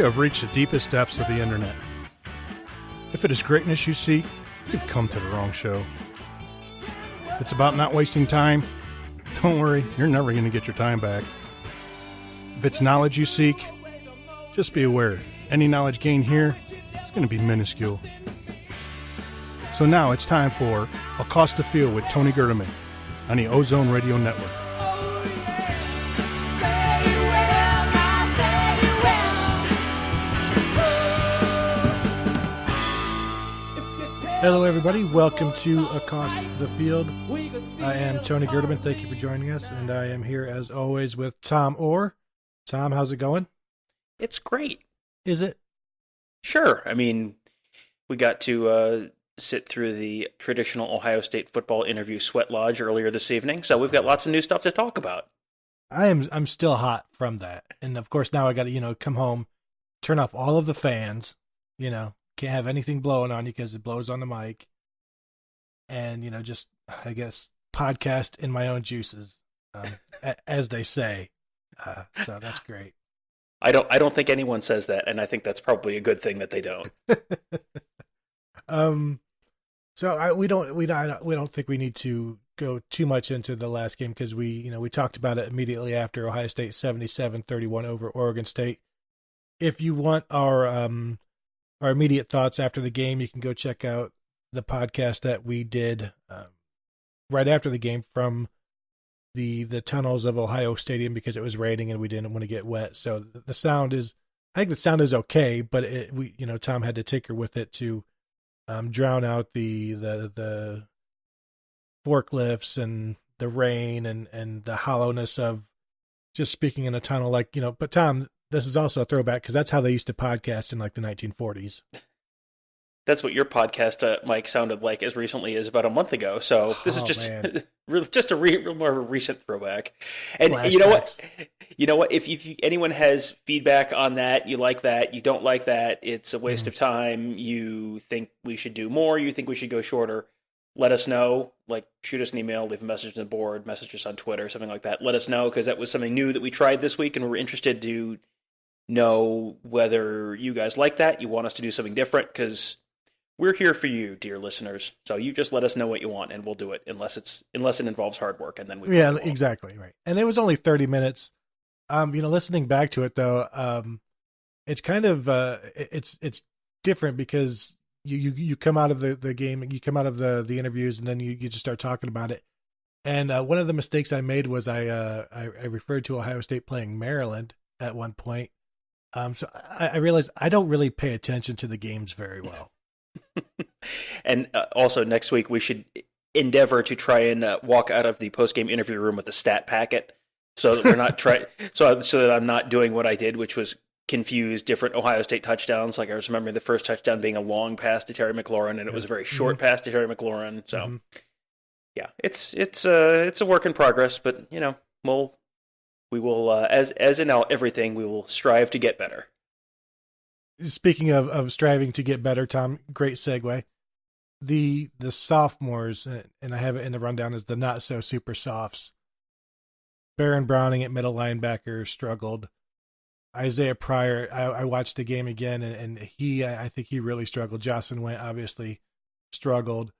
You have reached the deepest depths of the internet. If it is greatness you seek, you've come to the wrong show. If it's about not wasting time, don't worry, you're never going to get your time back. If it's knowledge you seek, just be aware, any knowledge gained here is going to be minuscule. So now it's time for Accost the Field with Tony Gerdeman on the Ozone Radio Network. Hello, everybody. Welcome to Accost the Field. I am Tony Gerdeman. Thank you for joining us, and I am here, as always, with Tom Orr. Tom, how's it going? It's great. Is it? Sure. I mean, we got to sit through the traditional Ohio State football interview sweat lodge earlier this evening, so we've got lots of new stuff to talk about. I'm still hot from that, and of course now I got to come home, turn off all of the fans, Can't have anything blowing on you because it blows on the mic. And, just, I guess, podcast in my own juices, as they say. So that's great. I don't think anyone says that, and I think that's probably a good thing that they don't. We don't think we need to go too much into the last game because we talked about it immediately after Ohio State 77-31 over Oregon State. If you want our immediate thoughts after the game, you can go check out the podcast that we did right after the game from the tunnels of Ohio Stadium because it was raining and we didn't want to get wet. So the sound is, I think the sound is okay, but Tom had to tinker with it to drown out the forklifts and the rain and the hollowness of just speaking in a tunnel. But Tom, this is also a throwback because that's how they used to podcast in the 1940s. That's what your podcast, Mike, sounded like as recently as about a month ago. So this is just just a more of a recent throwback. And Flashbacks. You know what? If anyone has feedback on that, you like that, you don't like that, it's a waste of time, you think we should do more, you think we should go shorter, let us know. Shoot us an email, leave a message on the board, message us on Twitter, something like that. Let us know because that was something new that we tried this week and we're interested to know whether you guys like that, you want us to do something different, because we're here for you, dear listeners. So you just let us know what you want, and we'll do it, unless it involves hard work, and then we exactly right. And it was only 30 minutes. Listening back to it though, it's kind of it's different because you come out of the game, you come out of the interviews, and then you just start talking about it. And one of the mistakes I made was I referred to Ohio State playing Maryland at one point. So I realized I don't really pay attention to the games very well. And also next week we should endeavor to try and walk out of the post-game interview room with a stat packet, so that we're not so that I'm not doing what I did, which was confuse different Ohio State touchdowns. I was remembering the first touchdown being a long pass to Terry McLaurin, and it was a very short pass to Terry McLaurin. So yeah, it's a work in progress, but we will, as in everything, we will strive to get better. Speaking of striving to get better, Tom, great segue. The sophomores, and I have it in the rundown as the not so super softs. Baron Browning at middle linebacker struggled. Isaiah Pryor, I watched the game again, and I think he really struggled. Jocelyn Went obviously struggled.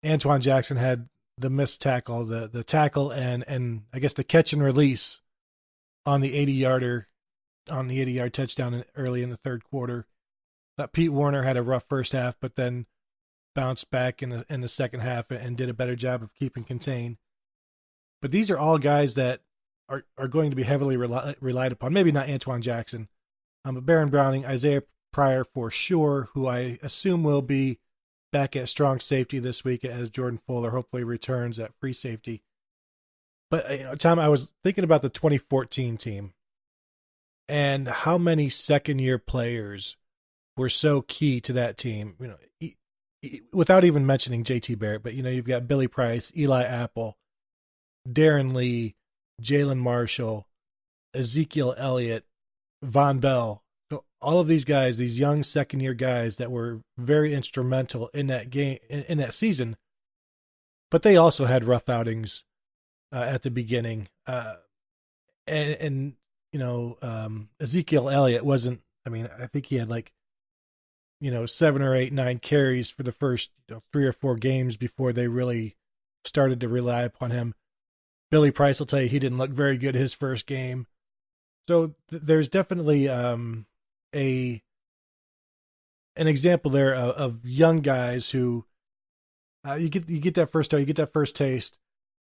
Antoine Jackson had the missed tackle, the tackle, and I guess the catch and release on the 80-yard touchdown early in the third quarter. Pete Warner had a rough first half, but then bounced back in the second half and did a better job of keeping contained. But these are all guys that are going to be heavily relied upon. Maybe not Antoine Jackson, but Baron Browning, Isaiah Pryor for sure, who I assume will be back at strong safety this week as Jordan Fuller hopefully returns at free safety. But Tom, I was thinking about the 2014 team and how many second-year players were so key to that team. Without even mentioning JT Barrett, but you've got Billy Price, Eli Apple, Darren Lee, Jalen Marshall, Ezekiel Elliott, Von Bell. So all of these guys, these young second-year guys that were very instrumental in that game, in that season, but they also had rough outings at the beginning. Ezekiel Elliott wasn't I mean, I think he had 7 or 8, 9 carries for the first 3 or 4 games before they really started to rely upon him. Billy Price will tell you he didn't look very good his first game. So there's definitely an example there of young guys who you get that first start, you get that first taste,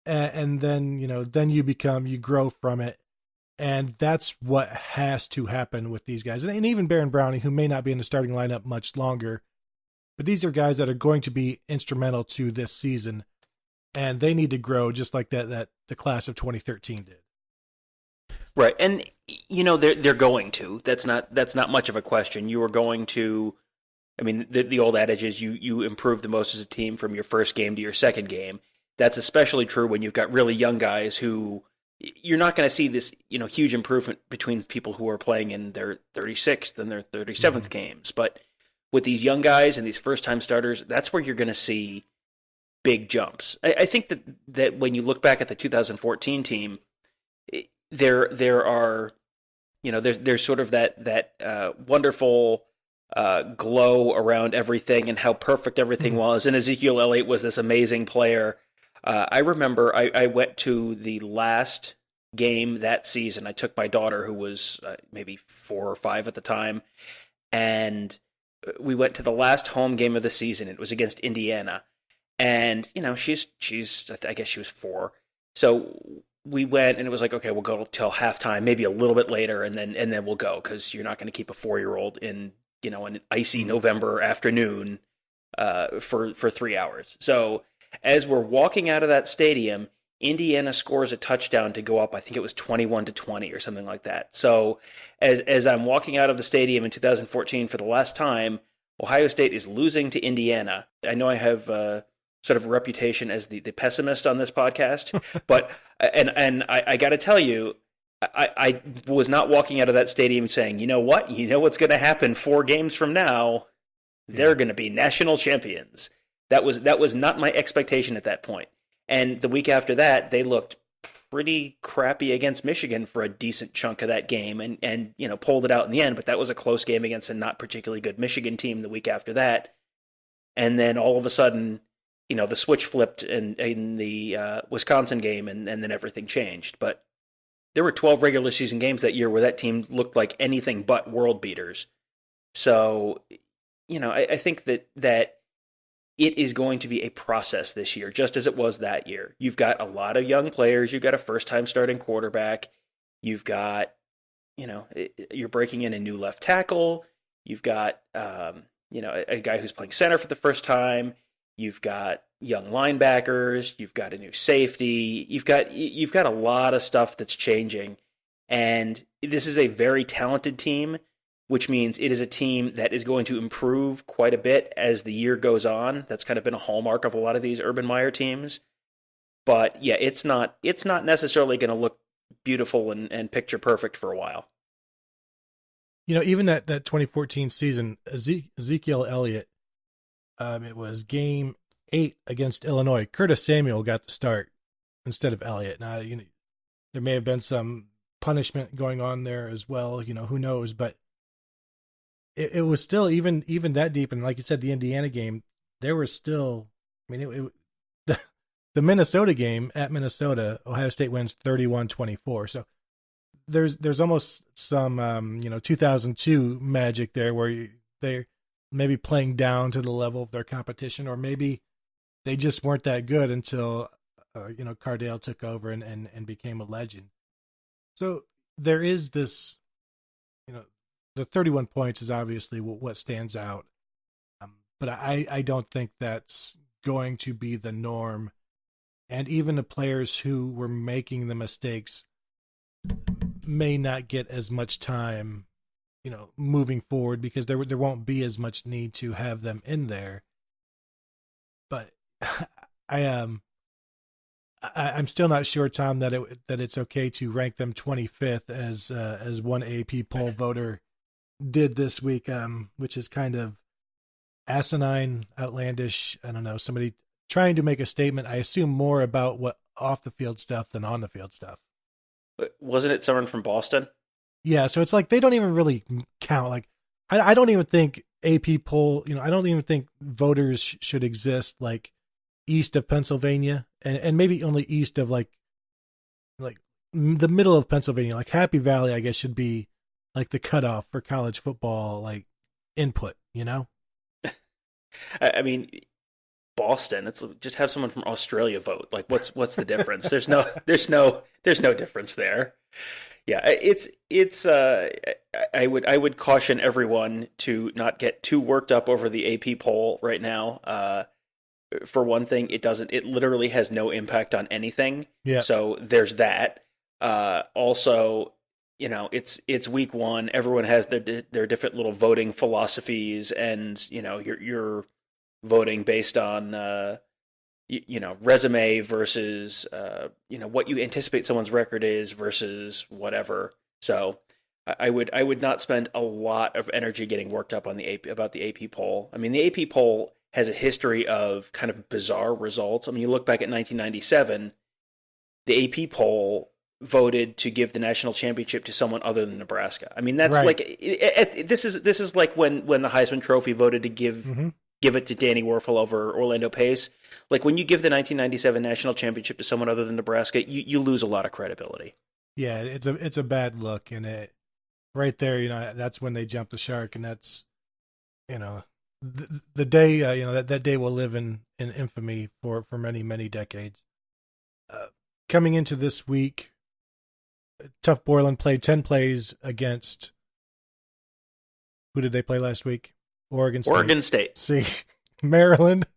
and then you grow from it, and that's what has to happen with these guys, and even Baron Browning, who may not be in the starting lineup much longer, but these are guys that are going to be instrumental to this season, and they need to grow just like that the class of 2013 did. Right, and they're going to. That's not much of a question. You are going to. I mean, the old adage is you improve the most as a team from your first game to your second game. That's especially true when you've got really young guys who you're not going to see this huge improvement between people who are playing in their 36th and their 37th games. But with these young guys and these first time starters, that's where you're going to see big jumps. I think that when you look back at the 2014 team, there are there's sort of that wonderful glow around everything and how perfect everything was. And Ezekiel Elliott was this amazing player. I remember I went to the last game that season. I took my daughter, who was maybe 4 or 5 at the time, and we went to the last home game of the season. It was against Indiana, and she's I guess she was 4. So we went, and it was like, okay, we'll go till halftime, maybe a little bit later, and then we'll go, because you're not going to keep a 4-year-old in an icy November afternoon for 3 hours. So as we're walking out of that stadium, Indiana scores a touchdown to go up. I think it was 21-20 or something like that. So as I'm walking out of the stadium in 2014 for the last time, Ohio State is losing to Indiana. I know I have sort of a reputation as the pessimist on this podcast, but and I got to tell you, I was not walking out of that stadium saying, you know what's going to happen 4 games from now? They're going to be national champions. That was not my expectation at that point. And the week after that, they looked pretty crappy against Michigan for a decent chunk of that game, and pulled it out in the end. But that was a close game against a not particularly good Michigan team the week after that. And then all of a sudden, the switch flipped in the Wisconsin game, and then everything changed. But there were 12 regular season games that year where that team looked like anything but world beaters. So, I think that it is going to be a process this year, just as it was that year. You've got a lot of young players. You've got a first-time starting quarterback. You've got, you're breaking in a new left tackle. You've got, a guy who's playing center for the first time. You've got young linebackers. You've got a new safety. You've got a lot of stuff that's changing. And this is a very talented team, which means it is a team that is going to improve quite a bit as the year goes on. That's kind of been a hallmark of a lot of these Urban Meyer teams. But yeah, it's not necessarily going to look beautiful and picture perfect for a while. Even that 2014 season, Ezekiel Elliott, it was game 8 against Illinois. Curtis Samuel got the start instead of Elliott. Now, there may have been some punishment going on there as well. Who knows? But it was still even that deep. And like you said, the Indiana game, there was still, the Minnesota game at Minnesota, Ohio State wins 31-24. So there's almost some, 2002 magic there where they're maybe playing down to the level of their competition, or maybe they just weren't that good until, Cardale took over and became a legend. So there is this, the 31 points is obviously what stands out. But I don't think that's going to be the norm. And even the players who were making the mistakes may not get as much time, moving forward, because there won't be as much need to have them in there. But I'm still not sure, Tom, that it's okay to rank them 25th as one AP poll voter did this week, which is kind of asinine, outlandish. I don't know, somebody trying to make a statement, I assume, more about what off the field stuff than on the field stuff. Wasn't it someone from Boston? Yeah, so it's like they don't even really count. Like, I don't even think AP poll, I don't even think voters should exist like east of Pennsylvania, and maybe only east of like the middle of Pennsylvania. Like Happy Valley, I guess, should be like the cutoff for college football, like input, I mean, Boston. It's just have someone from Australia vote. Like, what's the difference? There's no difference there. Yeah, it's. I would caution everyone to not get too worked up over the AP poll right now. For one thing, it literally has no impact on anything. Yeah. So there's that. Also, it's week one. Everyone has their different little voting philosophies, and you're voting based on resume versus what you anticipate someone's record is versus whatever. So I would not spend a lot of energy getting worked up on about the AP poll. I mean, the AP poll has a history of kind of bizarre results. I mean, you look back at 1997, the AP poll voted to give the national championship to someone other than Nebraska. I mean, that's right. Like this is like when the Heisman Trophy voted to give it to Danny Werfel over Orlando Pace. Like when you give the 1997 national championship to someone other than Nebraska, you lose a lot of credibility. Yeah, it's a bad look, and it right there, that's when they jump the shark, and that's the day that day will live in infamy for many, many decades. Coming into this week, Tough Borland played 10 plays against, who did they play last week? Oregon State. See, Maryland.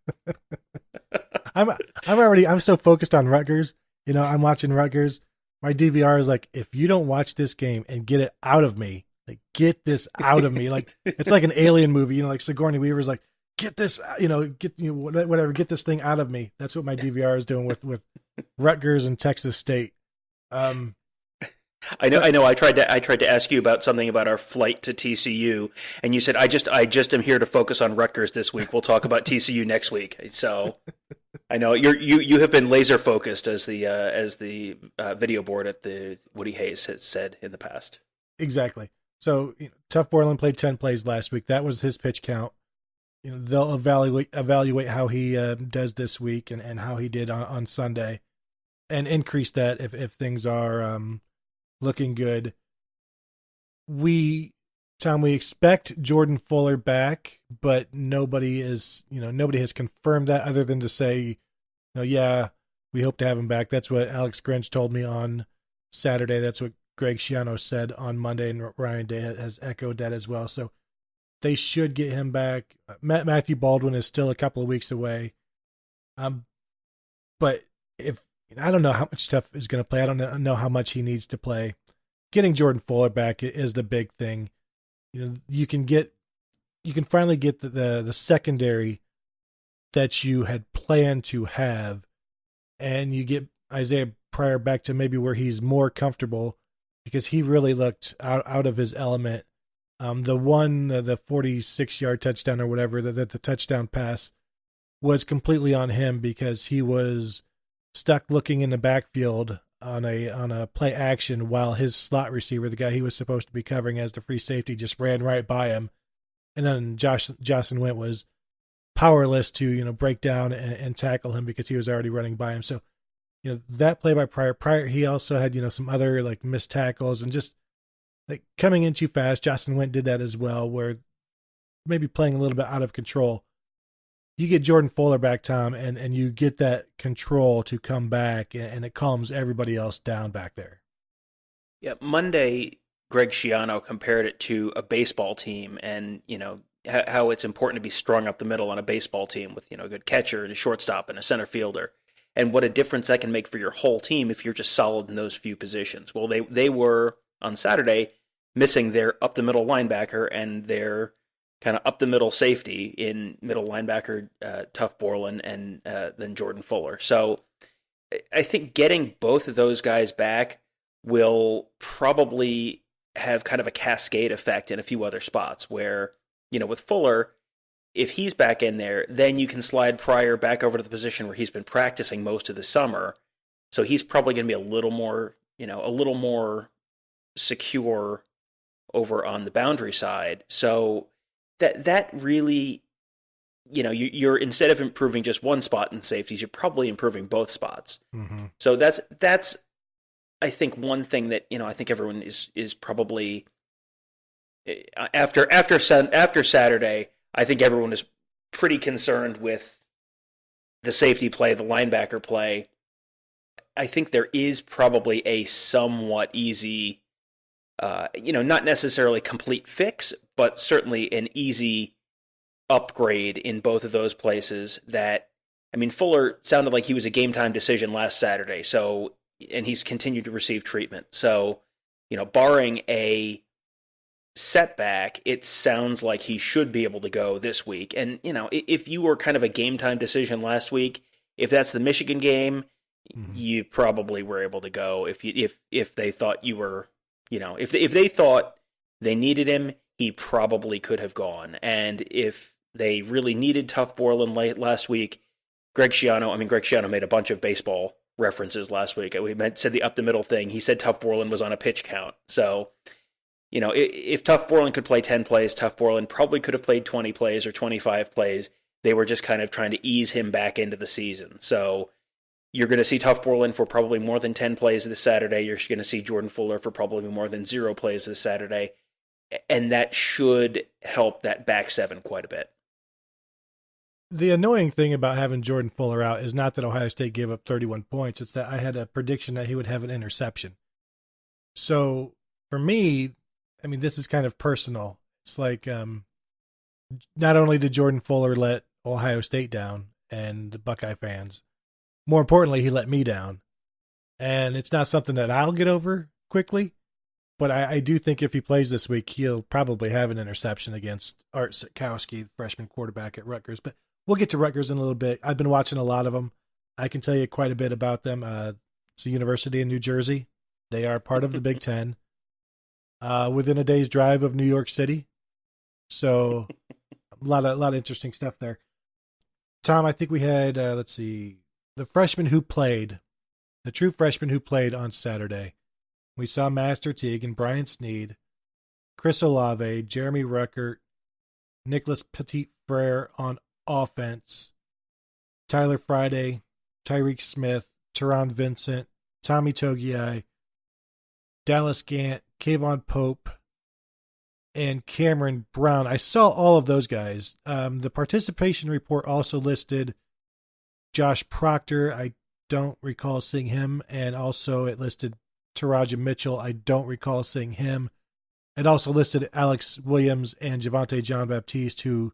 I'm so focused on Rutgers. I'm watching Rutgers. My DVR is like, if you don't watch this game and get it out of me, like get this out of me. Like it's like an alien movie, like Sigourney Weaver's like, get this, whatever, get this thing out of me. That's what my DVR is doing with Rutgers and Texas State. I know. I tried to ask you about something about our flight to TCU, and you said I just am here to focus on Rutgers this week. We'll talk about TCU next week. So I know you have been laser focused as the video board at the Woody Hayes has said in the past. Exactly. So Tough Borland played 10 plays last week. That was his pitch count. They'll evaluate how he does this week and how he did on Sunday, and increase that if things are looking good. We expect Jordan Fuller back, but nobody has confirmed that other than to say, yeah, we hope to have him back. That's what Alex Grinch told me on Saturday. That's what Greg Schiano said on Monday, and Ryan Day has echoed that as well. So they should get him back. Matthew Baldwin is still a couple of weeks away. But I don't know how much Tough is going to play. I don't know how much he needs to play. Getting Jordan Fuller back is the big thing. You can finally get the secondary that you had planned to have, and you get Isaiah Pryor back to maybe where he's more comfortable, because he really looked out of his element. The 46-yard touchdown or whatever, the touchdown pass was completely on him, because he was stuck looking in the backfield on a play action while his slot receiver, the guy he was supposed to be covering as the free safety, just ran right by him. And then Jocelyn Went was powerless to, break down and tackle him because he was already running by him. So, that play by Pryor, he also had, some other like missed tackles and just like coming in too fast. Jocelyn Went did that as well, where maybe playing a little bit out of control. You get Jordan Fuller back, Tom, and you get that control to come back, and it calms everybody else down back there. Yeah, Monday, Greg Schiano compared it to a baseball team, and how it's important to be strung up the middle on a baseball team with a good catcher and a shortstop and a center fielder, and what a difference that can make for your whole team if you're just solid in those few positions. Well, they were on Saturday missing their up the middle linebacker and their kind of up the middle safety in middle linebacker Tough Borland and then Jordan Fuller. So I think getting both of those guys back will probably have kind of a cascade effect in a few other spots where, with Fuller, if he's back in there, then you can slide Pryor back over to the position where he's been practicing most of the summer. So he's probably going to be a little more secure over on the boundary side. So that really, you're instead of improving just one spot in safeties, you're probably improving both spots. Mm-hmm. So that's I think one thing that I think everyone is probably after Saturday. I think everyone is pretty concerned with the safety play, the linebacker play. I think there is probably a somewhat easy, not necessarily complete fix, but certainly an easy upgrade in both of those places. Fuller sounded like he was a game time decision last Saturday, and he's continued to receive treatment. So, barring a setback, it sounds like he should be able to go this week. And, if you were kind of a game time decision last week, if that's the Michigan game, you probably were able to go. If they thought you were, if they thought they needed him, he probably could have gone. And if they really needed Tough Borland late last week, Greg Schiano made a bunch of baseball references last week. We said the up the middle thing. He said Tough Borland was on a pitch count. So, if Tough Borland could play 10 plays, Tough Borland probably could have played 20 plays or 25 plays. They were just kind of trying to ease him back into the season. So you're going to see Tough Borland for probably more than 10 plays this Saturday. You're going to see Jordan Fuller for probably more than 0 plays this Saturday. And that should help that back seven quite a bit. The annoying thing about having Jordan Fuller out is not that Ohio State gave up 31 points. It's that I had a prediction that he would have an interception. So for me, this is kind of personal. It's like not only did Jordan Fuller let Ohio State down and the Buckeye fans, more importantly, he let me down. And it's not something that I'll get over quickly. But I do think if he plays this week, he'll probably have an interception against Art Sitkowski, the freshman quarterback at Rutgers. But we'll get to Rutgers in a little bit. I've been watching a lot of them. I can tell you quite a bit about them. It's a university in New Jersey. They are part of the Big Ten, within a day's drive of New York City. So a lot of interesting stuff there. Tom, I think we had, the true freshman who played on Saturday. We saw Master Teague and Brian Sneed, Chris Olave, Jeremy Ruckert, Nicholas Petit-Frere on offense, Tyler Friday, Tyreek Smith, Teron Vincent, Tommy Togiai, Dallas Gant, Kayvon Pope, and Cameron Brown. I saw all of those guys. The participation report also listed Josh Proctor. I don't recall seeing him. And also it listed Taraja Mitchell. I don't recall seeing him. It also listed Alex Williams and Javante John Baptiste, who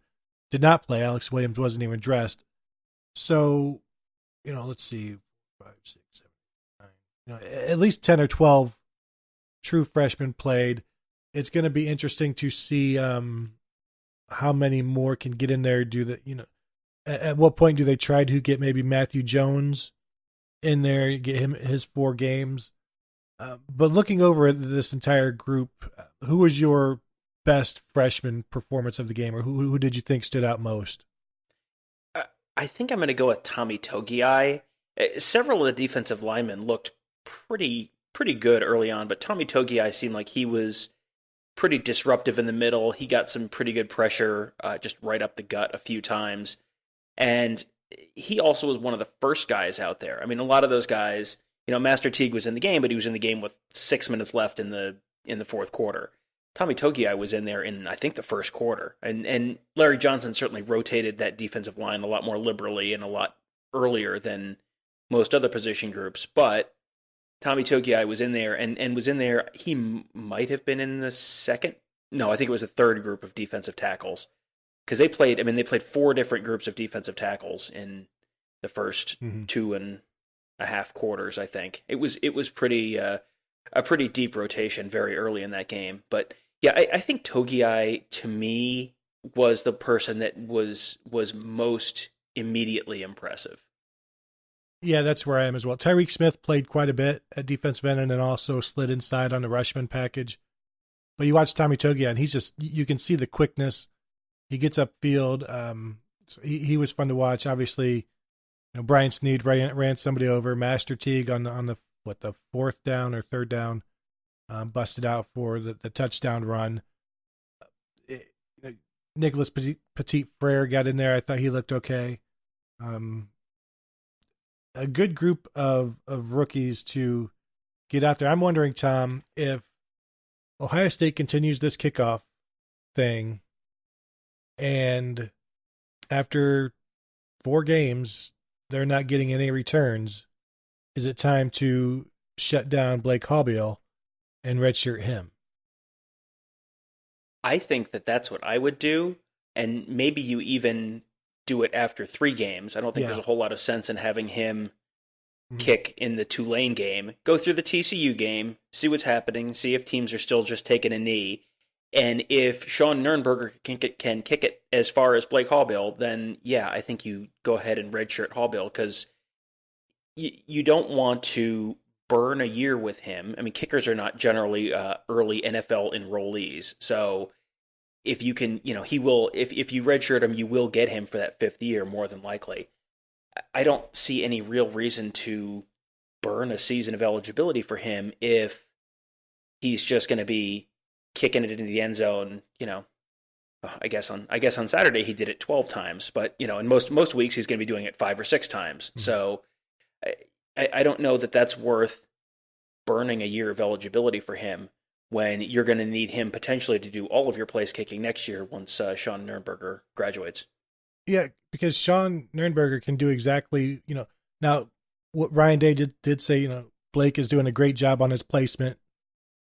did not play. Alex Williams wasn't even dressed. So, let's see, 5, 6, 7, 9. At least 10 or 12 true freshmen played. It's going to be interesting to see how many more can get in there. At what point do they try to get maybe Matthew Jones in there, get him his 4 games? But looking over at this entire group, who was your best freshman performance of the game, or who did you think stood out most? I think I'm going to go with Tommy Togiai. Several of the defensive linemen looked pretty good early on, but Tommy Togiai seemed like he was pretty disruptive in the middle. He got some pretty good pressure just right up the gut a few times. And he also was one of the first guys out there. A lot of those guys, Master Teague was in the game, but he was in the game with 6 minutes left in the fourth quarter. Tommy Togiai was in there in, I think, the first quarter. And Larry Johnson certainly rotated that defensive line a lot more liberally and a lot earlier than most other position groups. But Tommy Togiai was in there and was in there. He might have been in the second. No, I think it was the third group of defensive tackles. Because they played 4 different groups of defensive tackles in the first 2.5 quarters, I think. It was pretty a pretty deep rotation very early in that game. But yeah, I think Togiai, to me, was the person that was most immediately impressive. Yeah, that's where I am as well. Tyreek Smith played quite a bit at defensive end and then also slid inside on the rushman package. But you watch Tommy Togiai, and you can see the quickness. He gets upfield. So he was fun to watch. Obviously, Brian Sneed ran somebody over. Master Teague on the 4th down or 3rd down busted out for the touchdown run. It, Nicholas Petit Frere got in there. I thought he looked okay. A good group of rookies to get out there. I'm wondering, Tom, if Ohio State continues this kickoff thing, and after 4 games, they're not getting any returns, is it time to shut down Blake Haubeil and redshirt him? I think that that's what I would do, and maybe you even do it after 3 games. I don't think there's a whole lot of sense in having him kick in the Tulane game. Go through the TCU game, see what's happening, see if teams are still just taking a knee. And if Sean Nurnberger can kick it as far as Blake Haubeil, then yeah, I think you go ahead and redshirt Haubeil, because you don't want to burn a year with him. I mean, kickers are not generally early NFL enrollees, so if you can, he will. If you redshirt him, you will get him for that 5th year more than likely. I don't see any real reason to burn a season of eligibility for him if he's just going to be kicking it into the end zone. I guess on Saturday he did it 12 times, but in most weeks he's going to be doing it 5 or 6 times. Mm-hmm. So I don't know that that's worth burning a year of eligibility for him when you're going to need him potentially to do all of your place kicking next year once Sean Nurnberger graduates. Yeah, because Sean Nurnberger can do exactly, now what Ryan Day did say, Blake is doing a great job on his placement.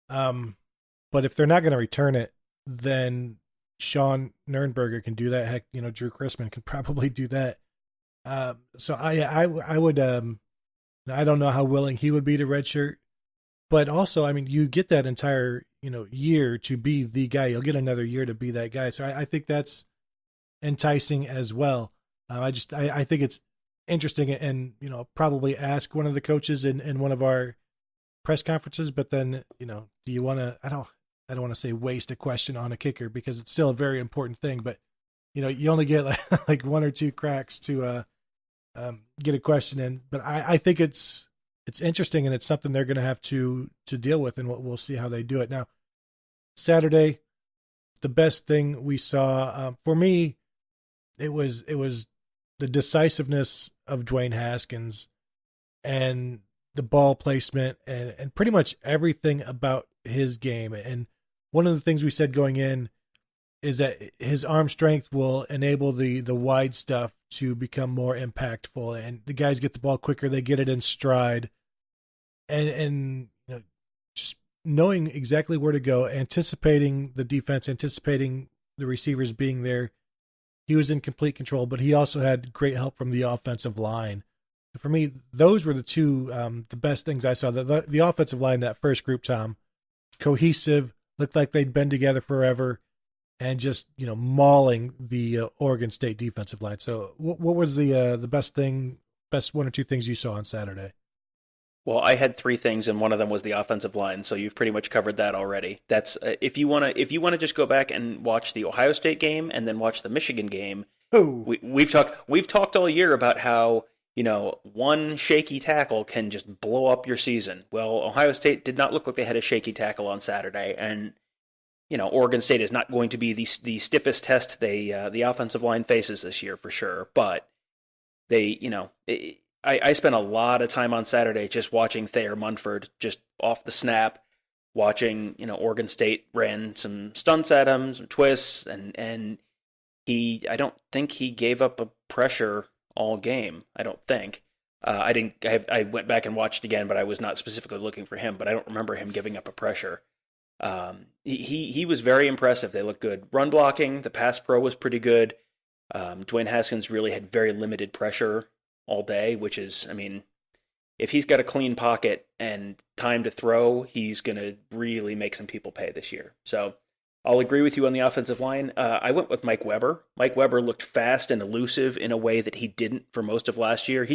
But if they're not going to return it, then Sean Nurnberger can do that. Heck, Drew Chrisman can probably do that. So I would, I don't know how willing he would be to redshirt, but also, I mean, you get that entire, year to be the guy. You'll get another year to be that guy. So I think that's enticing as well. I think it's interesting, and probably ask one of the coaches in one of our press conferences. But then do you want to? I don't want to say waste a question on a kicker, because it's still a very important thing. But you only get like 1 or 2 cracks to get a question in. But I think it's interesting, and it's something they're going to have to deal with, and we'll see how they do it. Now, Saturday, the best thing we saw for me, it was the decisiveness of Dwayne Haskins and the ball placement and pretty much everything about his game. And one of the things we said going in is that his arm strength will enable the wide stuff to become more impactful, and the guys get the ball quicker, they get it in stride, and just knowing exactly where to go, anticipating the defense, anticipating the receivers being there. He was in complete control, but he also had great help from the offensive line. For me, those were the 2 the best things I saw. The offensive line, that first group, Tom, cohesive, looked like they'd been together forever, and just mauling the Oregon State defensive line. So, what was the best 1 or 2 things you saw on Saturday? Well, I had 3 things, and one of them was the offensive line. So you've pretty much covered that already. That's if you want to just go back and watch the Ohio State game and then watch the Michigan game. We've talked all year about how one shaky tackle can just blow up your season. Well, Ohio State did not look like they had a shaky tackle on Saturday, and Oregon State is not going to be the stiffest test the offensive line faces this year for sure. But they, I spent a lot of time on Saturday just watching Thayer Munford just off the snap, watching, Oregon State ran some stunts at him, some twists, and I don't think he gave up a pressure all game. I don't think. I went back and watched again, but I was not specifically looking for him, but I don't remember him giving up a pressure. He was very impressive. They looked good. Run blocking, the pass pro was pretty good. Dwayne Haskins really had very limited pressure all day, which is, I mean, if he's got a clean pocket and time to throw, he's going to really make some people pay this year. So I'll agree with you on the offensive line. I went with Mike Weber. Mike Weber looked fast and elusive in a way that he didn't for most of last year.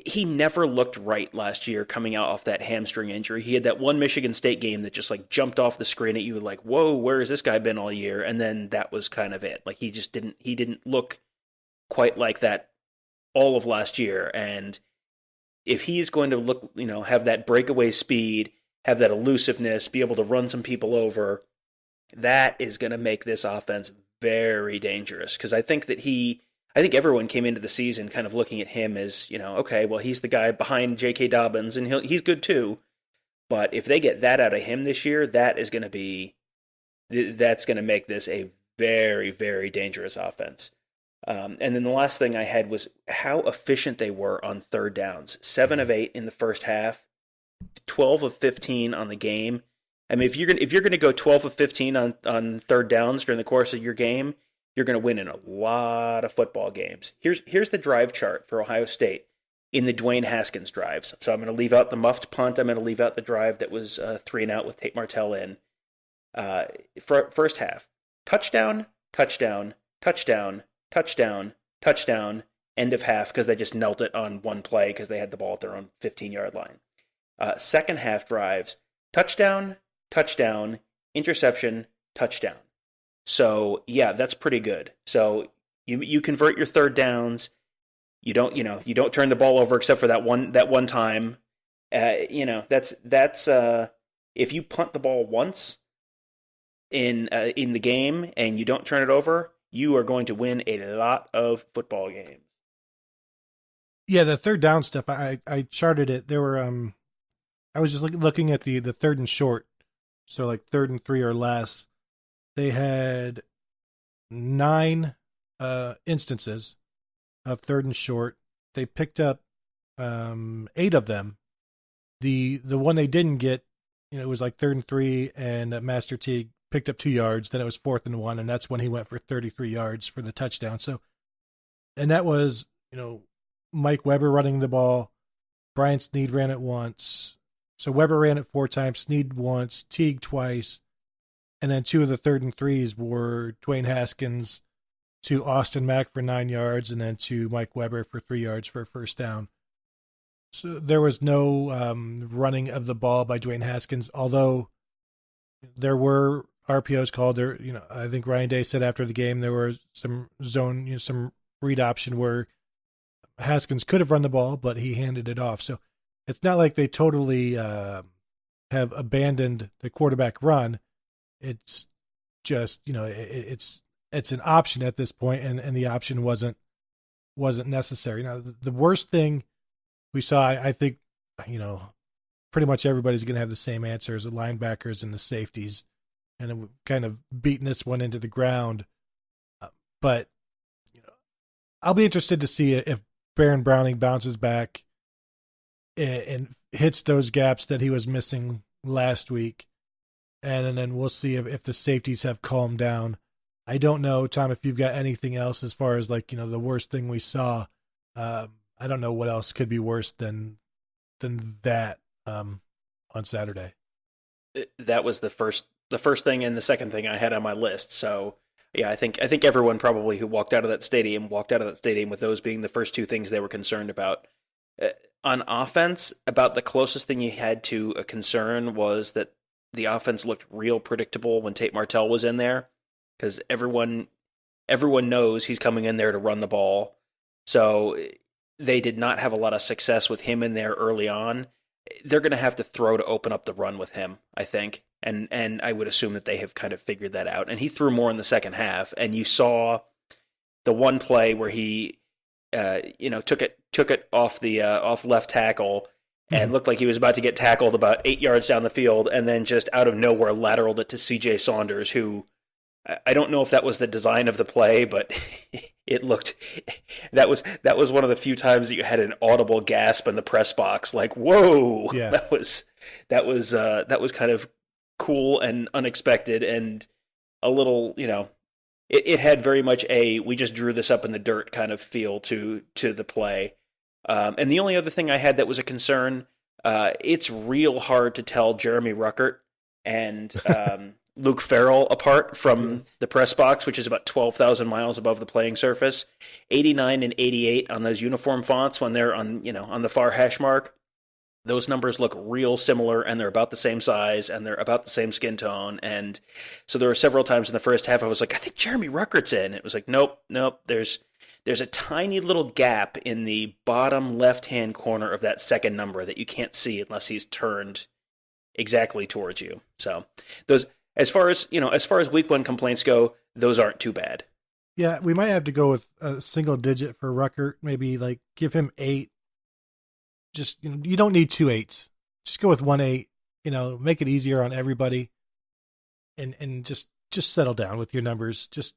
He never looked right last year coming out off that hamstring injury. He had that one Michigan State game that just jumped off the screen at you like, whoa, where has this guy been all year? And then that was kind of it. He didn't look quite like that all of last year. And if he's going to look, have that breakaway speed, have that elusiveness, be able to run some people over. That is going to make this offense very dangerous, because I think everyone came into the season kind of looking at him as, okay, well, he's the guy behind J.K. Dobbins, and he's good too. But if they get that out of him this year, that's going to make this a very, very dangerous offense. And then the last thing I had was how efficient they were on third downs. 7 of 8 in the first half, 12 of 15 on the game. I mean, if you're gonna go 12 of 15 on third downs during the course of your game, you're gonna win in a lot of football games. Here's the drive chart for Ohio State in the Dwayne Haskins drives. So I'm gonna leave out the muffed punt. I'm gonna leave out the drive that was 3 and out with Tate Martell in. First half, touchdown, touchdown, touchdown, touchdown, touchdown. End of half, because they just knelt it on one play because they had the ball at their own 15-yard line. Second half drives, touchdown, touchdown, interception, touchdown. So yeah, that's pretty good. So you convert your third downs. You don't turn the ball over except for that one time. That's if you punt the ball once in the game and you don't turn it over, you are going to win a lot of football games. Yeah, the third down stuff, I charted it. There were I was just looking at the third and short, so like 3rd and 3 or less. They had 9 instances of 3rd and short. They picked up 8 of them. The one they didn't get, it was like 3rd and 3, and Master Teague picked up 2 yards. Then it was 4th and 1, and that's when he went for 33 yards for the touchdown. So, and that was Mike Weber running the ball. Brian Snead ran it once. So Weber ran it 4 times, Snead once, Teague twice, and then 2 of the 3rd and 3s were Dwayne Haskins to Austin Mack for 9 yards, and then to Mike Weber for 3 yards for a first down. So there was no running of the ball by Dwayne Haskins, although there were RPOs called. There, I think Ryan Day said after the game there was some zone, some read option where Haskins could have run the ball, but he handed it off. So it's not like they totally have abandoned the quarterback run. It's just, it's an option at this point, and the option wasn't necessary. Now, the worst thing we saw, I think, pretty much everybody's going to have the same answers: the linebackers and the safeties, and we've kind of beaten this one into the ground. But I'll be interested to see if Baron Browning bounces back and hits those gaps that he was missing last week. And then we'll see if the safeties have calmed down. I don't know, Tom, if you've got anything else as far as the worst thing we saw. I don't know what else could be worse than that on Saturday. That was the first thing and the second thing I had on my list. So yeah, I think everyone probably who walked out of that stadium with those being the first 2 things they were concerned about. On offense, about the closest thing you had to a concern was that the offense looked real predictable when Tate Martell was in there, because everyone knows he's coming in there to run the ball. So they did not have a lot of success with him in there early on. They're going to have to throw to open up the run with him, I think. And I would assume that they have kind of figured that out. And he threw more in the second half. And you saw the one play where he, took it off left tackle and looked like he was about to get tackled about 8 yards down the field, and then just out of nowhere lateraled it to C.J. Saunders, who I don't know if that was the design of the play, but it looked that was one of the few times that you had an audible gasp in the press box, like, whoa, yeah. that was kind of cool and unexpected, and a little, it had very much a we just drew this up in the dirt kind of feel to the play. And the only other thing I had that was a concern, it's real hard to tell Jeremy Ruckert and Luke Farrell apart from the press box, which is about 12,000 miles above the playing surface. 89 and 88 on those uniform fonts when they're on the far hash mark. Those numbers look real similar, and they're about the same size, and they're about the same skin tone. And so there were several times in the first half I was like, I think Jeremy Ruckert's in. It was like, nope. There's a tiny little gap in the bottom left-hand corner of that second number that you can't see unless he's turned exactly towards you. So those, as far as week one complaints go, those aren't too bad. Yeah, we might have to go with a single digit for Ruckert. Maybe like give him 8. Just, you don't need 2 8s. Just go with 1 8. Make it easier on everybody, and just settle down with your numbers. Just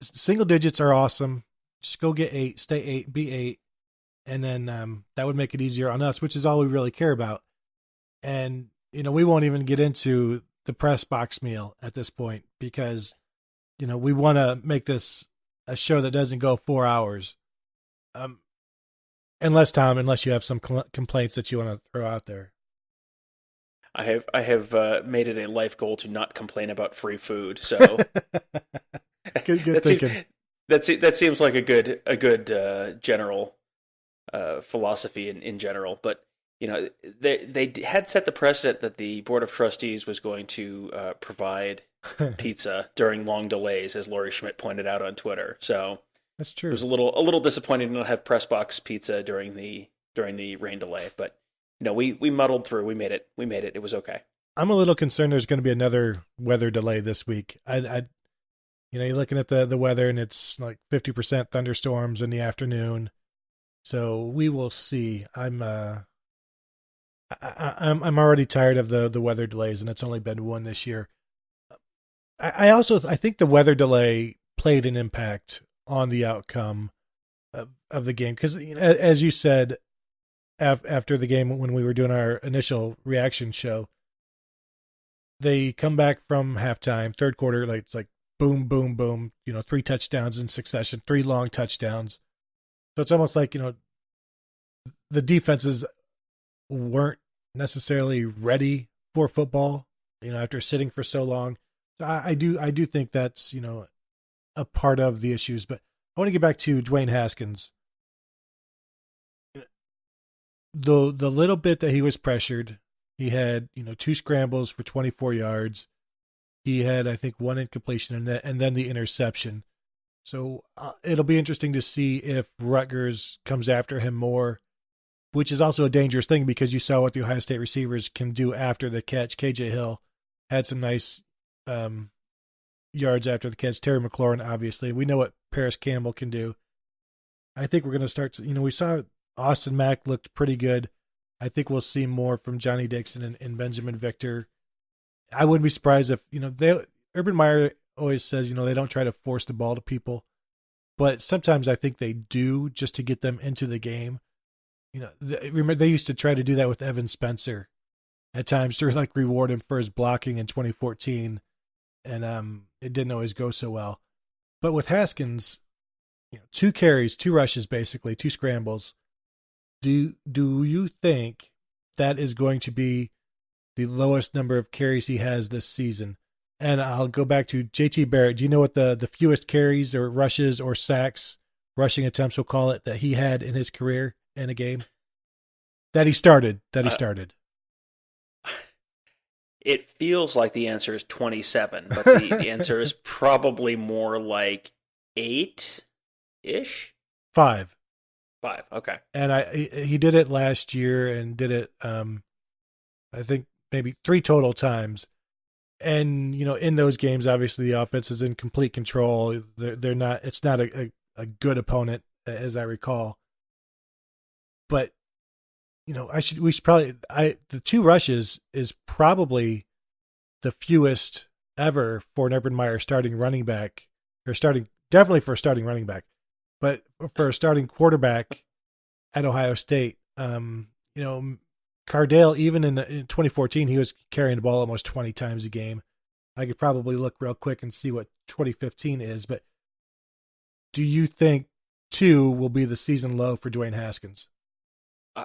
single digits are awesome. Just go get 8, stay 8, be 8, and then that would make it easier on us, which is all we really care about. And we won't even get into the press box meal at this point because we want to make this a show that doesn't go 4 hours. Unless you have some complaints that you want to throw out there. I have made it a life goal to not complain about free food. So good thinking. That seems like a good general philosophy in general. But they had set the precedent that the Board of Trustees was going to provide pizza during long delays, as Laurie Schmidt pointed out on Twitter. So that's true. It was a little disappointing to not have press box pizza during the rain delay, but we muddled through. We made it. It was okay. I'm a little concerned there's going to be another weather delay this week. You're looking at the weather and it's like 50% thunderstorms in the afternoon. So we will see. I'm already tired of the weather delays, and it's only been one this year. I think the weather delay played an impact on the outcome of the game because, as you said after the game when we were doing our initial reaction show, they come back from halftime, third quarter, it's like boom, boom, boom. 3 touchdowns in succession, 3 long touchdowns. So it's almost like the defenses weren't necessarily ready for football. After sitting for so long. So I do think that's a part of the issues. But I want to get back to Dwayne Haskins. The little bit that he was pressured, he had 2 scrambles for 24 yards. He had, I think, 1 incompletion and then the interception. So it'll be interesting to see if Rutgers comes after him more, which is also a dangerous thing because you saw what the Ohio State receivers can do after the catch. KJ Hill had some nice yards after the catch. Terry McLaurin, obviously. We know what Paris Campbell can do. I think we're going to start to, we saw Austin Mack looked pretty good. I think we'll see more from Johnny Dixon and Benjamin Victor. I wouldn't be surprised if, Urban Meyer always says, they don't try to force the ball to people, but sometimes I think they do just to get them into the game. Remember they used to try to do that with Evan Spencer at times to reward him for his blocking in 2014. And it didn't always go so well. But with Haskins, 2 carries, 2 rushes, basically 2 scrambles. Do you think that is going to be the lowest number of carries he has this season? And I'll go back to JT Barrett. Do you know what the fewest carries or rushes or sacks, rushing attempts, we'll call it, that he had in his career in a game? That he started. It feels like the answer is 27, but the answer is probably more like 8-ish? 5. 5, okay. And he did it last year and did it, I think, maybe 3 total times. And, in those games, obviously the offense is in complete control. They're not, it's not a good opponent, as I recall. But, we should probably, the 2 rushes is probably the fewest ever for an Urban Meyer starting running back, or definitely for a starting running back, but for a starting quarterback at Ohio State. Cardale, even in 2014, he was carrying the ball almost 20 times a game. I could probably look real quick and see what 2015 is, but do you think 2 will be the season low for Dwayne Haskins?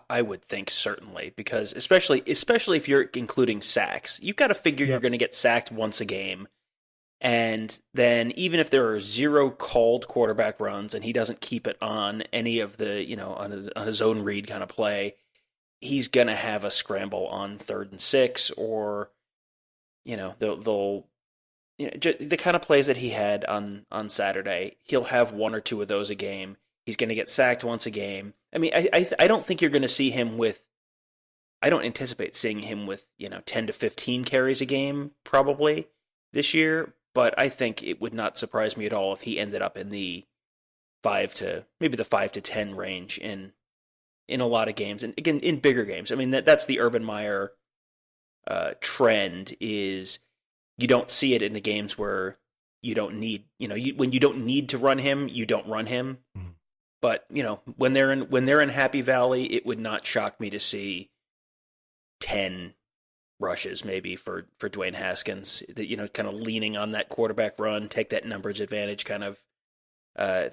I would think certainly, because especially if you're including sacks, you've got to figure you're going to get sacked once a game. And then even if there are 0 called quarterback runs and he doesn't keep it on any of the, on a zone read kind of play, he's going to have a scramble on 3rd and 6, or, they'll the kind of plays that he had on Saturday. He'll have 1 or 2 of those a game. He's going to get sacked once a game. I mean, I don't think you're going to see him with I don't anticipate seeing him with 10 to 15 carries a game probably this year, but I think it would not surprise me at all if he ended up in the 5 to 10 range in a lot of games, and again in bigger games. I mean that's the Urban Meyer trend is you don't see it in the games where you don't need when you don't need to run him, you don't run him. Mm. But when they're in Happy Valley, it would not shock me to see 10 rushes maybe for Dwayne Haskins. That kind of leaning on that quarterback run, take that numbers advantage kind of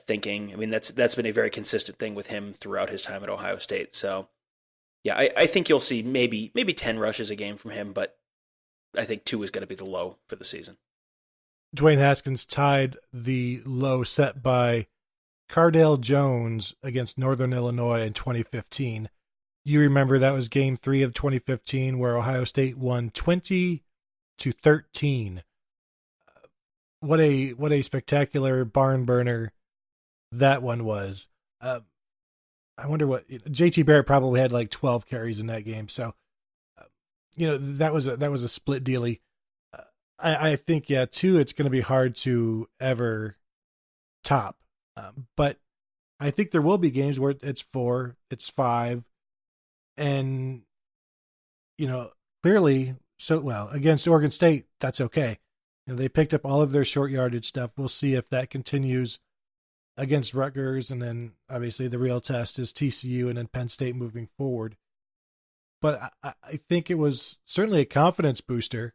thinking. I mean that's been a very consistent thing with him throughout his time at Ohio State. So yeah, I think you'll see maybe 10 rushes a game from him, but I think 2 is going to be the low for the season. Dwayne Haskins tied the low set by Cardale Jones against Northern Illinois in 2015. You remember that was game 3 of 2015 where Ohio State won 20-13. What a spectacular barn burner that one was. I wonder what JT Barrett probably had like 12 carries in that game. So, that was a split dealie. I think, 2, it's going to be hard to ever top. But I think there will be games where it's 4, it's 5. And, clearly, against Oregon State, that's okay. They picked up all of their short yardage stuff. We'll see if that continues against Rutgers. And then, obviously, the real test is TCU and then Penn State moving forward. But I think it was certainly a confidence booster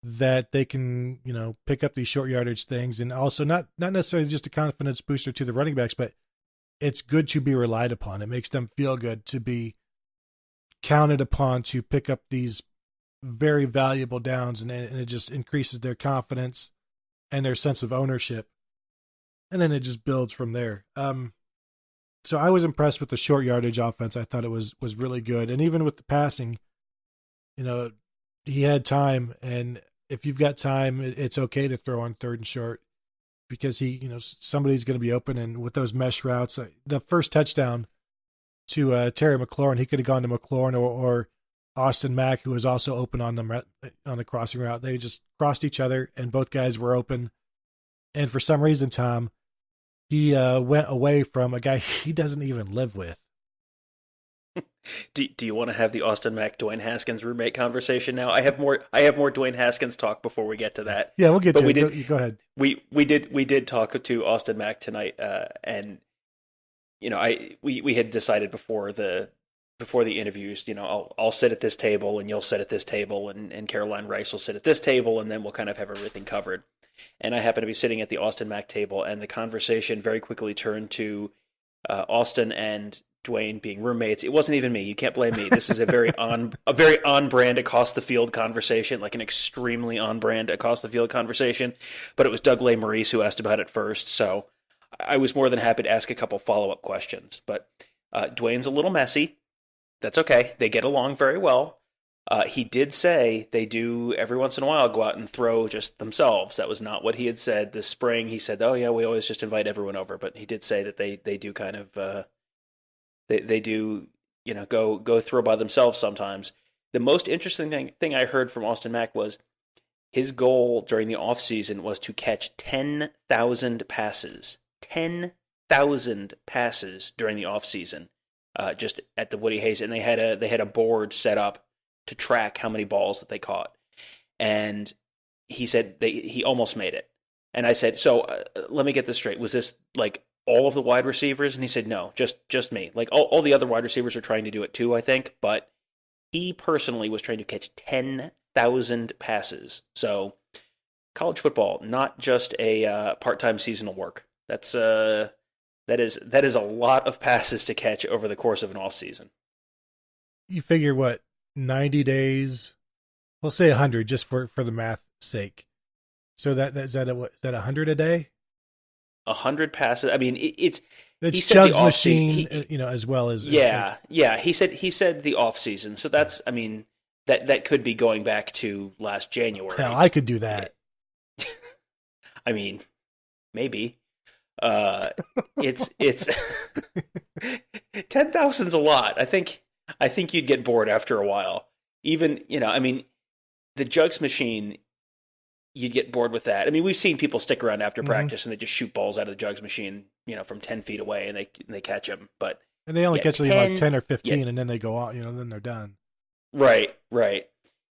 that they can, pick up these short yardage things, and also not necessarily just a confidence booster to the running backs, but it's good to be relied upon. It makes them feel good to be counted upon to pick up these very valuable downs, and it just increases their confidence and their sense of ownership. And then it just builds from there. So I was impressed with the short yardage offense. I thought it was really good. And even with the passing, he had time, and if you've got time, it's okay to throw on 3rd and short because somebody's going to be open. And with those mesh routes, the first touchdown to Terry McLaurin, he could have gone to McLaurin or Austin Mack, who was also open on the crossing route. They just crossed each other, and both guys were open. And for some reason, Tom, he went away from a guy he doesn't even live with. Do you want to have the Austin Mack Dwayne Haskins roommate conversation now? I have more Dwayne Haskins talk before we get to that. Yeah, we'll get to it. Go ahead. We did talk to Austin Mack tonight, and we had decided before the interviews, I'll sit at this table and you'll sit at this table, and Caroline Rice will sit at this table, and then we'll kind of have everything covered. And I happen to be sitting at the Austin Mack table, and the conversation very quickly turned to Austin and Dwayne being roommates. It wasn't even me. You can't blame me. This is a very on brand Accost the Field conversation, like an extremely on brand Accost the Field conversation. But it was Doug Maurice who asked about it first, so I was more than happy to ask a couple follow-up questions. But Dwayne's a little messy. That's okay. They get along very well. He did say they do every once in a while go out and throw just themselves. That was not what he had said this spring. He said, "Oh yeah, we always just invite everyone over." But he did say that they do kind of they do go throw by themselves sometimes. The most interesting thing I heard from Austin Mack was his goal during the offseason was to catch 10,000 passes. 10,000 passes during the offseason, just at the Woody Hayes, and they had a board set up to track how many balls that they caught. And he said he almost made it. And I said, so let me get this straight. Was this like all of the wide receivers? And he said, no, just me. Like all the other wide receivers are trying to do it too, I think. But he personally was trying to catch 10,000 passes. So college football, not just a part-time seasonal work. That is a lot of passes to catch over the course of an off season. You figure what, 90 days? We'll say 100 just for the math's sake. So is that 100 a day? 100 passes. I mean, it's Jug's machine, as well as yeah. He said the off season. So that's, I mean, that could be going back to last January. Hell, I could do that. I mean, maybe. It's 10,000's a lot. I think I think you'd get bored after a while. Even, I mean, the jugs machine, you'd get bored with that. I mean, we've seen people stick around after practice and they just shoot balls out of the jugs machine, from 10 feet away and they catch them. But And they only catch 10, like 10 or 15 and then they go on, then they're done. Right.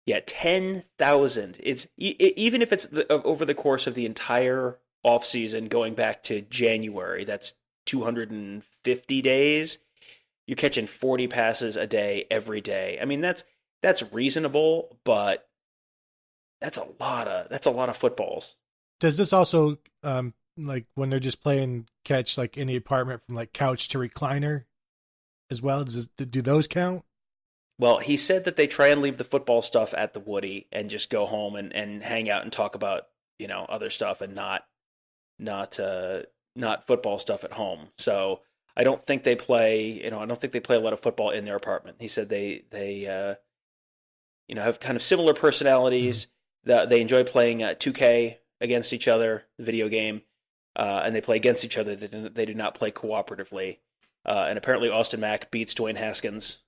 Yeah, 10,000. It's even if it's over the course of the entire off season going back to January, that's 250 days. You're catching 40 passes a day every day. I mean, that's reasonable, but that's a lot of footballs. Does this also like when they're just playing catch like in the apartment from like couch to recliner as well? Do those count? Well, he said that they try and leave the football stuff at the Woody and just go home and hang out and talk about, other stuff and not football stuff at home. So I don't think they play, I don't think they play a lot of football in their apartment. He said they have kind of similar personalities. They enjoy playing 2K against each other, the video game, and they play against each other. They do not play cooperatively. And apparently Austin Mack beats Dwayne Haskins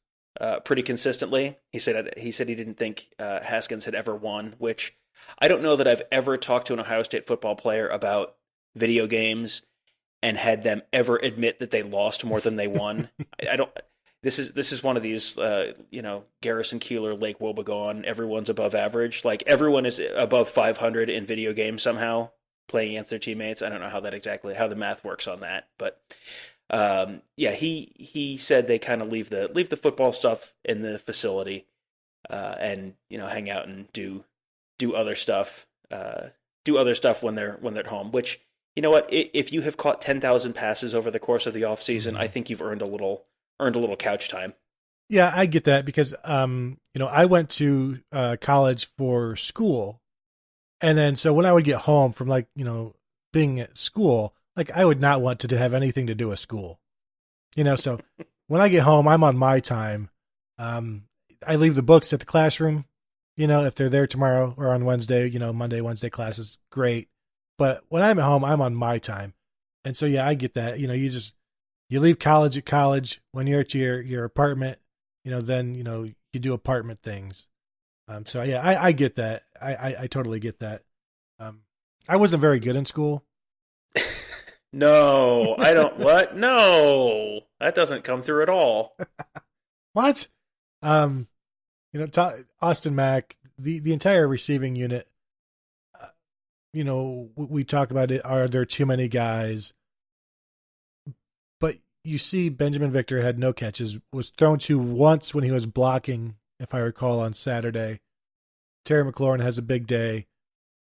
pretty consistently. He said he didn't think Haskins had ever won, which I don't know that I've ever talked to an Ohio State football player about video games and had them ever admit that they lost more than they won. I don't. This is one of these, Garrison Keeler, Lake Wobegon, everyone's above average. Like everyone is above 500 in video games somehow playing against their teammates. I don't know how the math works on that, but he said they kind of leave the football stuff in the facility, and hang out and do other stuff, when they're at home. Which, you know what, if you have caught 10,000 passes over the course of the off season, I think you've earned a little couch time. Yeah, I get that because I went to college for school, and then so when I would get home from being at school, like I would not want to have anything to do with school, So when I get home, I'm on my time. I leave the books at the classroom, if they're there tomorrow or on Wednesday, Monday, Wednesday classes, great. But when I'm at home, I'm on my time, and so yeah, I get that. You leave college at college. When you're at your apartment, then you do apartment things. So yeah, I get that. I totally get that. I wasn't very good in school. No, I don't. What? No, that doesn't come through at all. What? Austin Mack, the entire receiving unit. We talk about it. Are there too many guys? But you see, Benjamin Victor had no catches. Was thrown to once when he was blocking, if I recall, on Saturday. Terry McLaurin has a big day.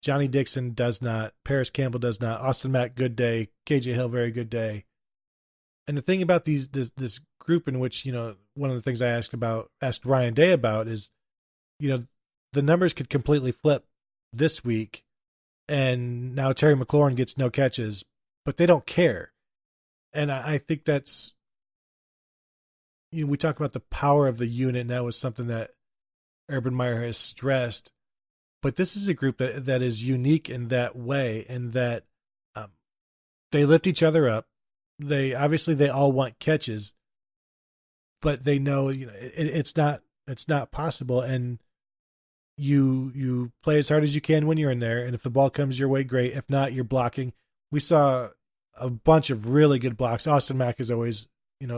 Johnny Dixon does not. Paris Campbell does not. Austin Mack, good day. KJ Hill, very good day. And the thing about this group in which, one of the things I asked Ryan Day about is, the numbers could completely flip this week. And now Terry McLaurin gets no catches, but they don't care. And I think that's, we talk about the power of the unit, and that was something that Urban Meyer has stressed. But this is a group that is unique in that way, in that they lift each other up. They all want catches, but they know it's not possible. And you play as hard as you can when you're in there, and if the ball comes your way, great. If not, you're blocking. We saw a bunch of really good blocks. Austin Mack is always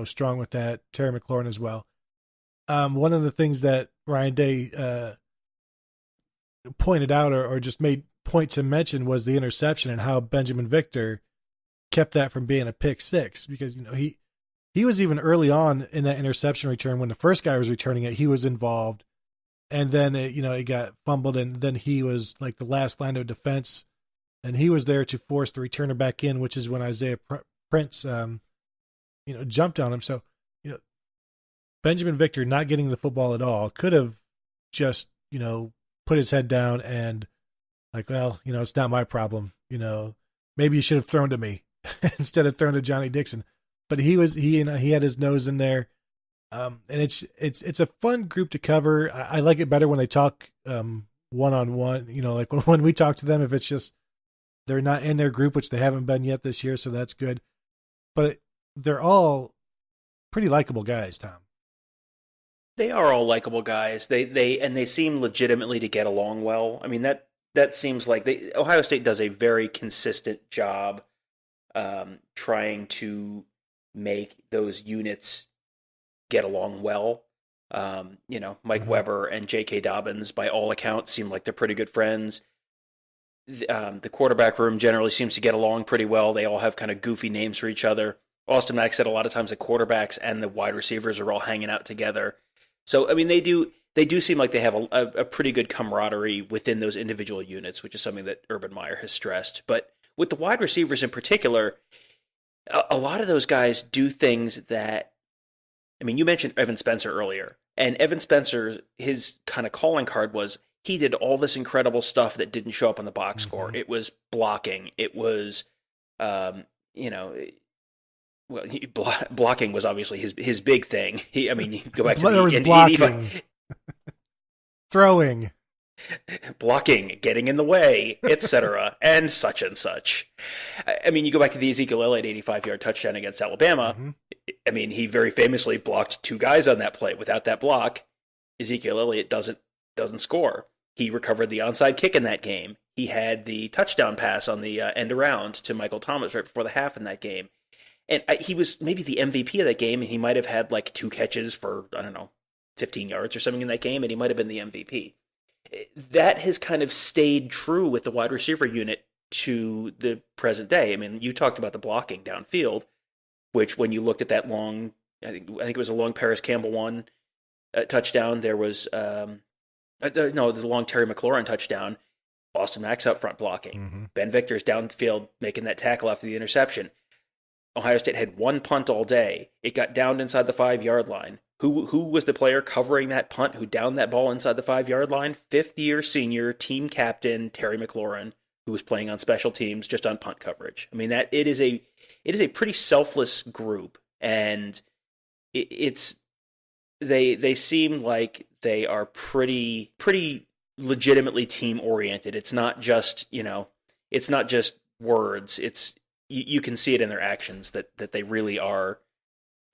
strong with that. Terry McLaurin as well. One of the things that Ryan Day pointed out or just made point to mention was the interception and how Benjamin Victor kept that from being a pick six, because he was even early on in that interception return when the first guy was returning it, he was involved, and then it got fumbled, and then he was like the last line of defense, and he was there to force the returner back in, which is when Isaiah Prince jumped on him. So Benjamin Victor not getting the football at all could have just put his head down and like, well, it's not my problem. Maybe you should have thrown to me instead of throwing to Johnny Dixon. But he had his nose in there. And it's a fun group to cover. I like it better when they talk one-on-one, like when we talk to them, if it's just, they're not in their group, which they haven't been yet this year. So that's good. But they're all pretty likable guys, Tom. They are all likable guys. They seem legitimately to get along well. I mean that seems like Ohio State does a very consistent job trying to make those units get along well. Mike Weber and J.K. Dobbins, by all accounts, seem like they're pretty good friends. The quarterback room generally seems to get along pretty well. They all have kind of goofy names for each other. Austin Mack said a lot of times the quarterbacks and the wide receivers are all hanging out together. So, I mean, they do seem like they have a pretty good camaraderie within those individual units, which is something that Urban Meyer has stressed. But with the wide receivers in particular, a lot of those guys do things that, I mean, you mentioned Evan Spencer earlier, and Evan Spencer, his kind of calling card was he did all this incredible stuff that didn't show up on the box score. It was blocking. It was, blocking was obviously his big thing. You go back to there was blocking, throwing, blocking, getting in the way, etc., and such and such. I mean, you go back to the Ezekiel Elliott 85-yard touchdown against Alabama. I mean, he very famously blocked two guys on that play. Without that block, Ezekiel Elliott doesn't score. He recovered the onside kick in that game. He had the touchdown pass on the end around to Michael Thomas right before the half in that game. And he was maybe the MVP of that game, and he might have had like 2 catches for, 15 yards or something in that game, and he might have been the MVP. That has kind of stayed true with the wide receiver unit to the present day. I mean, you talked about the blocking downfield, which when you looked at that long, I think it was a long Paris Campbell one touchdown. There was the long Terry McLaurin touchdown. Austin Mack's up front blocking. Ben Victor's downfield making that tackle after the interception. Ohio State had one punt all day. It got downed inside the 5-yard line. Who was the player covering that punt who downed that ball inside the 5-yard line? 5th-year senior team captain Terry McLaurin, who was playing on special teams just on punt coverage. I mean, that it is a pretty selfless group, and they seem like they are pretty legitimately team oriented. It's not just words. It's you can see it in their actions that they really are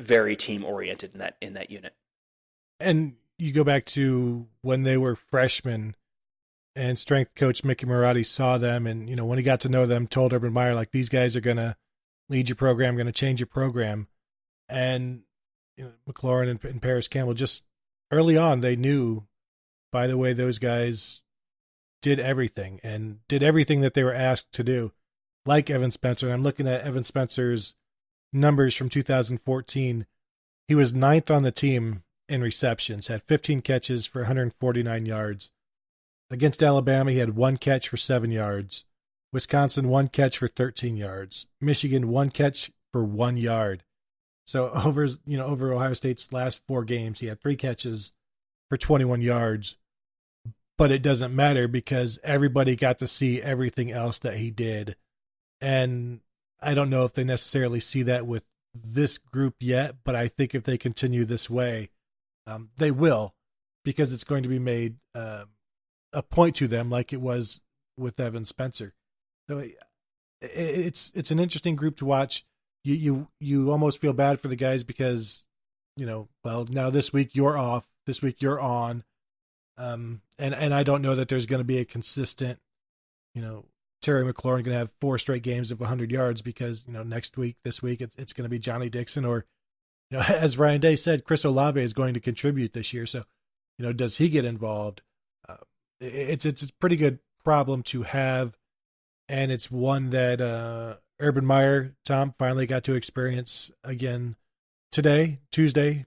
very team oriented in that unit. And you go back to when they were freshmen, and strength coach Mickey Marotti saw them, and when he got to know them, told Urban Meyer, like, these guys are gonna lead your program, gonna change your program. And McLaurin and Paris Campbell, just early on, they knew by the way those guys did everything that they were asked to do. Like Evan Spencer, and I'm looking at Evan Spencer's numbers from 2014. He was 9th on the team in receptions, had 15 catches for 149 yards. Against Alabama, he had 1 catch for 7 yards. Wisconsin, 1 catch for 13 yards. Michigan, 1 catch for 1 yard. So over Ohio State's last 4 games, he had 3 catches for 21 yards. But it doesn't matter because everybody got to see everything else that he did. And I don't know if they necessarily see that with this group yet, but I think if they continue this way, they will, because it's going to be made a point to them like it was with Evan Spencer. So it's an interesting group to watch. You almost feel bad for the guys because, now this week you're off, this week you're on. And I don't know that there's going to be a consistent, Terry McLaurin going to have 4 straight games of 100 yards because, this week it's going to be Johnny Dixon, or, as Ryan Day said, Chris Olave is going to contribute this year. So, does he get involved? It's a pretty good problem to have. And it's one that Urban Meyer, Tom, finally got to experience again today, Tuesday,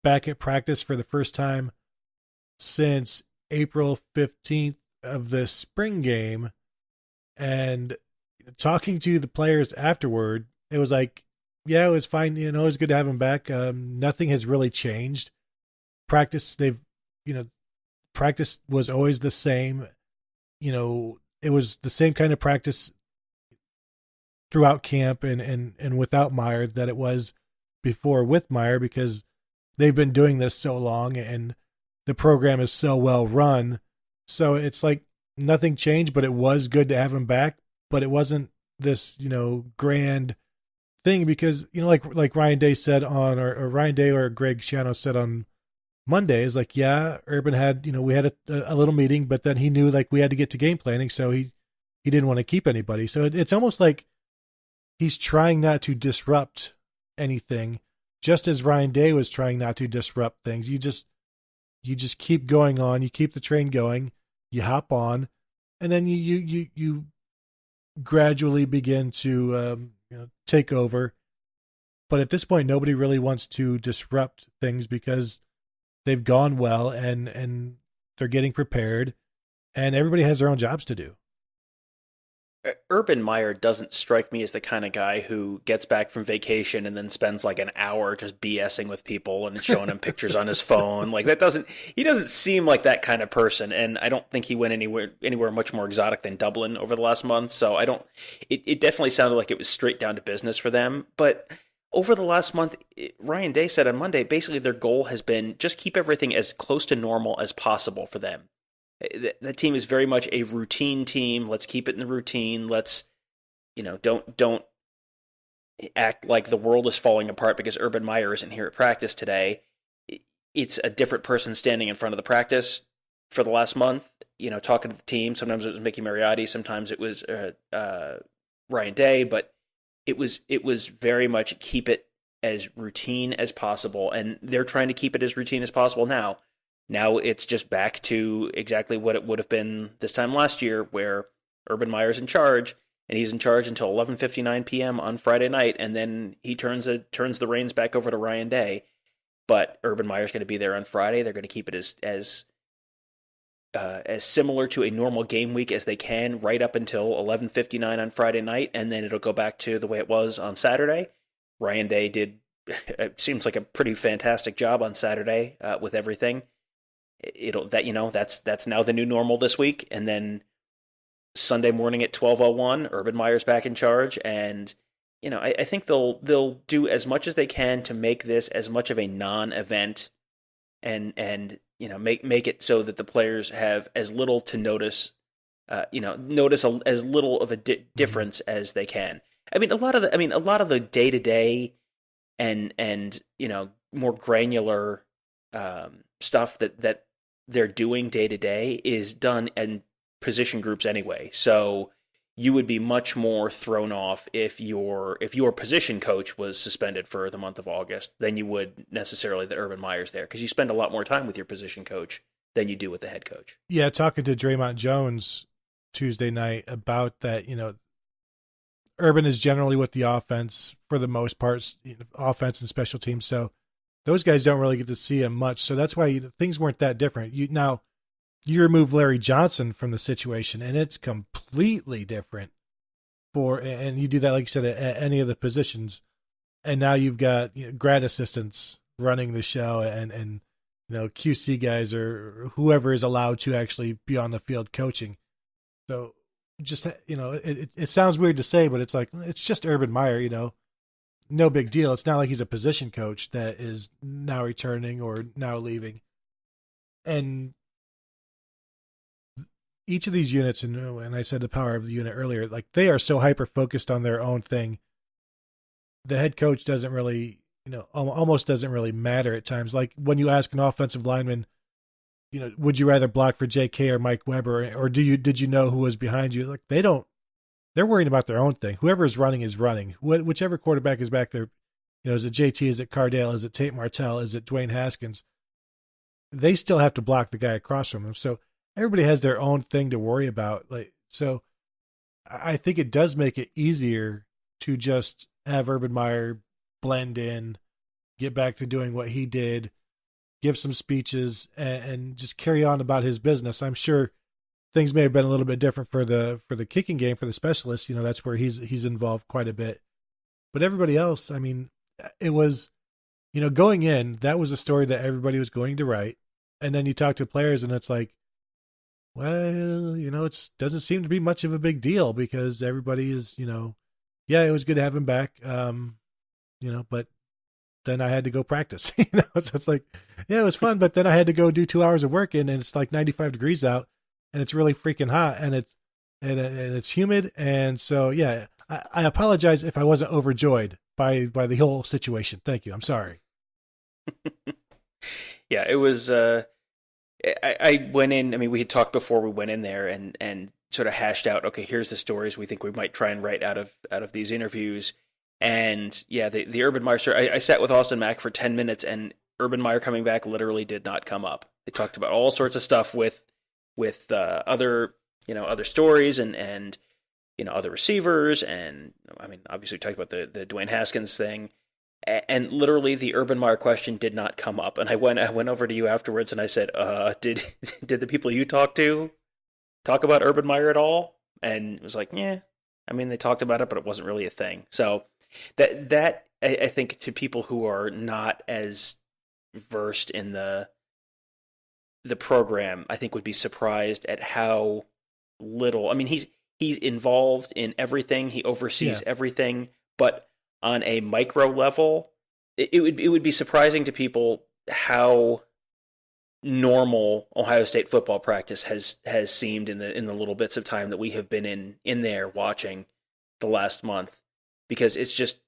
back at practice for the first time since April 15th of the spring game. And talking to the players afterward, it was like, yeah, it was fine. It was good to have him back. Nothing has really changed. Practice was always the same. It was the same kind of practice throughout camp and without Meyer that it was before with Meyer, because they've been doing this so long and the program is so well run. So it's like nothing changed, but it was good to have him back. But it wasn't this, grand thing because, like Ryan Day said or Ryan Day or Greg Schiano said on Monday is like, yeah, Urban had, we had a little meeting, but then he knew like we had to get to game planning. So he didn't want to keep anybody. So it's almost like he's trying not to disrupt anything, just as Ryan Day was trying not to disrupt things. You just keep going on. You keep the train going. You hop on, and then you gradually begin to take over. But at this point, nobody really wants to disrupt things because they've gone well and they're getting prepared, and everybody has their own jobs to do. Urban Meyer doesn't strike me as the kind of guy who gets back from vacation and then spends like an hour just BSing with people and showing them pictures on his phone. Like he doesn't seem like that kind of person. And I don't think he went anywhere much more exotic than Dublin over the last month. So it definitely sounded like it was straight down to business for them. But over the last month, Ryan Day said on Monday, basically their goal has been just keep everything as close to normal as possible for them. That team is very much a routine team. Let's keep it in the routine. Let's, don't act like the world is falling apart because Urban Meyer isn't here at practice today. It's a different person standing in front of the practice for the last month, talking to the team. Sometimes it was Mickey Mariotti. Sometimes it was Ryan Day, but it was very much keep it as routine as possible. And they're trying to keep it as routine as possible now. Now it's just back to exactly what it would have been this time last year, where Urban Meyer's in charge, and he's in charge until 11:59 p.m. on Friday night, and then he turns the reins back over to Ryan Day. But Urban Meyer's going to be there on Friday. They're going to keep it as similar to a normal game week as they can, right up until 11:59 on Friday night, and then it'll go back to the way it was on Saturday. Ryan Day did, it seems like a pretty fantastic job on Saturday with everything. That's now the new normal this week, and then Sunday morning at 12:01, Urban Meyer's back in charge, and I think they'll do as much as they can to make this as much of a non-event, and make it so that the players have as little to notice, as little of a difference as they can. I mean, a lot of the day-to-day and more granular stuff that they're doing day to day is done in position groups anyway. So you would be much more thrown off if your position coach was suspended for the month of August than you would necessarily that Urban Meyer's there, because you spend a lot more time with your position coach than you do with the head coach. Yeah, talking to Draymond Jones Tuesday night about that, Urban is generally with the offense for the most part, offense and special teams. So those guys don't really get to see him much. So that's why things weren't that different. You remove Larry Johnson from the situation, and it's completely different and you do that, like you said, at any of the positions. And now you've got grad assistants running the show and QC guys or whoever is allowed to actually be on the field coaching. So just, it sounds weird to say, but it's like, it's just Urban Meyer, no big deal. It's not like he's a position coach that is now returning or now leaving. And each of these units, and I said the power of the unit earlier, like they are so hyper focused on their own thing. The head coach doesn't really, almost doesn't really matter at times. Like when you ask an offensive lineman, would you rather block for JK or Mike Weber, or did you know who was behind you? Like they're worrying about their own thing. Whoever is running. Whichever quarterback is back there, is it JT, is it Cardale, is it Tate Martell, is it Dwayne Haskins? They still have to block the guy across from them. So everybody has their own thing to worry about. So I think it does make it easier to just have Urban Meyer blend in, get back to doing what he did, give some speeches, and just carry on about his business. I'm sure things may have been a little bit different for the kicking game, for the specialist. That's where he's involved quite a bit. But everybody else, I mean, it was, going in, that was a story that everybody was going to write. And then you talk to players and it's like, well, it doesn't seem to be much of a big deal because everybody is, yeah, it was good to have him back. But then I had to go practice, so it's like, yeah, it was fun, but then I had to go do 2 hours of work and it's like 95 degrees out and it's really freaking hot and it's humid. And so, yeah, I apologize if I wasn't overjoyed by the whole situation. Thank you. I'm sorry. Yeah, it was. I went in. I mean, we had talked before we went in there, and sort of hashed out. Okay, here's the stories we think we might try and write out of these interviews. And yeah, the Urban Meyer story. I sat with Austin Mack for 10 minutes, and Urban Meyer coming back literally did not come up. They talked about all sorts of stuff with other other stories and other receivers, and I mean, obviously we talked about the Dwayne Haskins thing. And literally, the Urban Meyer question did not come up. And I went over to you afterwards, and I said, "Did did the people you talked to talk about Urban Meyer at all?" And it was like, "Yeah, I mean, they talked about it, but it wasn't really a thing." So that I think to people who are not as versed in the program, I think would be surprised at how little. I mean, he's involved in everything. He oversees everything, but on a micro level, it would be surprising to people how normal Ohio State football practice has seemed in the little bits of time that we have been in there watching the last month, because it's just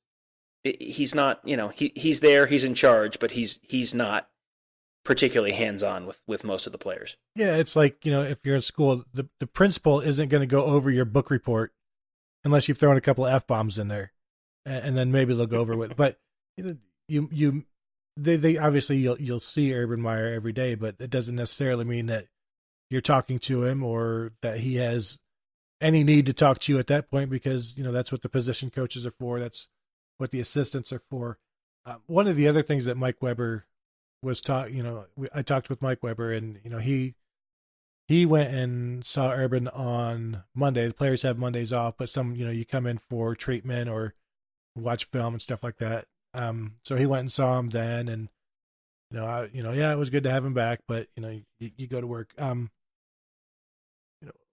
he's not, he's there, he's in charge, but he's not particularly hands-on with most of the players. Yeah, it's like, if you're in school, the principal isn't going to go over your book report unless you've thrown a couple of F-bombs in there, and then maybe they'll go over with. But they obviously you'll see Urban Meyer every day, but it doesn't necessarily mean that you're talking to him or that he has any need to talk to you at that point, because that's what the position coaches are for. That's what the assistants are for. One of the other things that Mike Weber was taught, I talked with Mike Weber, and he went and saw Urban on Monday. The players have Mondays off, but some you come in for treatment or watch film and stuff like that. So he went and saw him then, and it was good to have him back, but you go to work.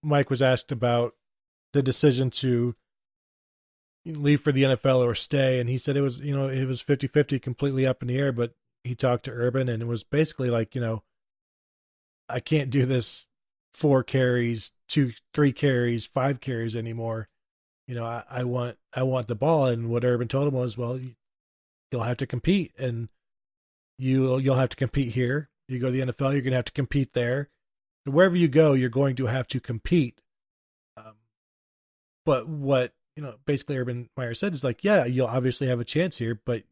Mike was asked about the decision to leave for the NFL or stay, and he said it was 50-50, completely up in the air, but he talked to Urban, and it was basically like, I can't do this 4 carries, 2, 3 carries, 5 carries anymore. I want the ball. And what Urban told him was, well, you'll have to compete, and you'll have to compete here. You go to the NFL, you're going to have to compete there. So wherever you go, you're going to have to compete. But what, basically Urban Meyer said is like, yeah, you'll obviously have a chance here, but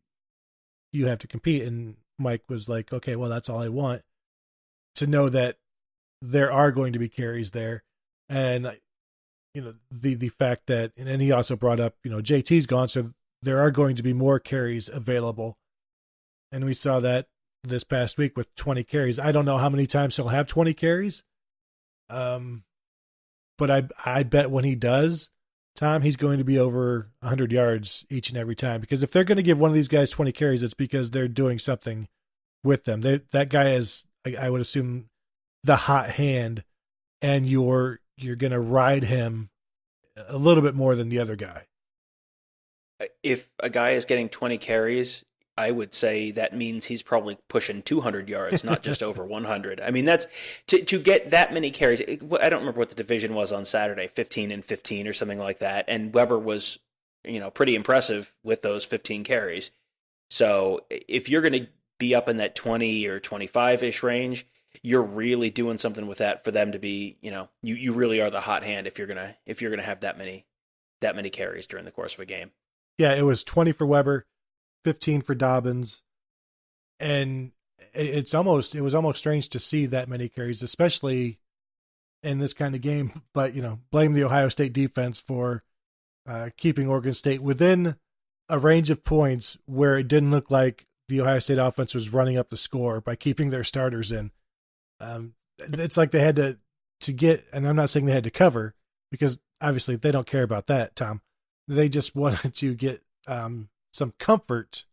you have to compete. And Mike was like, okay, well, that's all I want, to know that there are going to be carries there. And, the fact that, and he also brought up, JT's gone, so there are going to be more carries available. And we saw that this past week with 20 carries. I don't know how many times he'll have 20 carries. But I bet when he does, Tom, he's going to be over 100 yards each and every time, because if they're going to give one of these guys 20 carries, it's because they're doing something with them. That guy is, I would assume, the hot hand, and you're going to ride him a little bit more than the other guy. If a guy is getting 20 carries, I would say that means he's probably pushing 200 yards, not just over 100. I mean, that's to get that many carries. I don't remember what the division was on Saturday, 15 and 15 or something like that. And Weber was, pretty impressive with those 15 carries. So if you're going to be up in that 20 or 25-ish range, you're really doing something with that for them to be, you really are the hot hand if you're going to have that many carries during the course of a game. Yeah, it was 20 for Weber, 15 for Dobbins, and it was almost strange to see that many carries, especially in this kind of game. But blame the Ohio State defense for keeping Oregon State within a range of points where it didn't look like the Ohio State offense was running up the score by keeping their starters in. It's like they had to get, and I'm not saying they had to cover, because obviously they don't care about that, Tom. They just wanted to get some comfort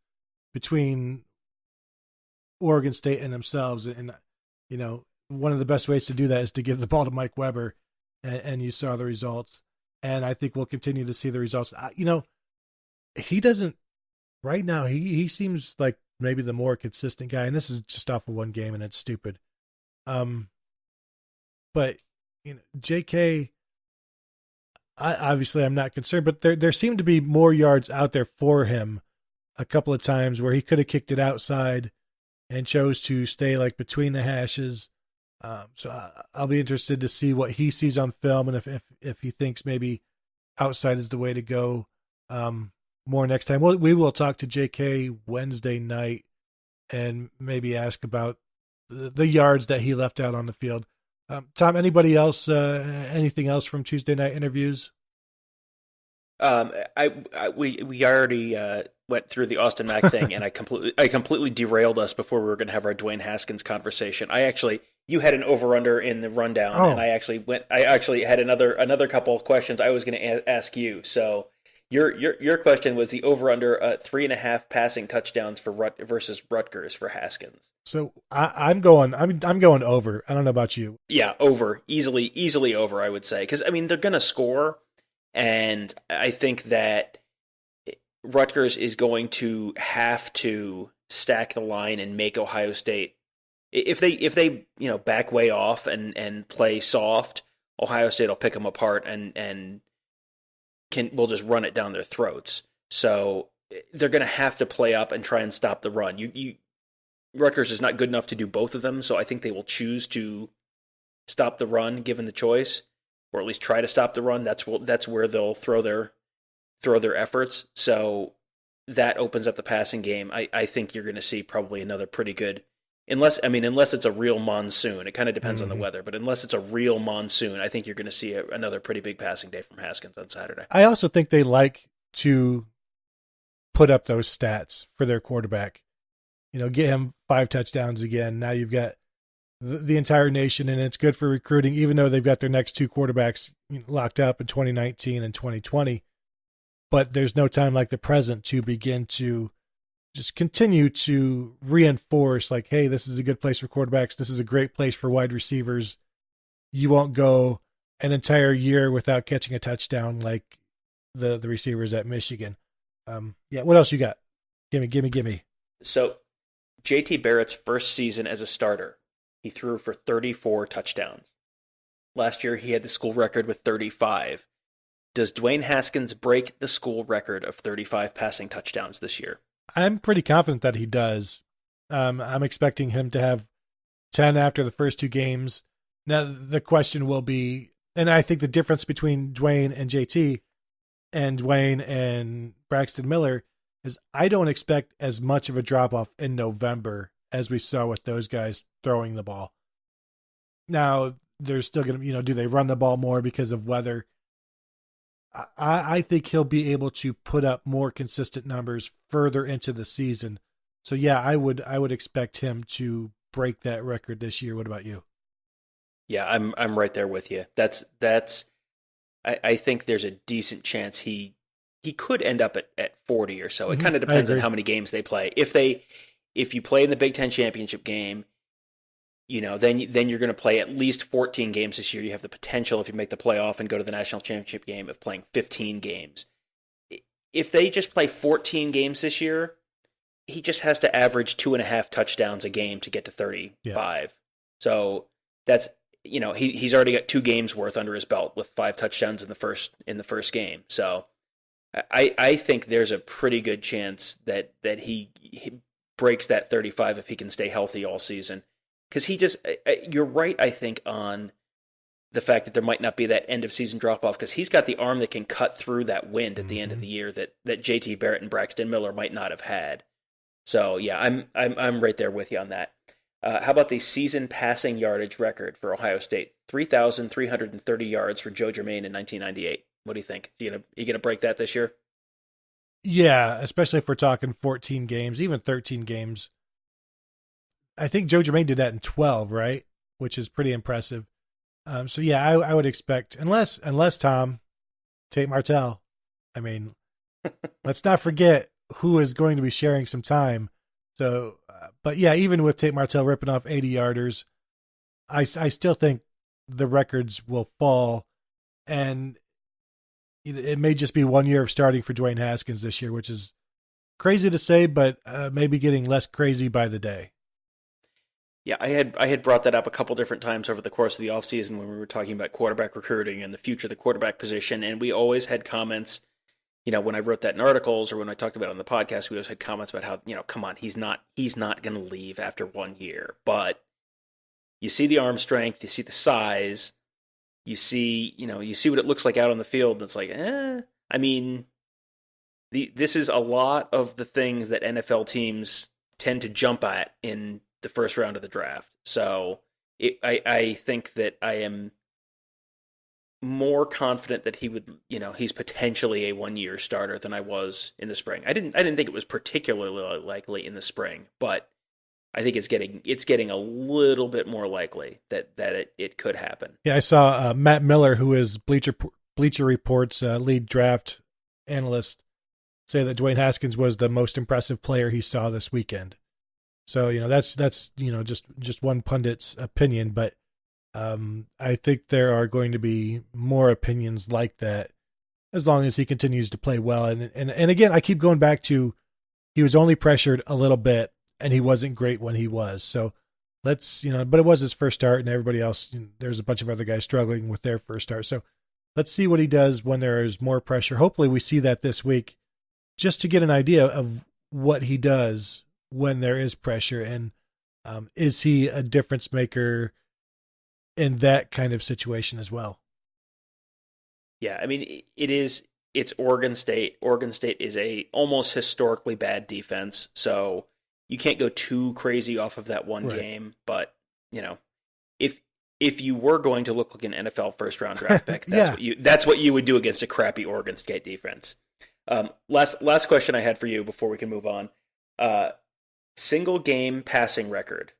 between Oregon State and themselves. And, one of the best ways to do that is to give the ball to Mike Weber, and you saw the results. And I think we'll continue to see the results. He doesn't, right now, he seems like maybe the more consistent guy, and this is just off of one game, and it's stupid. But, JK, obviously I'm not concerned, but there seemed to be more yards out there for him a couple of times where he could have kicked it outside and chose to stay like between the hashes. I'll be interested to see what he sees on film, and if he thinks maybe outside is the way to go. More next time. We will talk to JK Wednesday night and maybe ask about the yards that he left out on the field. Tom, anybody else? Anything else from Tuesday night interviews? We already went through the Austin Mack thing, and I completely derailed us before we were going to have our Dwayne Haskins conversation. You had an over under in the rundown, and I actually had another couple of questions I was going to ask you. So your question was the over under 3.5 passing touchdowns versus Rutgers for Haskins. So I'm going over. I don't know about you. Yeah, over, easily over, I would say, because I mean they're going to score. And I think that Rutgers is going to have to stack the line and make Ohio State. If they back way off and play soft, Ohio State will pick them apart and will just run it down their throats. So they're going to have to play up and try and stop the run. Rutgers is not good enough to do both of them, so I think they will choose to stop the run given the choice, or at least try to stop the run. That's where they'll throw their efforts. So that opens up the passing game. I think you're going to see probably another pretty good, unless it's a real monsoon. It kind of depends on the weather, but unless it's a real monsoon, I think you're going to see another pretty big passing day from Haskins on Saturday. I also think they like to put up those stats for their quarterback. Get him 5 touchdowns again. Now you've got the entire nation, and it's good for recruiting, even though they've got their next 2 quarterbacks locked up in 2019 and 2020. But there's no time like the present to begin to just continue to reinforce, like, hey, this is a good place for quarterbacks. This is a great place for wide receivers. You won't go an entire year without catching a touchdown like the receivers at Michigan. What else you got? Gimme. So JT Barrett's first season as a starter, he threw for 34 touchdowns. Last year, he had the school record with 35. Does Dwayne Haskins break the school record of 35 passing touchdowns this year? I'm pretty confident that he does. I'm expecting him to have 10 after the first 2 games. Now, the question will be, and I think the difference between Dwayne and JT and Dwayne and Braxton Miller is I don't expect as much of a drop-off in November as we saw with those guys throwing the ball. Now, they're still going to, do they run the ball more because of weather? I think he'll be able to put up more consistent numbers further into the season. So yeah, I would expect him to break that record this year. What about you? Yeah, I'm right there with you. I think there's a decent chance he could end up at 40 or so. It kind of depends on how many games they play. If you play in the Big Ten championship game, then you're going to play at least 14 games this year. You have the potential, if you make the playoff and go to the national championship game, of playing 15 games. If they just play 14 games this year, he just has to average 2.5 touchdowns a game to get to 35. Yeah. So that's, he's already got 2 games worth under his belt with 5 touchdowns in the first game. So I think there's a pretty good chance that he breaks that 35 if he can stay healthy all season. Because you're right, I think, on the fact that there might not be that end of season drop off, because he's got the arm that can cut through that wind at the end of the year that JT Barrett and Braxton Miller might not have had. So yeah, I'm right there with you on that. How about the season passing yardage record for Ohio State? 3,330 yards for Joe Germain in 1998. What do you think? You gonna break that this year? Yeah, especially if we're talking 14 games, even 13 games. I think Joe Germain did that in 12, right? Which is pretty impressive. So yeah, I would expect, unless Tom, Tate Martell. I mean, let's not forget who is going to be sharing some time. So, but yeah, even with Tate Martell ripping off 80-yarders, I still think the records will fall, and it may just be 1 year of starting for Dwayne Haskins this year, which is crazy to say, but maybe getting less crazy by the day. Yeah, I had brought that up a couple different times over the course of the offseason when we were talking about quarterback recruiting and the future of the quarterback position, and we always had comments when I wrote that in articles or when I talked about it on the podcast, we always had comments about how, come on, he's not going to leave after 1 year. But you see the arm strength, you see the size, you see what it looks like out on the field, and it's like, I mean, this is a lot of the things that NFL teams tend to jump at in the first round of the draft. So I think that I am more confident that he would, he's potentially a 1-year starter than I was in the spring. I didn't think it was particularly likely in the spring, but I think it's getting a little bit more likely that it could happen. Yeah, I saw Matt Miller, who is Bleacher Report's lead draft analyst, say that Dwayne Haskins was the most impressive player he saw this weekend. So that's just one pundit's opinion, but I think there are going to be more opinions like that as long as he continues to play well. And again, I keep going back to he was only pressured a little bit, and he wasn't great when he was. So let's but it was his first start, and everybody else, there's a bunch of other guys struggling with their first start. So let's see what he does when there is more pressure. Hopefully we see that this week, just to get an idea of what he does when there is pressure, and is he a difference maker in that kind of situation as well? Yeah, I mean, it's Oregon State. Oregon State is a almost historically bad defense, so you can't go too crazy off of that one game. But if you were going to look like an NFL first round draft pick, that's what you would do against a crappy Oregon State defense. Last question I had for you before we can move on. Single game passing record.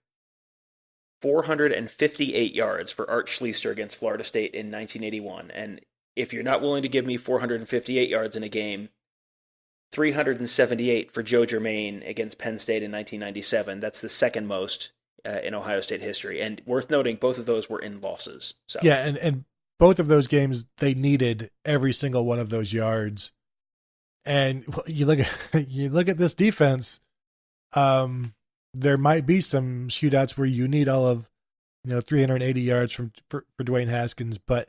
458 yards for Art Schlichter against Florida State in 1981. And if you're not willing to give me 458 yards in a game, 378 for Joe Germain against Penn State in 1997. That's the second most in Ohio State history. And worth noting, both of those were in losses. So yeah, and both of those games, they needed every single one of those yards. And you look at this defense, there might be some shootouts where you need all of 380 yards for Dwayne Haskins, but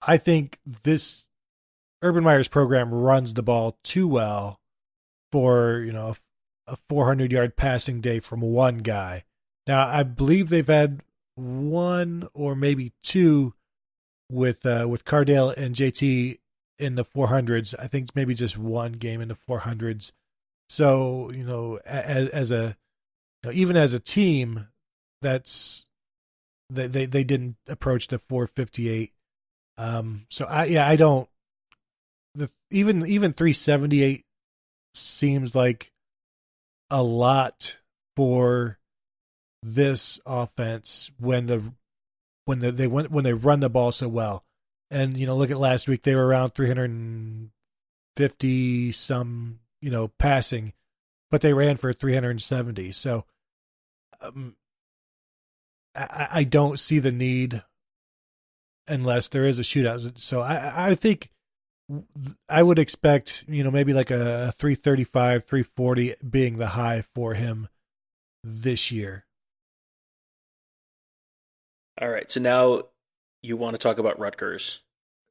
I think this Urban Meyer's program runs the ball too well for a 400-yard passing day from one guy. Now I believe they've had one or maybe two with Cardale and JT in the 400s. I think maybe just one game in the 400s. So as a even as a team, that's they didn't approach the 458. So I don't. Even 378 seems like a lot for this offense when they run the ball so well. And look at last week, they were around 350 some passing, but they ran for 370. So I don't see the need unless there is a shootout. So I think I would expect, maybe like a 335, 340 being the high for him this year. All right. So now you want to talk about Rutgers.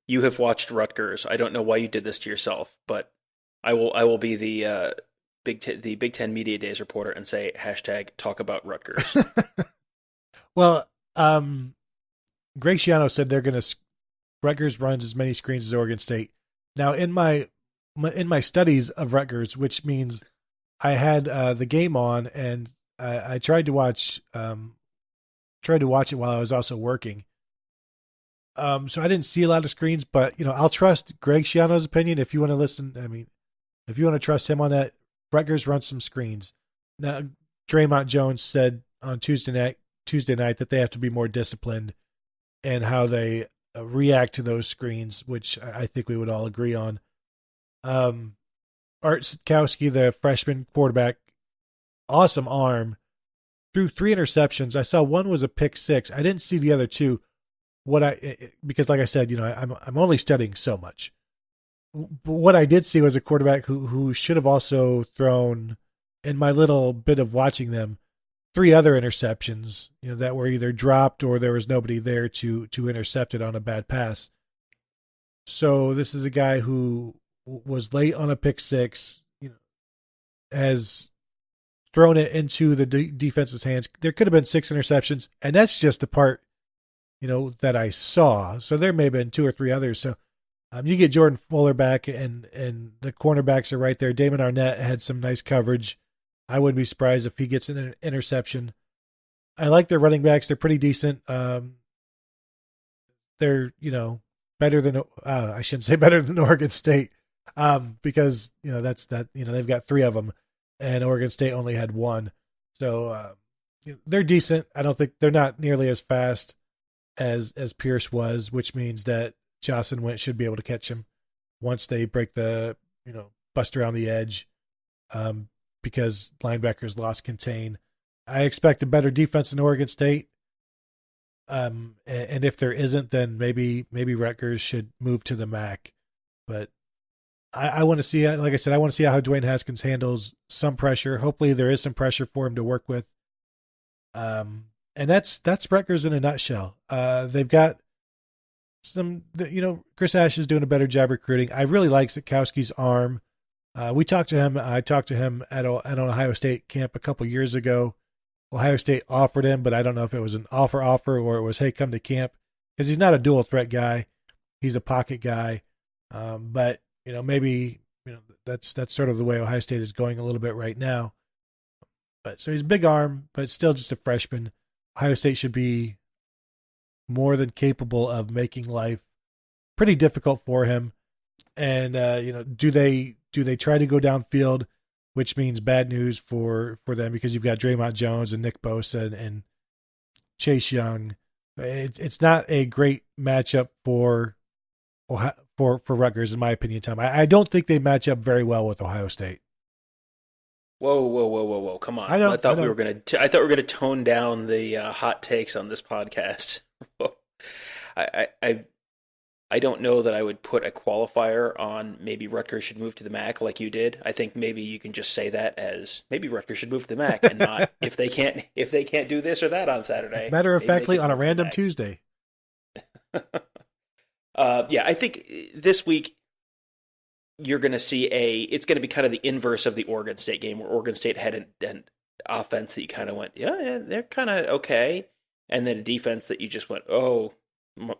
You have watched Rutgers. I don't know why you did this to yourself, but I will be the Big Ten Media Days reporter and say #talk about Rutgers. Well, Greg Schiano said Rutgers runs as many screens as Oregon State. Now, in my studies of Rutgers, which means I had the game on, and I tried to watch it while I was also working. So I didn't see a lot of screens, but I'll trust Greg Schiano's opinion. If you want to listen, if you want to trust him on that, Rutgers runs some screens. Now, Draymond Jones said on Tuesday night that they have to be more disciplined in how they react to those screens, which I think we would all agree on. Art Sitkowski, the freshman quarterback, awesome arm, threw 3 interceptions. I saw one was a pick 6. I didn't see the other 2. Because like I said, I'm only studying so much. What I did see was a quarterback who should have also thrown, in my little bit of watching them, 3 other interceptions, that were either dropped or there was nobody there to intercept it on a bad pass. So this is a guy who was late on a pick six, has thrown it into the defense's hands. There could have been 6 interceptions, and that's just the part, that I saw. So there may have been 2 or 3 others. So you get Jordan Fuller back, and the cornerbacks are right there. Damon Arnett had some nice coverage. I wouldn't be surprised if he gets an interception. I like their running backs. They're pretty decent. They're, better than, I shouldn't say better than Oregon State, because, they've got 3 of them, and Oregon State only had 1. So they're decent. I don't think they're not nearly as fast as Pierce was, which means that Jocelyn Wentz should be able to catch him once they break the, bust around the edge, because linebackers lost contain. I expect a better defense in Oregon State. And if there isn't, then maybe Rutgers should move to the MAC. But I want to see, like I said, I want to see how Dwayne Haskins handles some pressure. Hopefully there is some pressure for him to work with. And that's Rutgers in a nutshell. They've got some, Chris Ash is doing a better job recruiting. I really like Sitkowski's arm. I talked to him at an Ohio State camp a couple years ago. Ohio State offered him, but I don't know if it was an offer or it was, hey, come to camp, because he's not a dual threat guy. He's a pocket guy. But maybe, that's sort of the way Ohio State is going a little bit right now. But so he's a big arm, but still just a freshman. Ohio State should be more than capable of making life pretty difficult for him. And, do they try to go downfield, which means bad news for them, because you've got Draymond Jones and Nick Bosa and Chase Young. It's not a great matchup for Rutgers, in my opinion, Tom. I don't think they match up very well with Ohio State. Whoa! Come on! I thought we were gonna tone down the hot takes on this podcast. I don't know that I would put a qualifier on maybe Rutgers should move to the MAC like you did. I think maybe you can just say that as maybe Rutgers should move to the MAC, and not if they can't do this or that on Saturday. Matter of factly, on a random Tuesday. I think this week you're going to see it's going to be kind of the inverse of the Oregon State game, where Oregon State had an offense that you kind of went, yeah, they're kind of okay, and then a defense that you just went, oh,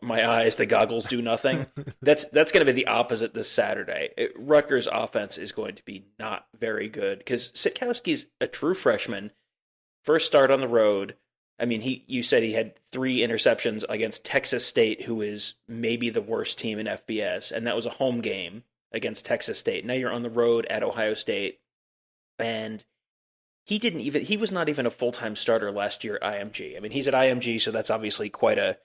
my eyes, the goggles do nothing. That's going to be the opposite this Saturday. Rutgers' offense is going to be not very good, because Sitkowski's a true freshman, first start on the road. I mean, you said he had 3 interceptions against Texas State, who is maybe the worst team in FBS, and that was a home game against Texas State. Now you're on the road at Ohio State, and he was not even a full-time starter last year at IMG. I mean, he's at IMG, so that's obviously quite a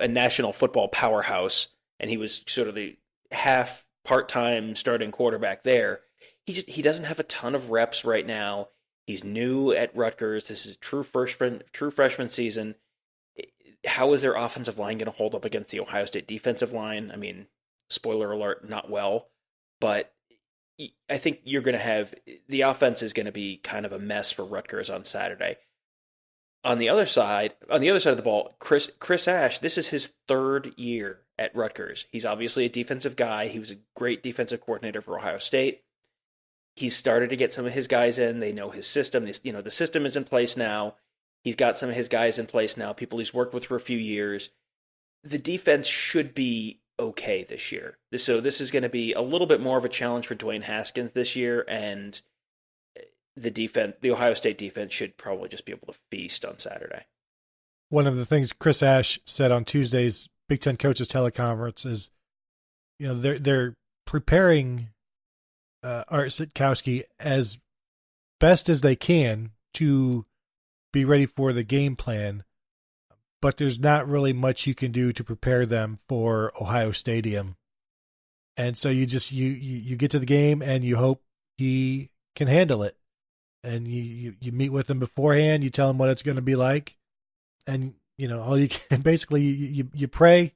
national football powerhouse, and he was sort of the half part-time starting quarterback there. He doesn't have a ton of reps right now. He's new at Rutgers. This is true freshman season. How is their offensive line going to hold up against the Ohio State defensive line? I mean, spoiler alert, not well. But I think you're going to have the offense is going to be kind of a mess for Rutgers on Saturday. On the other side of the ball, Chris Ash, this is his 3rd year at Rutgers. He's obviously a defensive guy. He was a great defensive coordinator for Ohio State. He's started to get some of his guys in. They know his system. The system is in place now. He's got some of his guys in place now, people he's worked with for a few years. The defense should be okay this year. So this is going to be a little bit more of a challenge for Dwayne Haskins this year, and the Ohio State defense should probably just be able to feast on Saturday. One of the things Chris Ash said on Tuesday's Big Ten Coaches Teleconference is, they're preparing Art Sitkowski as best as they can to be ready for the game plan, but there's not really much you can do to prepare them for Ohio Stadium. And so you just you get to the game and you hope he can handle it. And you meet with him beforehand, you tell him what it's going to be like, and all you can basically you pray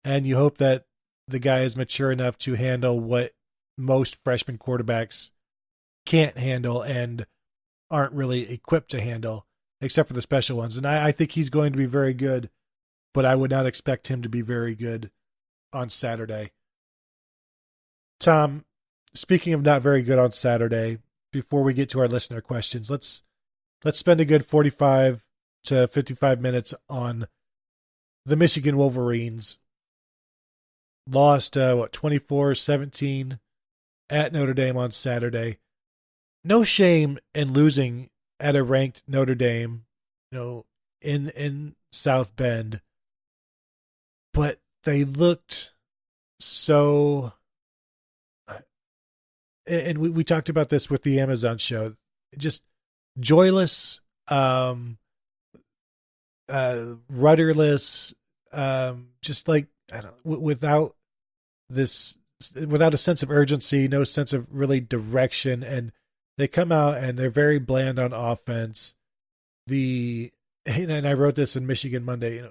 and you hope that the guy is mature enough to handle what most freshman quarterbacks can't handle and aren't really equipped to handle, except for the special ones. And I think he's going to be very good, but I would not expect him to be very good on Saturday. Tom, speaking of not very good on Saturday, before we get to our listener questions, let's spend a good 45 to 55 minutes on the Michigan Wolverines. Lost 24-17 at Notre Dame on Saturday. No shame in losing at a ranked Notre Dame, in South Bend, but they looked so. And we talked about this with the Amazon show, just joyless, rudderless, just like, I don't know, without a sense of urgency, no sense of really direction. And they come out and they're very bland on offense. And I wrote this in Michigan Monday,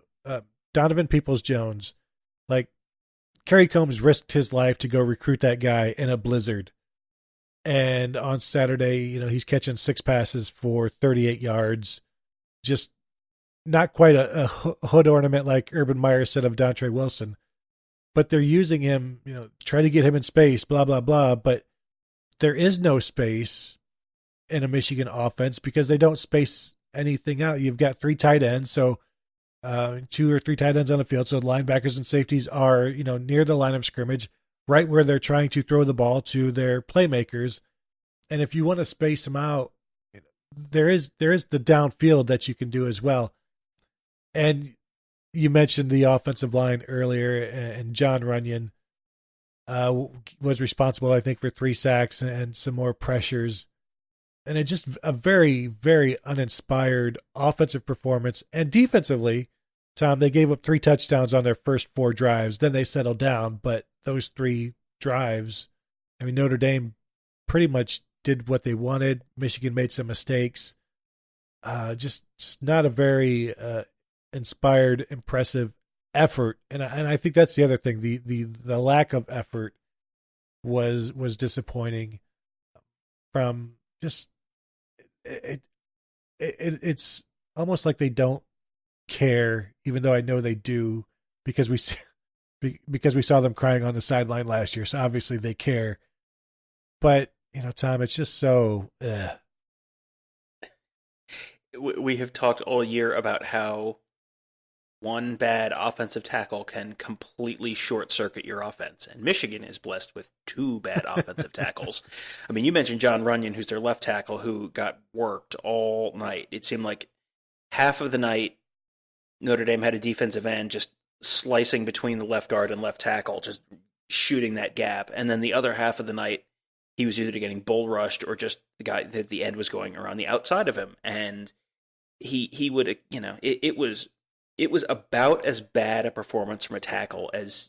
Donovan Peoples-Jones, like Kerry Combs risked his life to go recruit that guy in a blizzard. And on Saturday, he's catching 6 passes for 38 yards. Just not quite a hood ornament like Urban Meyer said of Dontre Wilson. But they're using him, trying to get him in space, blah, blah, blah. But there is no space in a Michigan offense because they don't space anything out. You've got 3 tight ends, so 2 or 3 tight ends on the field. So linebackers and safeties are, near the line of scrimmage, right where they're trying to throw the ball to their playmakers. And if you want to space them out, there is the downfield that you can do as well. And you mentioned the offensive line earlier, and John Runyon was responsible, I think, for 3 sacks and some more pressures. And it just a very, very uninspired offensive performance. And defensively, Tom, they gave up 3 touchdowns on their first 4 drives. Then they settled down, but those 3 drives, Notre Dame pretty much did what they wanted. Michigan made some mistakes. Just not a very inspired, impressive effort. And I think that's the other thing. The lack of effort was disappointing. From just it's almost like they don't care, even though I know they do, because we saw them crying on the sideline last year. So obviously they care. But Tom, it's just so. We have talked all year about how one bad offensive tackle can completely short-circuit your offense, and Michigan is blessed with 2 bad offensive tackles. You mentioned John Runyon, who's their left tackle, who got worked all night. It seemed like half of the night Notre Dame had a defensive end just slicing between the left guard and left tackle, just shooting that gap, and then the other half of the night he was either getting bull rushed or just the end was going around the outside of him, and he would, it was about as bad a performance from a tackle as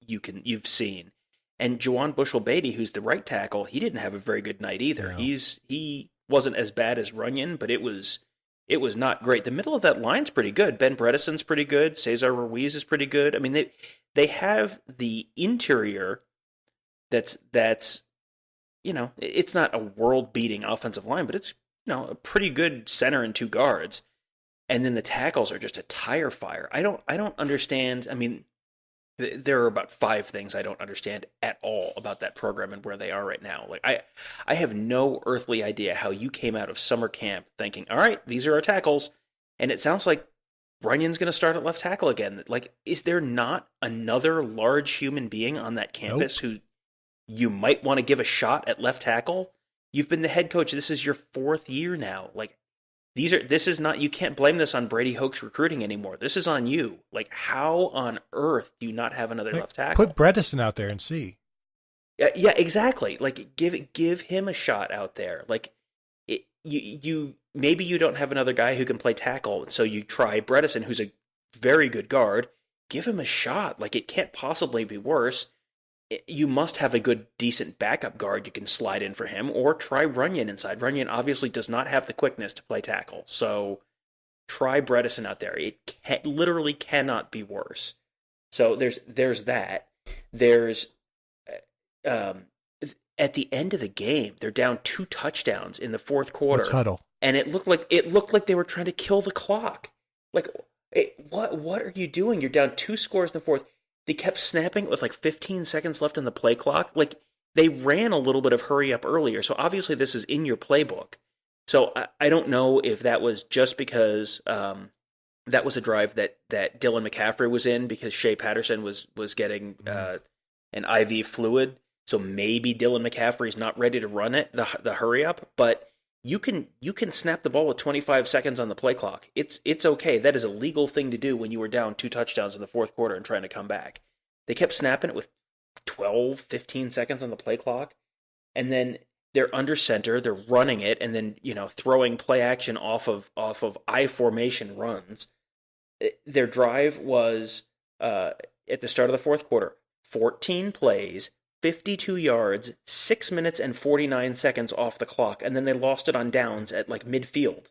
you've seen. And Juwan Bushell-Beatty, who's the right tackle, he didn't have a very good night either. No. He wasn't as bad as Runyon, but it was not great. The middle of that line's pretty good. Ben Bredesen's pretty good. Cesar Ruiz is pretty good. They have the interior that's it's not a world-beating offensive line, but it's a pretty good center and 2 guards. And then the tackles are just a tire fire. I don't understand. There are about 5 things I don't understand at all about that program and where they are right now. Like I have no earthly idea how you came out of summer camp thinking, all right, these are our tackles, and it sounds like Runyon's going to start at left tackle again. Like, is there not another large human being on that campus who you might want to give a shot at left tackle? You've been the head coach. This is your 4th year now. Like, this is not, you can't blame this on Brady Hoke's recruiting anymore. This is on you. Like, how on earth do you not have another left tackle? Put Bredesen out there and see. Yeah, exactly. Like, give him a shot out there. Like, you maybe you don't have another guy who can play tackle, so you try Bredesen, who's a very good guard. Give him a shot. Like, it can't possibly be worse. You must have a good, decent backup guard you can slide in for him, or try Runyon inside. Runyon obviously does not have the quickness to play tackle, so try Bredesen out there. It literally cannot be worse. So there's that. There's at the end of the game, they're down 2 touchdowns in the 4th quarter. Let's huddle. And it looked like they were trying to kill the clock. Like, what are you doing? You're down 2 scores in the 4th. They kept snapping with 15 seconds left on the play clock. Like, they ran a little bit of hurry up earlier. So obviously this is in your playbook. So I don't know if that was just because that was a drive that Dylan McCaffrey was in because Shea Patterson was getting an IV fluid. So maybe Dylan McCaffrey's not ready to run it, the hurry up, but you can snap the ball with 25 seconds on the play clock. It's okay. That is a legal thing to do when you were down 2 touchdowns in the fourth quarter and trying to come back. They kept snapping it with 12, 15 seconds on the play clock, and then they're under center, they're running it, and then throwing play action off of I formation runs. Their drive was at the start of the fourth quarter, 14 plays, 52 yards, 6 minutes and 49 seconds off the clock, and then they lost it on downs at like midfield.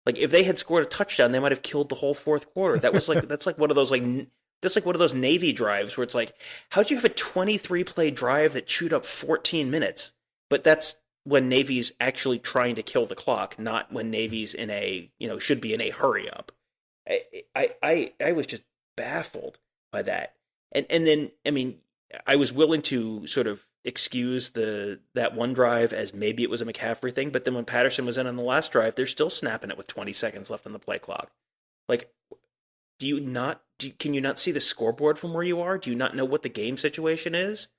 Like if they had scored a touchdown, they might have killed the whole fourth quarter. That was like that's like one of those Navy drives where it's like, how'd you have a 23 play drive that chewed up 14 minutes? But that's when Navy's actually trying to kill the clock, not when Navy's in a should be in a hurry up. I was just baffled by that, and then I mean I was willing to sort of excuse that one drive as maybe it was a McCaffrey thing, but then when Patterson was in on the last drive, they're still snapping it with 20 seconds left on the play clock. Like, can you not see the scoreboard from where you are? Do you not know what the game situation is?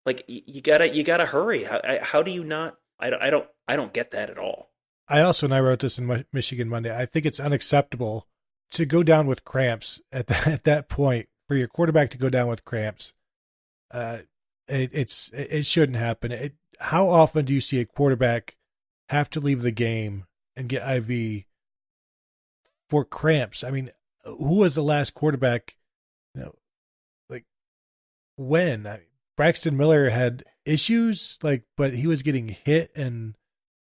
Like, you gotta hurry. How do you not? I don't get that at all. I also, and I wrote this in Michigan Monday, I think it's unacceptable to go down with cramps at that point, for your quarterback to go down with cramps. It shouldn't happen. How often do you see a quarterback have to leave the game and get IV for cramps? I mean, who was the last quarterback? Like when Braxton Miller had issues, but he was getting hit, and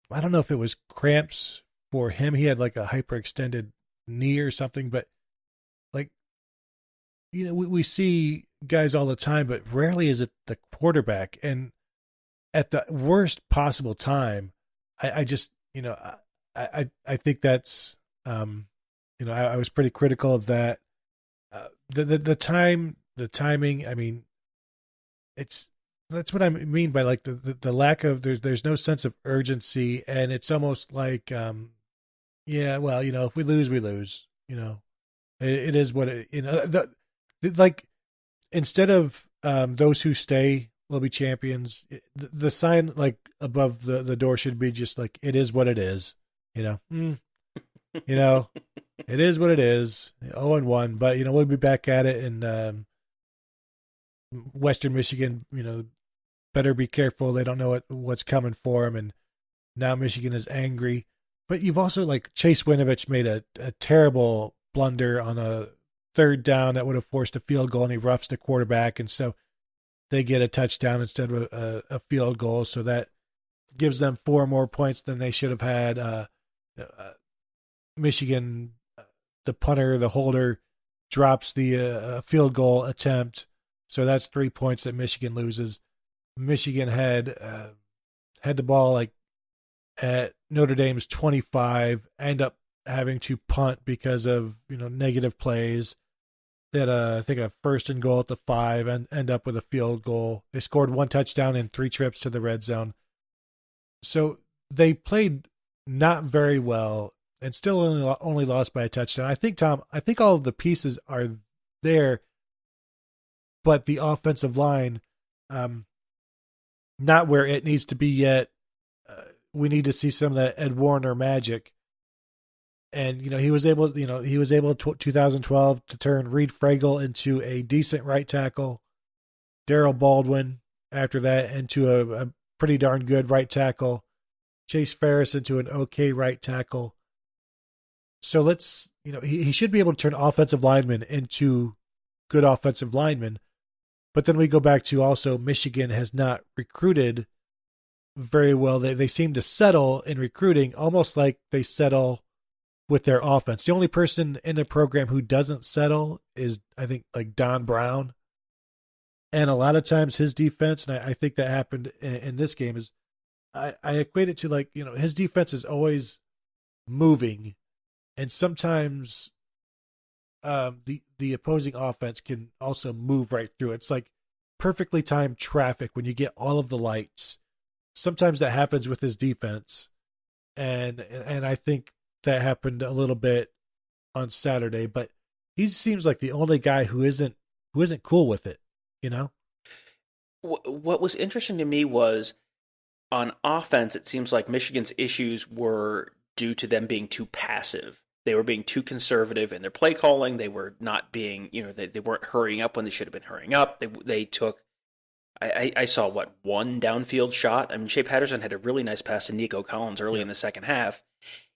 I don't know if it was cramps for him. He had like a hyperextended knee or something, but we see guys all the time, but rarely is it the quarterback. And at the worst possible time, I just, I think that's, I was pretty critical of that. The timing, I mean, that's what I mean by like the lack of, there's no sense of urgency. And it's almost like, yeah, well, if we lose, we lose, it is what it, like, instead of those who stay will be champions, the sign like above the door should be just like, it is what it is, it is what it is, 0-1, but we'll be back at it in Western Michigan. Better be careful. They don't know what's coming for them, and now Michigan is angry. But you've also, like, Chase Winovich made a terrible blunder on a third down that would have forced a field goal, and he roughs the quarterback, and so they get a touchdown instead of a field goal. So that gives them 4 more points than they should have had. Michigan, the punter, the holder, drops the field goal attempt, so that's 3 points that Michigan loses. Michigan had the ball like at Notre Dame's 25, end up having to punt because of negative plays. They had I think a first and goal at the 5 and end up with a field goal. They scored 1 touchdown in 3 trips to the red zone. So they played not very well and still only lost by a touchdown. I think, Tom, all of the pieces are there, but the offensive line, not where it needs to be yet. We need to see some of that Ed Warner magic. And, he was able, 2012 to turn Reed Fragel into a decent right tackle, Darrell Baldwin after that into a pretty darn good right tackle, Chase Ferris into an okay right tackle. So let's, he should be able to turn offensive linemen into good offensive linemen. But then we go back to also Michigan has not recruited very well. They seem to settle in recruiting almost like they settle with their offense. The only person in the program who doesn't settle is, I think, like Don Brown. And a lot of times his defense, and I think that happened in this game, is I equate it to like, his defense is always moving. And sometimes the opposing offense can also move right through. It's like perfectly timed traffic when you get all of the lights. Sometimes that happens with his defense, and I think that happened a little bit on Saturday. But he seems like the only guy who isn't cool with it. You know. What was interesting to me was on offense, it seems like Michigan's issues were due to them being too passive. They were being too conservative in their play calling. They were not being, they weren't hurrying up when they should have been hurrying up. They took, I saw one downfield shot. I mean, Shea Patterson had a really nice pass to Nico Collins early in the second half.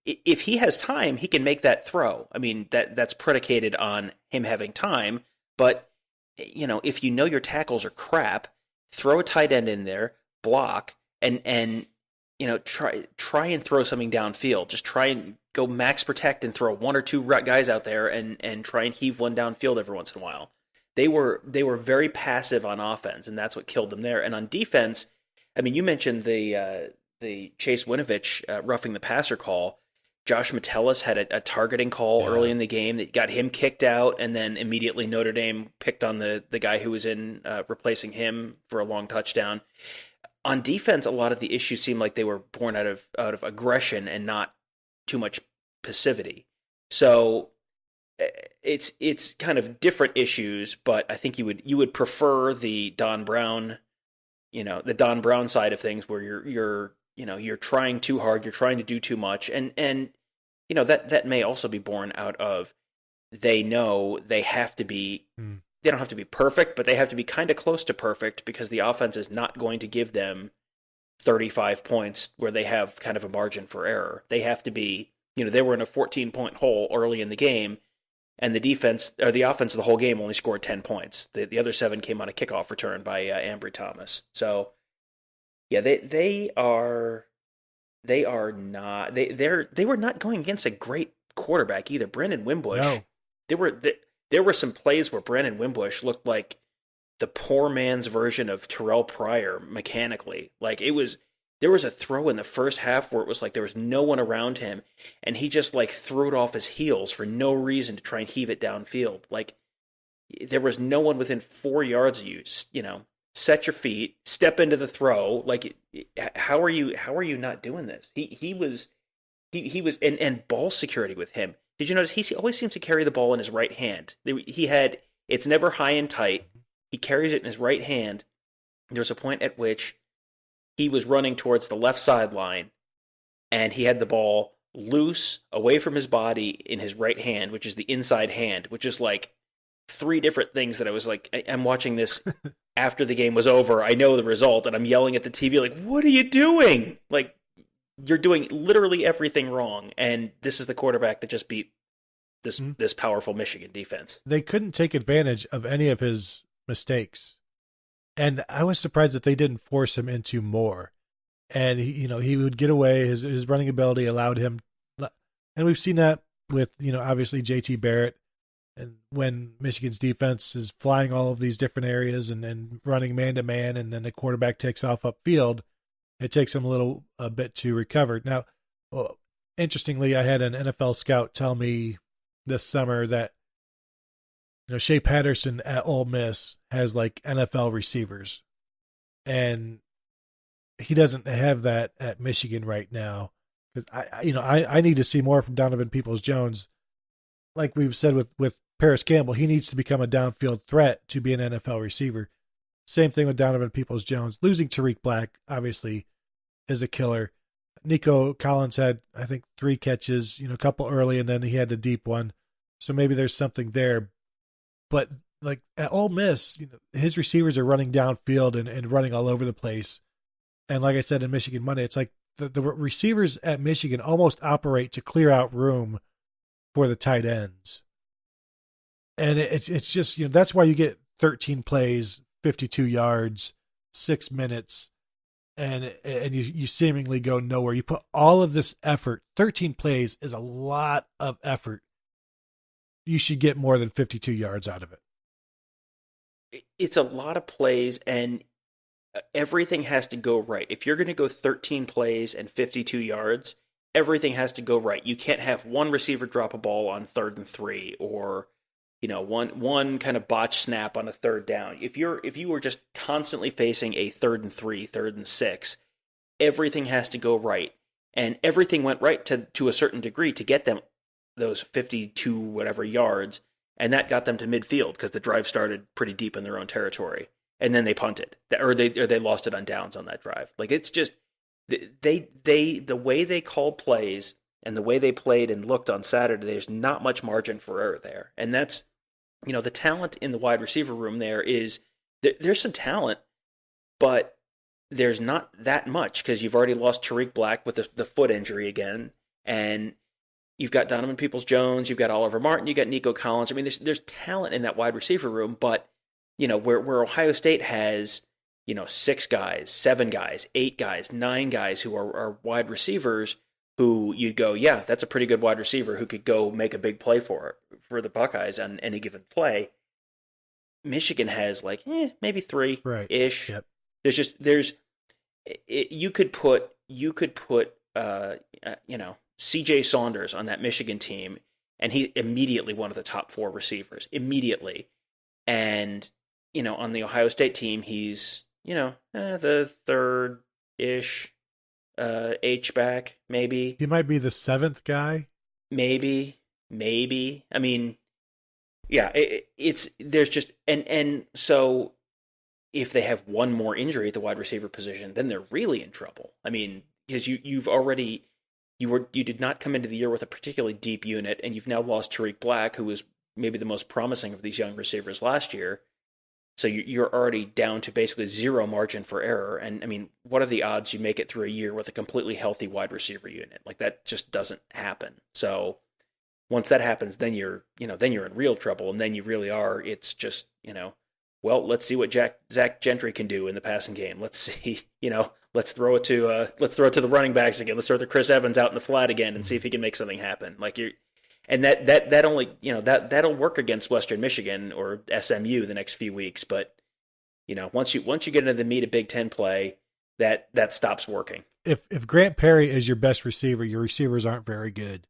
If he has time, he can make that throw. I mean, that's predicated on him having time. But, if you know your tackles are crap, throw a tight end in there, block, and try and throw something downfield. Just try and go max protect and throw one or two guys out there and try and heave one downfield every once in a while. They were very passive on offense, and that's what killed them there. And on defense, I mean, you mentioned the Chase Winovich roughing the passer call. Josh Metellus had a targeting call early in the game that got him kicked out, and then immediately Notre Dame picked on the guy who was in replacing him for a long touchdown. On defense, a lot of the issues seemed like they were born out of aggression and not too much passivity. So it's kind of different issues, but I think you would prefer the Don Brown, the Don Brown side of things, where you're trying too hard, you're trying to do too much, and that may also be born out of they know they have to be. They don't have to be perfect, but they have to be kind of close to perfect because the offense is not going to give them 35 points where they have kind of a margin for error. They have to be, they were in a 14-point hole early in the game, and the offense of the whole game only scored 10 points. The other 7 came on a kickoff return by Ambry Thomas. So, yeah, they were not going against a great quarterback either. Brandon Wimbush. No. There were some plays where Brandon Wimbush looked like the poor man's version of Terrell Pryor mechanically. Like there was a throw in the first half where it was like there was no one around him, and he just like threw it off his heels for no reason to try and heave it downfield. Like there was no one within 4 yards of you. Set your feet, step into the throw. Like how are you not doing this? He was and ball security with him. Did you notice he always seems to carry the ball in his right hand? It's never high and tight. He carries it in his right hand. There was a point at which he was running towards the left sideline, and he had the ball loose away from his body in his right hand, which is the inside hand, which is like 3 different things that I was like, I'm watching this after the game was over. I know the result, and I'm yelling at the TV like, what are you doing? Like, you're doing literally everything wrong, and this is the quarterback that just beat this powerful Michigan defense. They couldn't take advantage of any of his mistakes, and I was surprised that they didn't force him into more. And he would get away. His running ability allowed him, and we've seen that with obviously JT Barrett, and when Michigan's defense is flying all of these different areas and running man to man, and then the quarterback takes off upfield. It takes him a bit to recover. Now, interestingly, I had an NFL scout tell me this summer that Shea Patterson at Ole Miss has like NFL receivers, and he doesn't have that at Michigan right now. I need to see more from Donovan Peoples-Jones. Like we've said with Paris Campbell, he needs to become a downfield threat to be an NFL receiver. Same thing with Donovan Peoples-Jones. Losing Tariq Black, obviously, is a killer. Nico Collins had, I think, 3 catches, a couple early, and then he had the deep one. So maybe there's something there. But, like, at Ole Miss, his receivers are running downfield and running all over the place. And like I said in Michigan Monday, it's like the receivers at Michigan almost operate to clear out room for the tight ends. And it's just, that's why you get 13 plays, 52 yards, 6 minutes, and you seemingly go nowhere. You put all of this effort. 13 plays is a lot of effort. You should get more than 52 yards out of it. It's a lot of plays, and everything has to go right. If you're going to go 13 plays and 52 yards, everything has to go right. You can't have one receiver drop a ball on 3rd and 3, or one kind of botch snap on a third down. If you were just constantly facing a 3rd and 3, 3rd and 6, everything has to go right, and everything went right to a certain degree to get them those 52 whatever yards, and that got them to midfield because the drive started pretty deep in their own territory, and then they punted or they lost it on downs on that drive. Like, it's just the way they called plays and the way they played and looked on Saturday, there's not much margin for error there. And that's, the talent in the wide receiver room there is, there's some talent, but there's not that much because you've already lost Tariq Black with the foot injury again, and you've got Donovan Peoples-Jones, you've got Oliver Martin, you've got Nico Collins. I mean, there's talent in that wide receiver room, but, where Ohio State has, 6 guys, 7 guys, 8 guys, 9 guys who are wide receivers who you'd go, yeah, that's a pretty good wide receiver who could go make a big play for the Buckeyes on any given play. Michigan has maybe 3-ish. Right. Yep. You could put C.J. Saunders on that Michigan team, and he immediately one of the top 4 receivers immediately. And on the Ohio State team, he's the 3rd-ish H-back, maybe. He might be the 7th guy. Maybe. I mean, yeah, there's just and so if they have one more injury at the wide receiver position, then they're really in trouble. I mean, because you did not come into the year with a particularly deep unit, and you've now lost Tariq Black, who was maybe the most promising of these young receivers last year. So you're already down to basically zero margin for error. And I mean, what are the odds you make it through a year with a completely healthy wide receiver unit? Like, that just doesn't happen. So once that happens, then you're in real trouble. And then you really are. It's just, well, let's see what Zach Gentry can do in the passing game. Let's see, let's throw it to the running backs again. Let's throw it to Chris Evans out in the flat again and see if he can make something happen. And that only, that'll work against Western Michigan or SMU the next few weeks. But, once you get into the meat of Big Ten play, that stops working. If Grant Perry is your best receiver, your receivers aren't very good.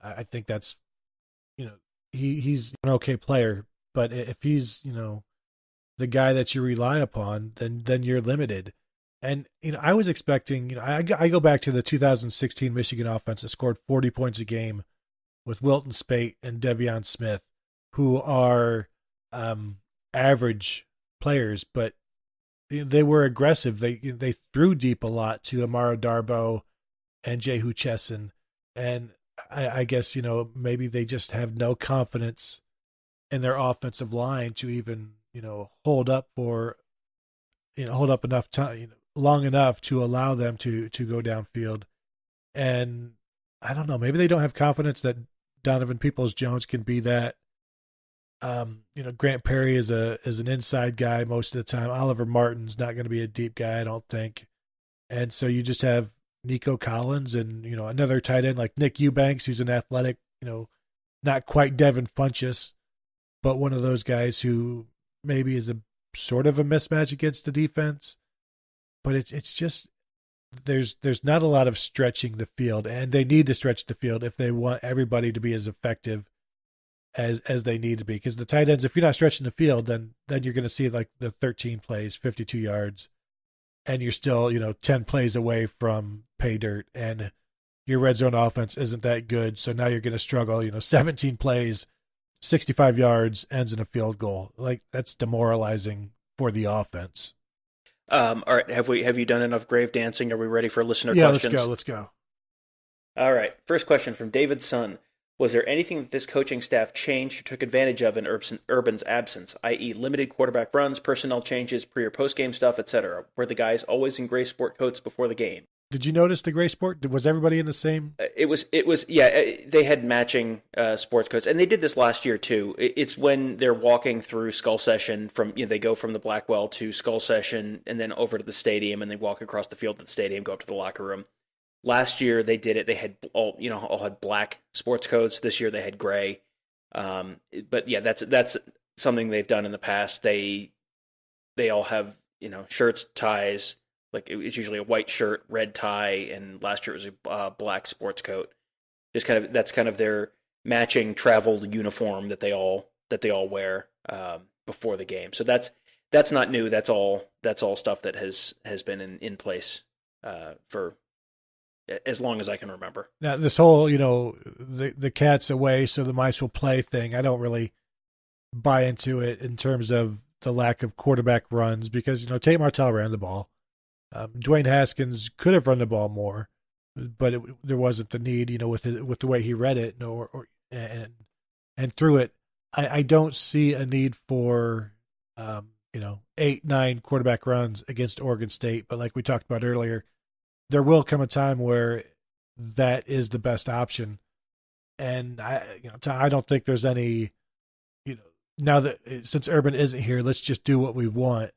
I think that's, he's an okay player, but if he's, the guy that you rely upon, then you're limited. And, I was expecting, I go back to the 2016 Michigan offense that scored 40 points a game with Wilton Spate and Devion Smith, who are average players, but they were aggressive. They threw deep a lot to Amara Darboh and Jehu Chesson, and I guess maybe they just have no confidence in their offensive line to even hold up enough time, long enough to allow them to go downfield. And I don't know, maybe they don't have confidence that Donovan Peoples-Jones can be that. Grant Perry is an inside guy most of the time. Oliver Martin's not going to be a deep guy, I don't think. And so you just have Nico Collins and, another tight end like Nick Eubanks, who's an athletic, not quite Devin Funchess, but one of those guys who maybe is a sort of a mismatch against the defense. But it's just, there's not a lot of stretching the field, and they need to stretch the field if they want everybody to be as effective as they need to be. Because the tight ends, if you're not stretching the field, then you're going to see like the 13 plays, 52 yards, and you're still 10 plays away from pay dirt, and your red zone offense isn't that good. So now you're going to struggle. 17 plays, 65 yards, ends in a field goal. Like, that's demoralizing for the offense. All right. Have you done enough grave dancing? Are we ready for listener questions? Yeah, let's go. All right. First question from David Sun. Was there anything that this coaching staff changed or took advantage of in Urban's absence, i.e. limited quarterback runs, personnel changes, pre- or post-game stuff, etc.? Were the guys always in gray sport coats before the game? Did you notice the gray sport? Was everybody in the same? It was. Yeah, they had matching sports coats, and they did this last year too. It's when they're walking through Skull Session from, they go from the Blackwell to Skull Session, and then over to the stadium, and they walk across the field at the stadium, go up to the locker room. Last year they did it. They had all had black sports coats. This year they had gray. But yeah, that's something they've done in the past. They all have shirts, ties. Like, it's usually a white shirt, red tie, and last year it was a black sports coat. That's kind of their matching travel uniform that they all they all wear before the game. So that's not new. That's all stuff that has been in place for as long as I can remember. Now, this whole, the cat's away, so the mice will play thing, I don't really buy into it in terms of the lack of quarterback runs because, Tate Martell ran the ball. Dwayne Haskins could have run the ball more, but there wasn't the need, with the way he read it and threw it. I don't see a need for, 8-9 quarterback runs against Oregon State. But like we talked about earlier, there will come a time where that is the best option. And I don't think there's any, now that since Urban isn't here, let's just do what we want.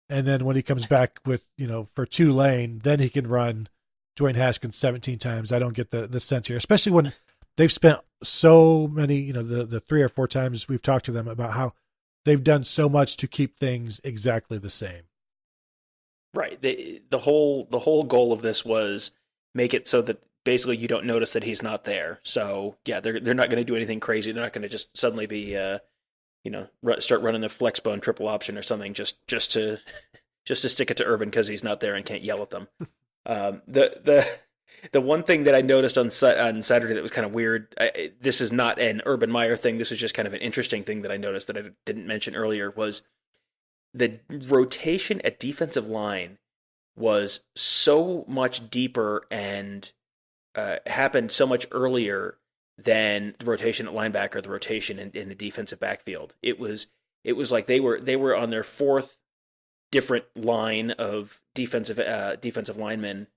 And then when he comes back with, for Tulane, then he can run Dwayne Haskins 17 times. I don't get the sense here, especially when they've spent so many, the 3 or 4 times we've talked to them about how they've done so much to keep things exactly the same. Right. The whole goal of this was make it so that basically you don't notice that he's not there. So yeah, they're not going to do anything crazy. They're not going to just suddenly be start running the flex bone triple option or something just to stick it to Urban because he's not there and can't yell at them. The one thing that I noticed on Saturday that was kind of weird, this is not an Urban Meyer thing, this was just kind of an interesting thing that I noticed that I didn't mention earlier, was the rotation at defensive line was so much deeper and happened so much earlier than the rotation at linebacker, the rotation in the defensive backfield. It was like they were on their 4th different line of defensive linemen,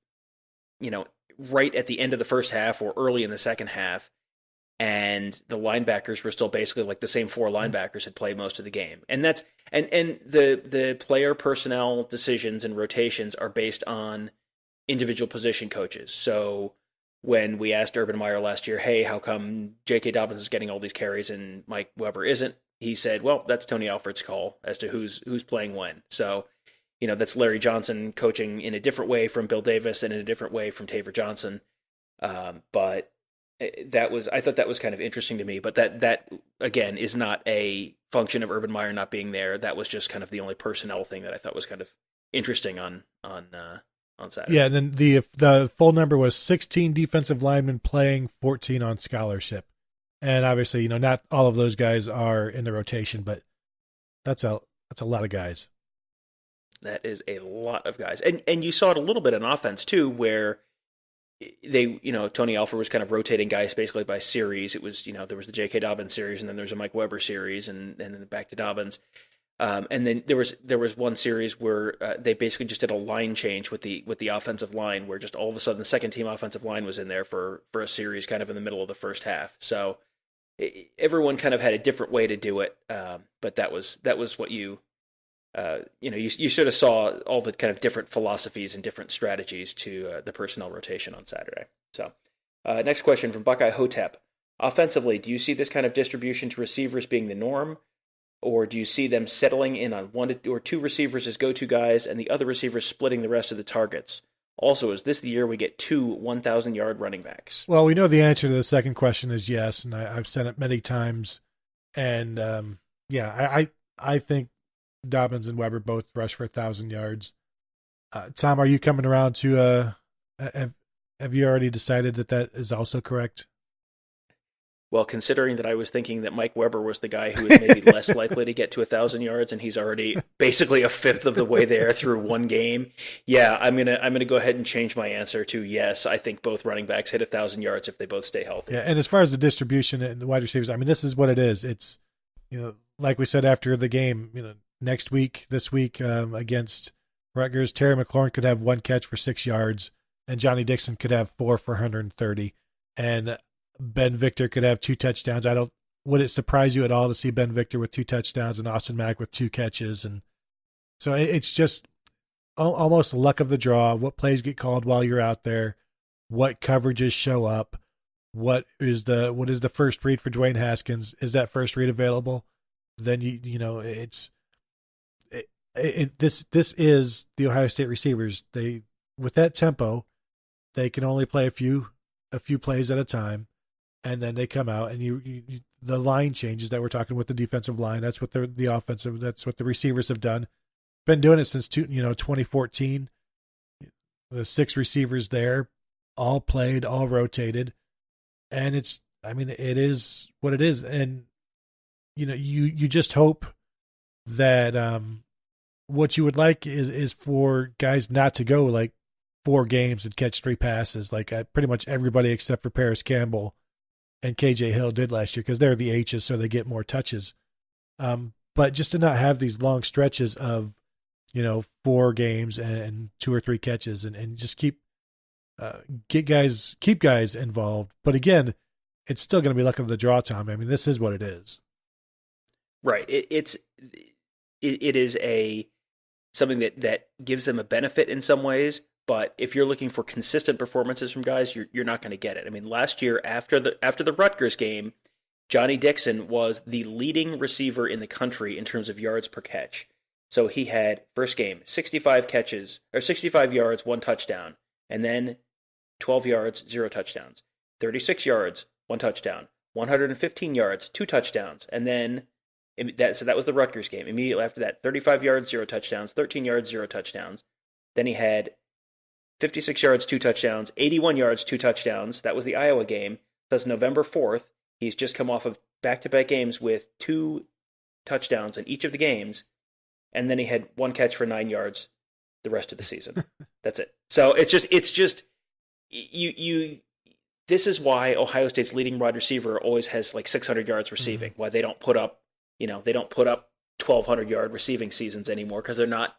right at the end of the first half or early in the second half, and the linebackers were still basically like the same 4 linebackers had played most of the game. And that's and the player personnel decisions and rotations are based on individual position coaches. So when we asked Urban Meyer last year, hey, how come J.K. Dobbins is getting all these carries and Mike Weber isn't? He said, well, that's Tony Alford's call as to who's playing when. So, that's Larry Johnson coaching in a different way from Bill Davis and in a different way from Taver Johnson. But I thought that was kind of interesting to me. But that again is not a function of Urban Meyer not being there. That was just kind of the only personnel thing that I thought was kind of interesting on Saturday. Yeah, and then the full number was 16 defensive linemen playing, 14 on scholarship. And obviously, not all of those guys are in the rotation, but that's a lot of guys. That is a lot of guys. And you saw it a little bit in offense too, where they, Tony Alford was kind of rotating guys basically by series. It was, there was the J.K. Dobbins series, and then there's a Mike Weber series, and then back to Dobbins. And then there was one series where they basically just did a line change with the offensive line, where just all of a sudden the second team offensive line was in there for a series kind of in the middle of the first half. So everyone kind of had a different way to do it, but that was what you sort of saw all the kind of different philosophies and different strategies to the personnel rotation on Saturday. So next question from Buckeye Hotep. Offensively, do you see this kind of distribution to receivers being the norm? Or do you see them settling in on 1 or 2 receivers as go-to guys and the other receivers splitting the rest of the targets? Also, is this the year we get 2 1,000-yard running backs? Well, we know the answer to the second question is yes, and I've said it many times. And, I think Dobbins and Weber both rush for 1,000 yards. Tom, are you coming around to have you already decided that is also correct? Well, considering that I was thinking that Mike Weber was the guy who was maybe less likely to get to 1,000 yards, and he's already basically a fifth of the way there through one game, yeah, I'm gonna go ahead and change my answer to yes. I think both running backs hit 1,000 yards if they both stay healthy. Yeah, and as far as the distribution and the wide receivers, this is what it is. It's like we said after the game, this week against Rutgers, Terry McLaurin could have 1 catch for 6 yards, and Johnny Dixon could have 4 for 130, and Ben Victor could have 2 touchdowns. Would it surprise you at all to see Ben Victor with 2 touchdowns and Austin Mack with 2 catches? And so it's just almost luck of the draw. What plays get called while you're out there? What coverages show up? What is the first read for Dwayne Haskins? Is that first read available? Then this is the Ohio State receivers. They, with that tempo, they can only play a few plays at a time. And then they come out, and the line changes that we're talking with the defensive line. That's what the offensive. That's what the receivers have done. Been doing it since 2014. The 6 receivers there, all played, all rotated, and it is what it is. And you just hope that what you would like is for guys not to go like 4 games and catch 3 passes, like pretty much everybody except for Paris Campbell and KJ Hill did last year, because they're the H's, so they get more touches. But just to not have these long stretches of 4 games and 2 or 3 catches, and just keep guys involved. But again, it's still going to be luck of the draw, Tom. I mean, this is what it is. Right. It is something that gives them a benefit in some ways, but if you're looking for consistent performances from guys, you're not going to get it. I mean, last year after the Rutgers game, Johnny Dixon was the leading receiver in the country in terms of yards per catch. So he had, first game, 65 catches, or 65 yards, 1 touchdown, and then 12 yards, 0 touchdowns, 36 yards, 1 touchdown, 115 yards, 2 touchdowns, and then that was the Rutgers game. Immediately after that, 35 yards, 0 touchdowns, 13 yards, 0 touchdowns. Then he had 56 yards, 2 touchdowns, 81 yards, 2 touchdowns. That was the Iowa game. That's November 4th. He's just come off of back-to-back games with 2 touchdowns in each of the games, and then he had 1 catch for 9 yards the rest of the season. That's it. So it's just this is why Ohio State's leading wide receiver always has like 600 yards receiving. Why they don't put up 1,200 yard receiving seasons anymore, because they're not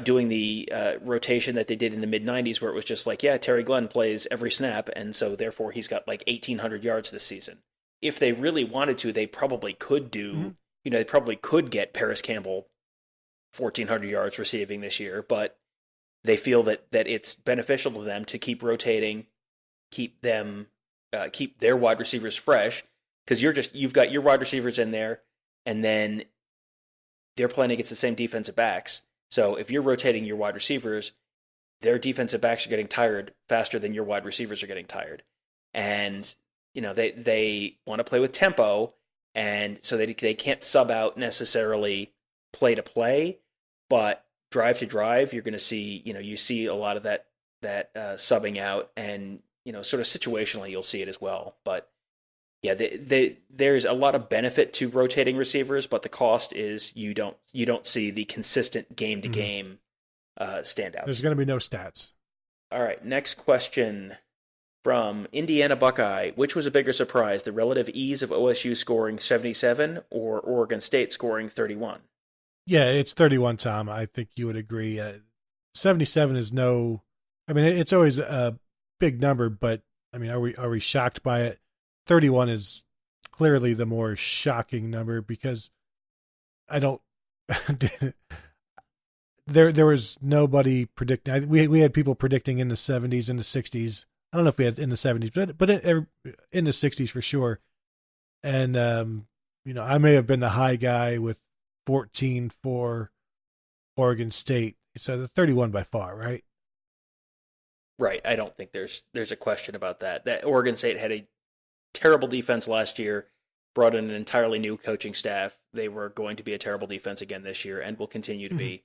doing the rotation that they did in the mid 90s, where it was just like, yeah, Terry Glenn plays every snap, and so therefore he's got like 1,800 yards this season. If they really wanted to, they probably could do. They probably could get Paris Campbell 1,400 yards receiving this year, but they feel that it's beneficial to them to keep rotating, keep their wide receivers fresh, because you've got your wide receivers in there, and then they're playing against the same defensive backs. So if you're rotating your wide receivers, their defensive backs are getting tired faster than your wide receivers are getting tired, and they want to play with tempo. And so they can't sub out necessarily play to play, but drive to drive, you're going to see, you see a lot of that subbing out, and, sort of situationally you'll see it as well. But yeah, there's a lot of benefit to rotating receivers, but the cost is you don't see the consistent game to game standouts. There's going to be no stats. All right, next question. From Indiana Buckeye, which was a bigger surprise, the relative ease of OSU scoring 77 or Oregon State scoring 31? Yeah, it's 31, Tom. I think you would agree. 77 is it's always a big number, but I mean, are we shocked by it? 31 is clearly the more shocking number, because I don't. There was nobody predicting. We had people predicting in the 70s and the 60s. I don't know if we had in the 70s, but in the 60s for sure. And, I may have been the high guy with 14 for Oregon State. So the 31 by far, right? Right. I don't think there's a question about that. That Oregon State had a terrible defense last year, brought in an entirely new coaching staff. They were going to be a terrible defense again this year, and will continue to be.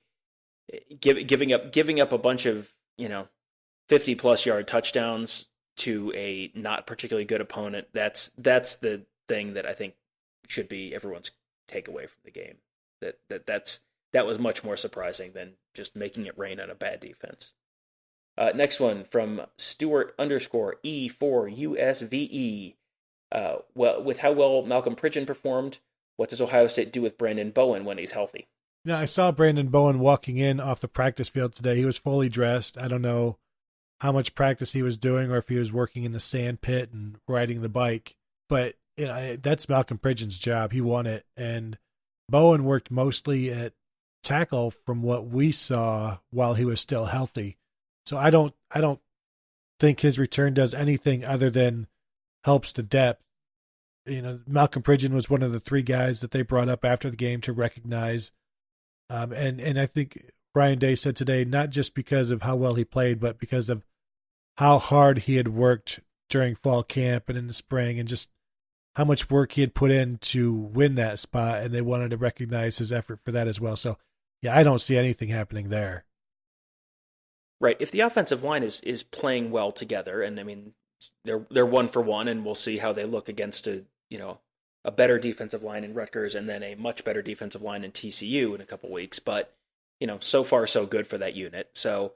Giving up a bunch of 50-plus yard touchdowns to a not particularly good opponent. That's the thing that I think should be everyone's takeaway from the game. That was much more surprising than just making it rain on a bad defense. Next one from Stewart_E4USVE. Well, with how well Malcolm Pridgeon performed, what does Ohio State do with Brandon Bowen when he's healthy? I saw Brandon Bowen walking in off the practice field today. He was fully dressed. I don't know how much practice he was doing, or if he was working in the sand pit and riding the bike. But that's Malcolm Pridgeon's job. He won it. And Bowen worked mostly at tackle from what we saw while he was still healthy. So I don't think his return does anything other than helps the depth. Malcolm Pridgeon was one of the 3 guys that they brought up after the game to recognize. And I think Ryan Day said today, not just because of how well he played, but because of how hard he had worked during fall camp and in the spring, and just how much work he had put in to win that spot, and they wanted to recognize his effort for that as well. So, yeah, I don't see anything happening there. Right. If the offensive line is playing well together, and I mean they're 1-for-1, and we'll see how they look against a better defensive line in Rutgers, and then a much better defensive line in TCU in a couple weeks. But so far so good for that unit. So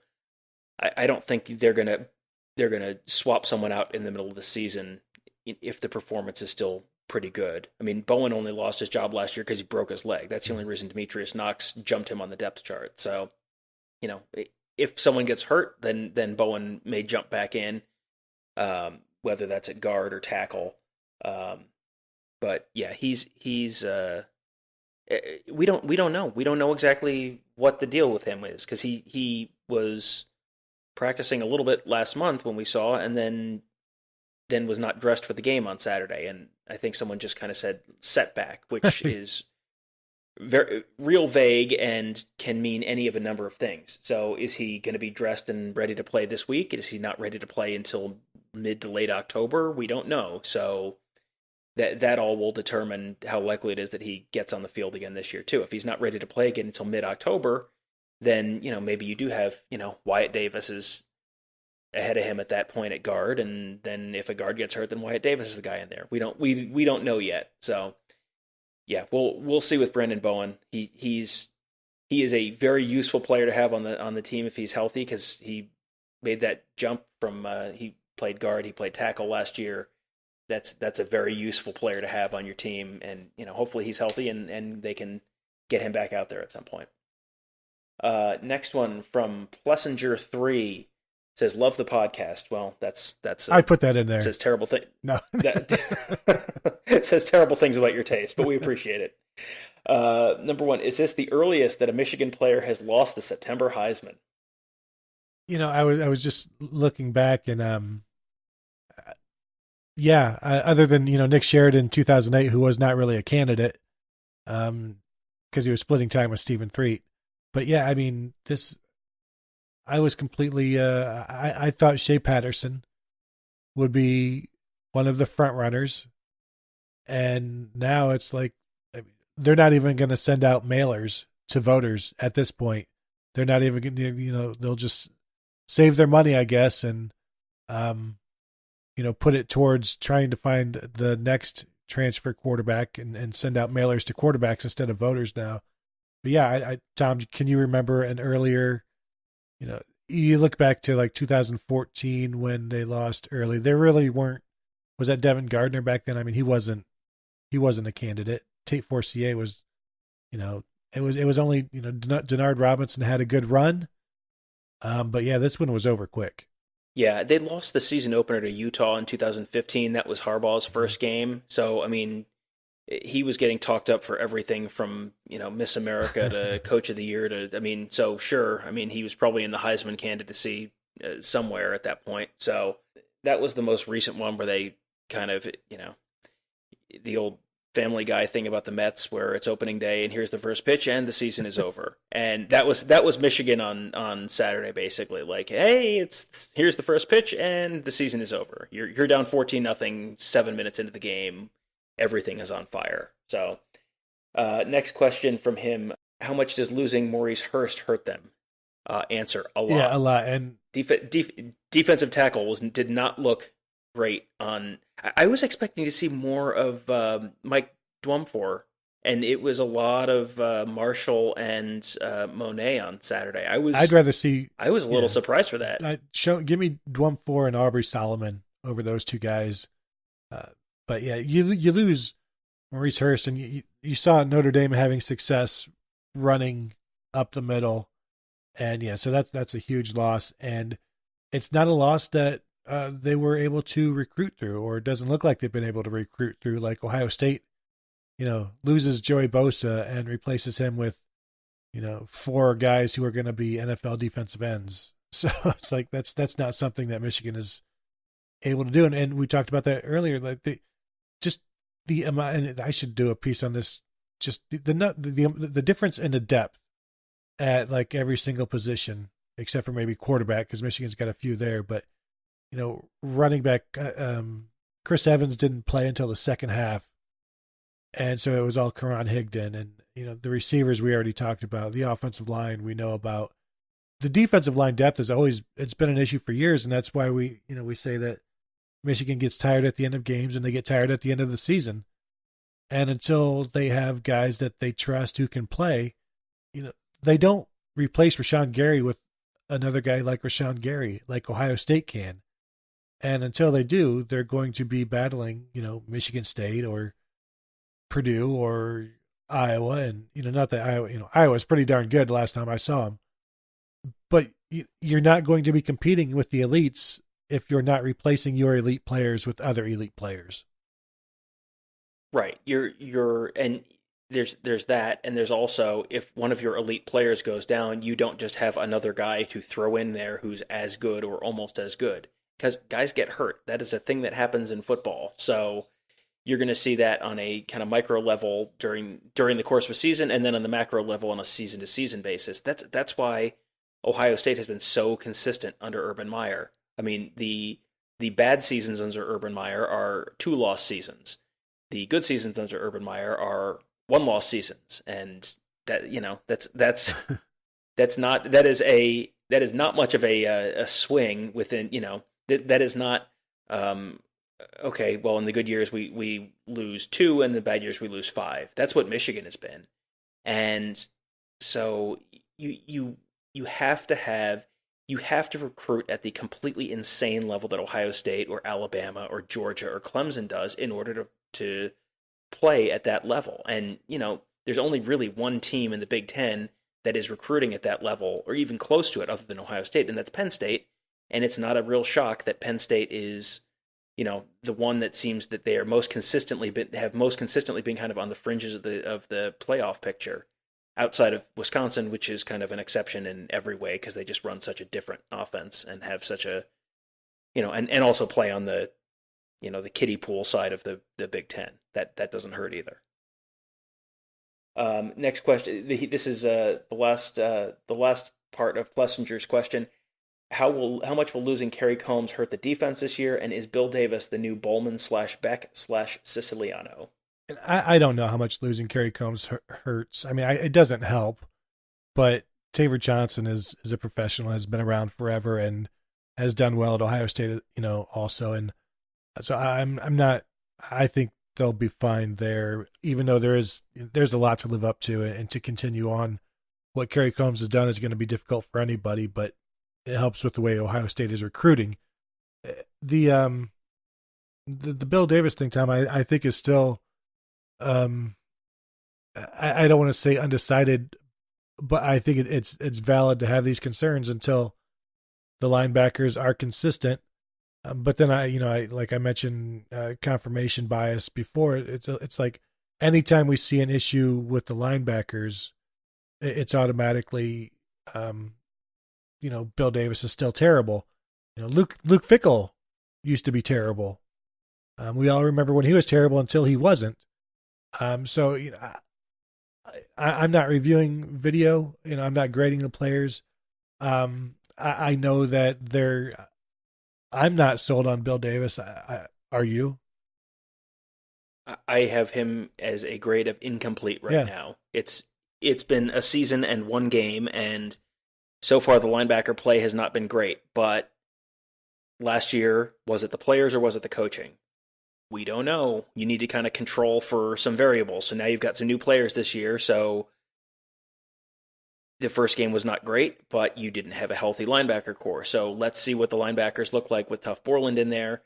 I don't think they're gonna swap someone out in the middle of the season if the performance is still pretty good. I mean, Bowen only lost his job last year because he broke his leg. That's the only reason Demetrius Knox jumped him on the depth chart. So, if someone gets hurt, then Bowen may jump back in, whether that's at guard or tackle. But yeah, he's we don't know. We don't know exactly what the deal with him is, because he was practicing a little bit last month when we saw, and then was not dressed for the game on Saturday. And I think someone just kind of said setback, which is very real vague and can mean any of a number of things. So is he going to be dressed and ready to play this week? Is he not ready to play until mid to late October? We don't know. So that all will determine how likely it is that he gets on the field again this year too. If he's not ready to play again until mid-October, then maybe you do have Wyatt Davis is ahead of him at that point at guard, and then if a guard gets hurt, then Wyatt Davis is the guy in there. We don't know yet. So yeah, we'll see with Brendan Bowen. He is a very useful player to have on the team if he's healthy, because he made that jump from he played guard, he played tackle last year. That's a very useful player to have on your team, and hopefully he's healthy and they can get him back out there at some point. Next one from Plessinger 3 says, "Love the podcast." Well, that's I put that in there. Says terrible thing. No, it says terrible things about your taste, but we appreciate it. Number one, is this the earliest that a Michigan player has lost the September Heisman? I was just looking back, and other than Nick Sheridan in 2008, who was not really a candidate, because he was splitting time with Stephen Threet. But yeah, I mean, I was completely. I thought Shea Patterson would be one of the front runners, and now it's like they're not even going to send out mailers to voters at this point. They're not even going to, they'll just save their money, I guess, and put it towards trying to find the next transfer quarterback and send out mailers to quarterbacks instead of voters now. But yeah, Tom, can you remember an earlier, you look back to like 2014 when they lost early, there really weren't, was that Devin Gardner back then? I mean, he wasn't a candidate. Tate Forcier was, it was only, Denard Robinson had a good run. But yeah, this one was over quick. Yeah, they lost the season opener to Utah in 2015. That was Harbaugh's first game. So, I mean, he was getting talked up for everything from, Miss America to Coach of the Year to, I mean, so sure. I mean, he was probably in the Heisman candidacy somewhere at that point. So that was the most recent one where they kind of, the old Family Guy thing about the Mets where it's opening day and here's the first pitch and the season is over. And that was Michigan on Saturday, basically. Like, hey, here's the first pitch and the season is over. You're down 14-0, 7 minutes into the game. Everything is on fire. So, next question from him: how much does losing Maurice Hurst hurt them? Answer: a lot. Yeah, a lot. And defensive tackle did not look great on. I was expecting to see more of Mike Dwumfor, and it was a lot of Marshall and Monet on Saturday. I'd rather see. I was a little surprised for that. Give me Dwumfor and Aubrey Solomon over those two guys. But yeah, you lose Maurice Hurst, and you saw Notre Dame having success running up the middle, and yeah, so that's a huge loss, and it's not a loss that they were able to recruit through, or it doesn't look like they've been able to recruit through. Like Ohio State, loses Joey Bosa and replaces him with, 4 guys who are going to be NFL defensive ends. So it's like that's not something that Michigan is able to do, and we talked about that earlier. Like the amount, and I should do a piece on this. Just the difference in the depth at like every single position, except for maybe quarterback, because Michigan's got a few there, but. Running back, Chris Evans didn't play until the second half, and so it was all Karan Higdon. And the receivers we already talked about, the offensive line we know about. The defensive line depth it's been an issue for years, and that's why we say that Michigan gets tired at the end of games and they get tired at the end of the season. And until they have guys that they trust who can play, they don't replace Rashawn Gary with another guy like Rashawn Gary, like Ohio State can. And until they do, they're going to be battling, Michigan State or Purdue or Iowa. And, not that Iowa's pretty darn good last time I saw them. But you're not going to be competing with the elites if you're not replacing your elite players with other elite players. Right. And there's that, and there's also, if one of your elite players goes down, you don't just have another guy to throw in there who's as good or almost as good, because guys get hurt. That is a thing that happens in football. So you're going to see that on a kind of micro level during the course of a season, and then on the macro level on a season to season basis. That's why Ohio State has been so consistent under Urban Meyer. I mean, the bad seasons under Urban Meyer are 2-loss seasons. The good seasons under Urban Meyer are 1-loss seasons, and that that's not much of a swing within. That is not okay. Well, in the good years we lose 2, and the bad years we lose 5. That's what Michigan has been, and so you have to recruit at the completely insane level that Ohio State or Alabama or Georgia or Clemson does in order to play at that level. And, there's only really one team in the Big Ten that is recruiting at that level or even close to it other than Ohio State, and that's Penn State. And it's not a real shock that Penn State is, the one that seems that they are most consistently been kind of on the fringes of the playoff picture, outside of Wisconsin, which is kind of an exception in every way because they just run such a different offense and have such a, and also play on the, the kiddie pool side of the Big Ten. That doesn't hurt either. Next question. This is the last part of Plessinger's question. How much will losing Kerry Combs hurt the defense this year? And is Bill Davis the new Bowman / Beck / Siciliano? I don't know how much losing Kerry Combs hurts. I mean, it doesn't help, but Taver Johnson is a professional, has been around forever, and has done well at Ohio State, also. And so I think they'll be fine there, even though there's a lot to live up to, and to continue on. What Kerry Combs has done is going to be difficult for anybody, but it helps with the way Ohio State is recruiting. The Bill Davis thing, Tom, I think is still, I don't want to say undecided, but I think it's valid to have these concerns until the linebackers are consistent. But then I like I mentioned confirmation bias before. It's like anytime we see an issue with the linebackers, it's automatically, Bill Davis is still terrible. Luke Fickell used to be terrible. We all remember when he was terrible until he wasn't. So I'm not reviewing video. I'm not grading the players. I know that I'm not sold on Bill Davis. Are you? I have him as a grade of incomplete right now. It's been a season and one game, and so far the linebacker play has not been great. But last year, was it the players or was it the coaching? We don't know. You need to kind of control for some variables. So now you've got some new players this year, so the first game was not great, but you didn't have a healthy linebacker core. So let's see what the linebackers look like with Tuff Borland in there.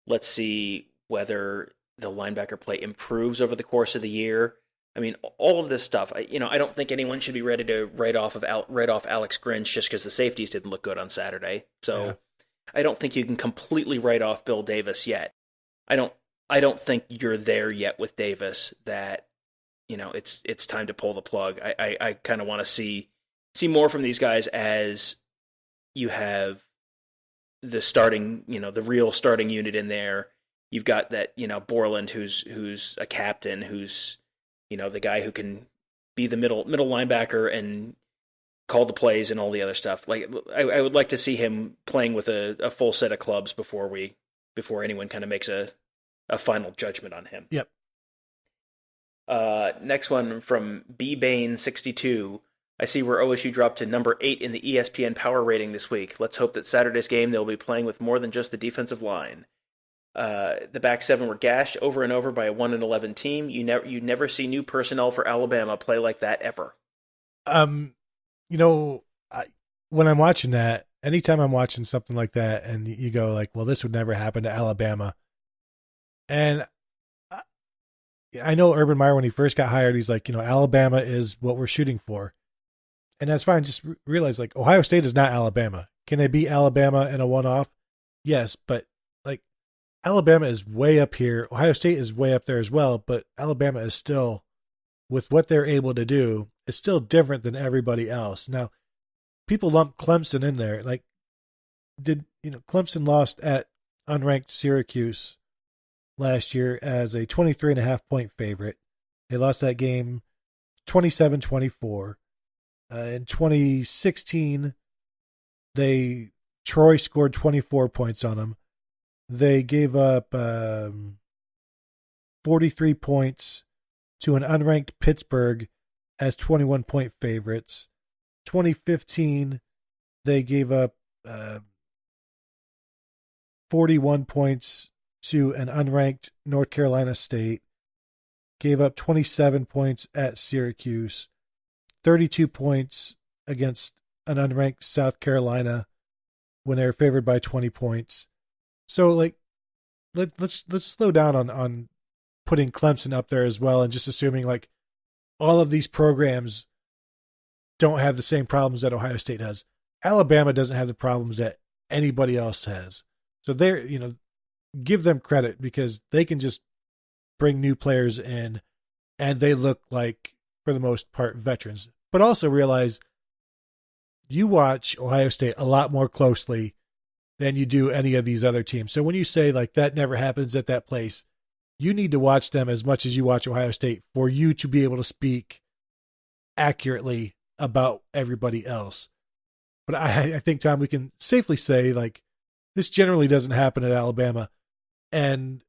Let's see whether the linebacker play improves over the course of the year. I mean, all of this stuff. I don't think anyone should be ready to write off Alex Grinch just because the safeties didn't look good on Saturday. So I don't think you can completely write off Bill Davis yet. I don't think you're there yet with Davis that it's time to pull the plug. I kind of want to see more from these guys as you have the starting, the real starting unit in there. You've got that, Borland who's a captain, who's, the guy who can be the middle linebacker and call the plays and all the other stuff. Like I would like to see him playing with a full set of clubs before anyone kind of makes a a final judgment on him. Yep. Next one from bbane62. I see where OSU dropped to number 8 in the ESPN power rating this week. Let's hope that Saturday's game they'll be playing with more than just the defensive line. The back seven were gashed over and over by a 1-11 team. You never see new personnel for Alabama play like that ever. When I'm watching that, anytime I'm watching something like that, and you go like, "Well, this would never happen to Alabama," and I know Urban Meyer when he first got hired, he's like, Alabama is what we're shooting for, and that's fine. Just realize like Ohio State is not Alabama. Can they beat Alabama in a one-off? Yes, but like Alabama is way up here. Ohio State is way up there as well, but Alabama is still, with what they're able to do, is still different than everybody else. Now, people lump Clemson in there. Like, Clemson lost at unranked Syracuse last year as a 23.5 point favorite. They lost that game 27-24. In 2016, Troy scored 24 points on them. They gave up 43 points to an unranked Pittsburgh as 21-point favorites. 2015, they gave up 41 points to an unranked North Carolina State. Gave up 27 points at Syracuse. 32 points against an unranked South Carolina when they were favored by 20 points. So, like, let's slow down on putting Clemson up there as well, and just assuming like all of these programs don't have the same problems that Ohio State has. Alabama doesn't have the problems that anybody else has. So they're, give them credit because they can just bring new players in and they look like, for the most part, veterans. But also realize you watch Ohio State a lot more closely than you do any of these other teams. So when you say like that never happens at that place, you need to watch them as much as you watch Ohio State for you to be able to speak accurately about everybody else. But I think, Tom, we can safely say like this generally doesn't happen at Alabama. And,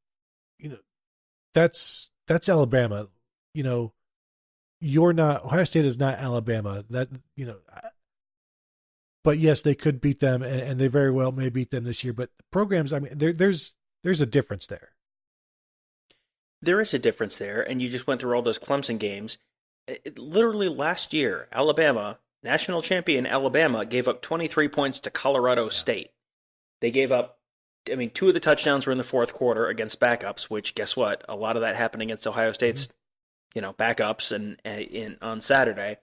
that's Alabama. You're not, Ohio State is not Alabama. But yes, they could beat them, and they very well may beat them this year. But the programs, I mean, there's a difference there. There is a difference there, and you just went through all those Clemson games. Literally last year, Alabama, national champion Alabama, gave up 23 points to Colorado State. They gave up, 2 of the touchdowns were in the fourth quarter against backups, which, guess what? A lot of that happened against Ohio State's, backups and on Saturday.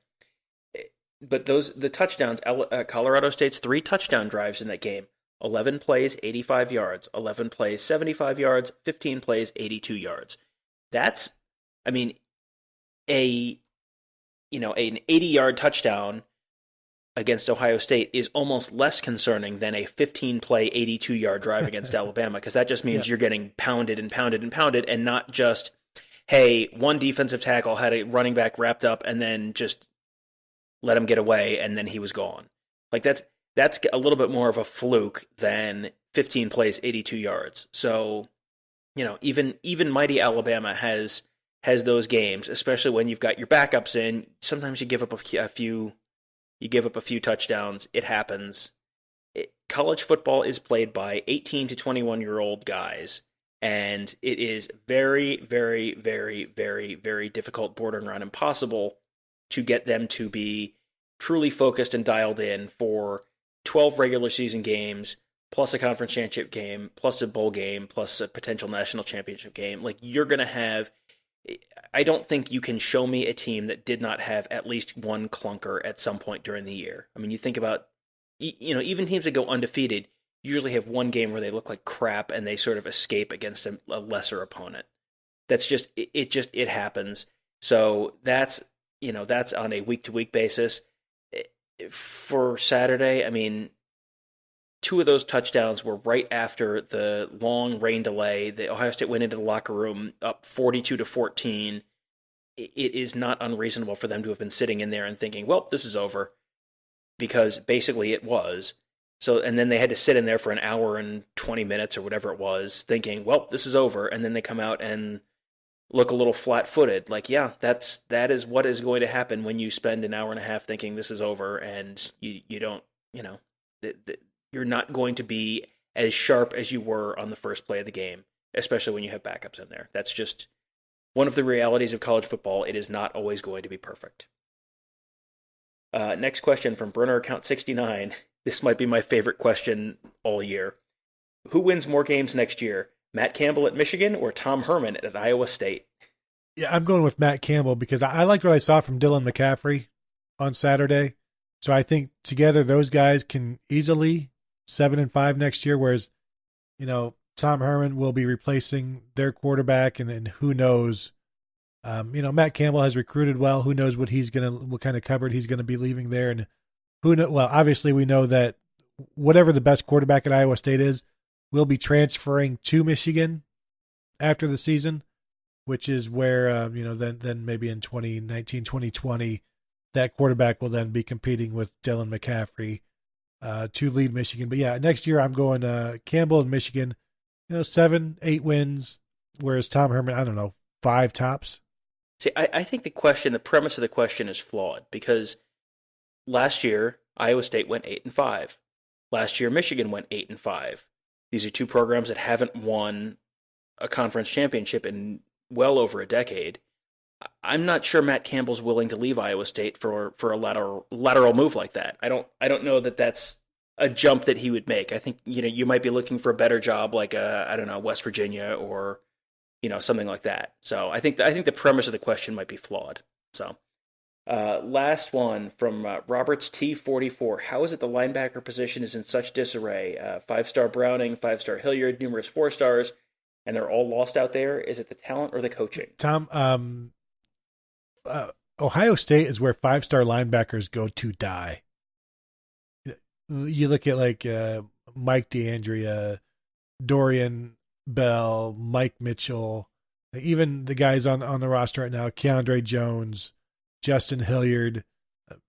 But the touchdowns, Colorado State's 3 touchdown drives in that game, 11 plays, 85 yards, 11 plays, 75 yards, 15 plays, 82 yards. That's, an 80-yard touchdown against Ohio State is almost less concerning than a 15-play, 82-yard drive against Alabama, because that just means you're getting pounded and pounded and pounded, and not just, hey, one defensive tackle had a running back wrapped up and then just let him get away, and then he was gone. Like, that's a little bit more of a fluke than 15 plays, 82 yards. So, even mighty Alabama has those games, especially when you've got your backups in. Sometimes you give up a few touchdowns. It happens. College football is played by 18 to 21-year-old guys, and it is very, very, very, very, very difficult, bordering on impossible, to get them to be truly focused and dialed in for 12 regular season games, plus a conference championship game, plus a bowl game, plus a potential national championship game. Like, you're going to have, I don't think you can show me a team that did not have at least one clunker at some point during the year. You think about, even teams that go undefeated usually have one game where they look like crap and they sort of escape against a lesser opponent. That's just, it happens. So that's on a week-to-week basis. For Saturday, 2 of those touchdowns were right after the long rain delay. The Ohio State went into the locker room up 42-14. It is not unreasonable for them to have been sitting in there and thinking, well, this is over, because basically it was. So, and then they had to sit in there for an hour and 20 minutes or whatever it was, thinking, well, this is over. And then they come out and look a little flat-footed. Like, yeah, that is what is going to happen when you spend an hour and a half thinking this is over, and you don't, you're not going to be as sharp as you were on the first play of the game, especially when you have backups in there. That's just one of the realities of college football. It is not always going to be perfect. Next question from Burner Account 69. This might be my favorite question all year. Who wins more games next year? Matt Campbell at Michigan or Tom Herman at Iowa State? Yeah, I'm going with Matt Campbell because I liked what I saw from Dylan McCaffrey on Saturday. So I think together those guys can easily 7-5 next year, whereas, Tom Herman will be replacing their quarterback, and who knows. Matt Campbell has recruited well. Who knows what kind of cupboard he's gonna be leaving there, and well, obviously we know that whatever the best quarterback at Iowa State is, will be transferring to Michigan after the season, which is where then maybe in 2019, 2020, that quarterback will then be competing with Dylan McCaffrey to lead Michigan. But yeah, next year I'm going Campbell and Michigan, 7-8 wins, whereas Tom Herman, I don't know, 5 tops. See, I think the premise of the question is flawed because last year Iowa State went 8-5. Last year Michigan went 8-5. These are two programs that haven't won a conference championship in well over a decade. I'm not sure Matt Campbell's willing to leave Iowa State for a lateral move like that. I don't know that that's a jump that he would make. I think you might be looking for a better job like I don't know, West Virginia or something like that. So I think the premise of the question might be flawed. So last one from Roberts T44. How is it the linebacker position is in such disarray? 5-star Browning, 5-star Hilliard, numerous 4-stars, and they're all lost out there. Is it the talent or the coaching? Tom, Ohio State is where 5-star linebackers go to die. You look at like Mike DeAndrea, Dorian Bell, Mike Mitchell, even the guys on the roster right now, Keandre Jones, Justin Hilliard,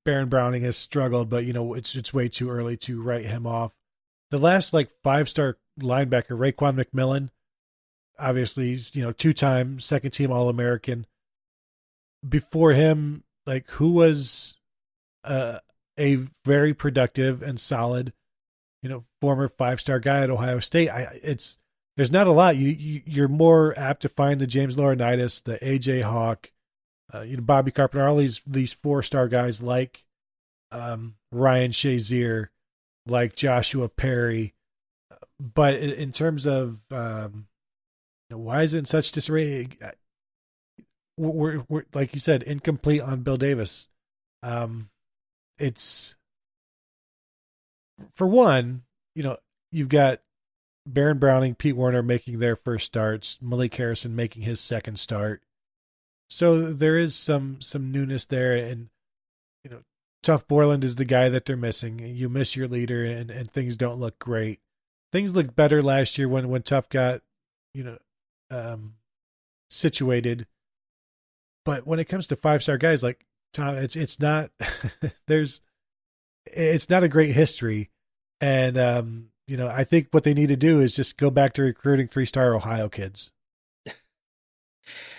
Baron Browning has struggled, but it's way too early to write him off. The last 5-star linebacker, Raekwon McMillan, obviously he's 2-time second team All-American. Before him, who was a very productive and solid, former 5-star guy at Ohio State. There's not a lot. You're more apt to find the James Laurinaitis, the AJ Hawk, Bobby Carpenter, all these 4-star guys like Ryan Shazier, like Joshua Perry. But in terms of why is it in such disarray? We're like you said, incomplete on Bill Davis. It's for one, you've got Baron Browning, Pete Werner making their first starts, Malik Harrison making his second start. So there is some newness there, and Tuff Borland is the guy that they're missing. You miss your leader, and things don't look great. Things looked better last year when Tuff got situated. But when it comes to 5-star guys like Tom, it's not it's not a great history, and I think what they need to do is just go back to recruiting 3-star Ohio kids.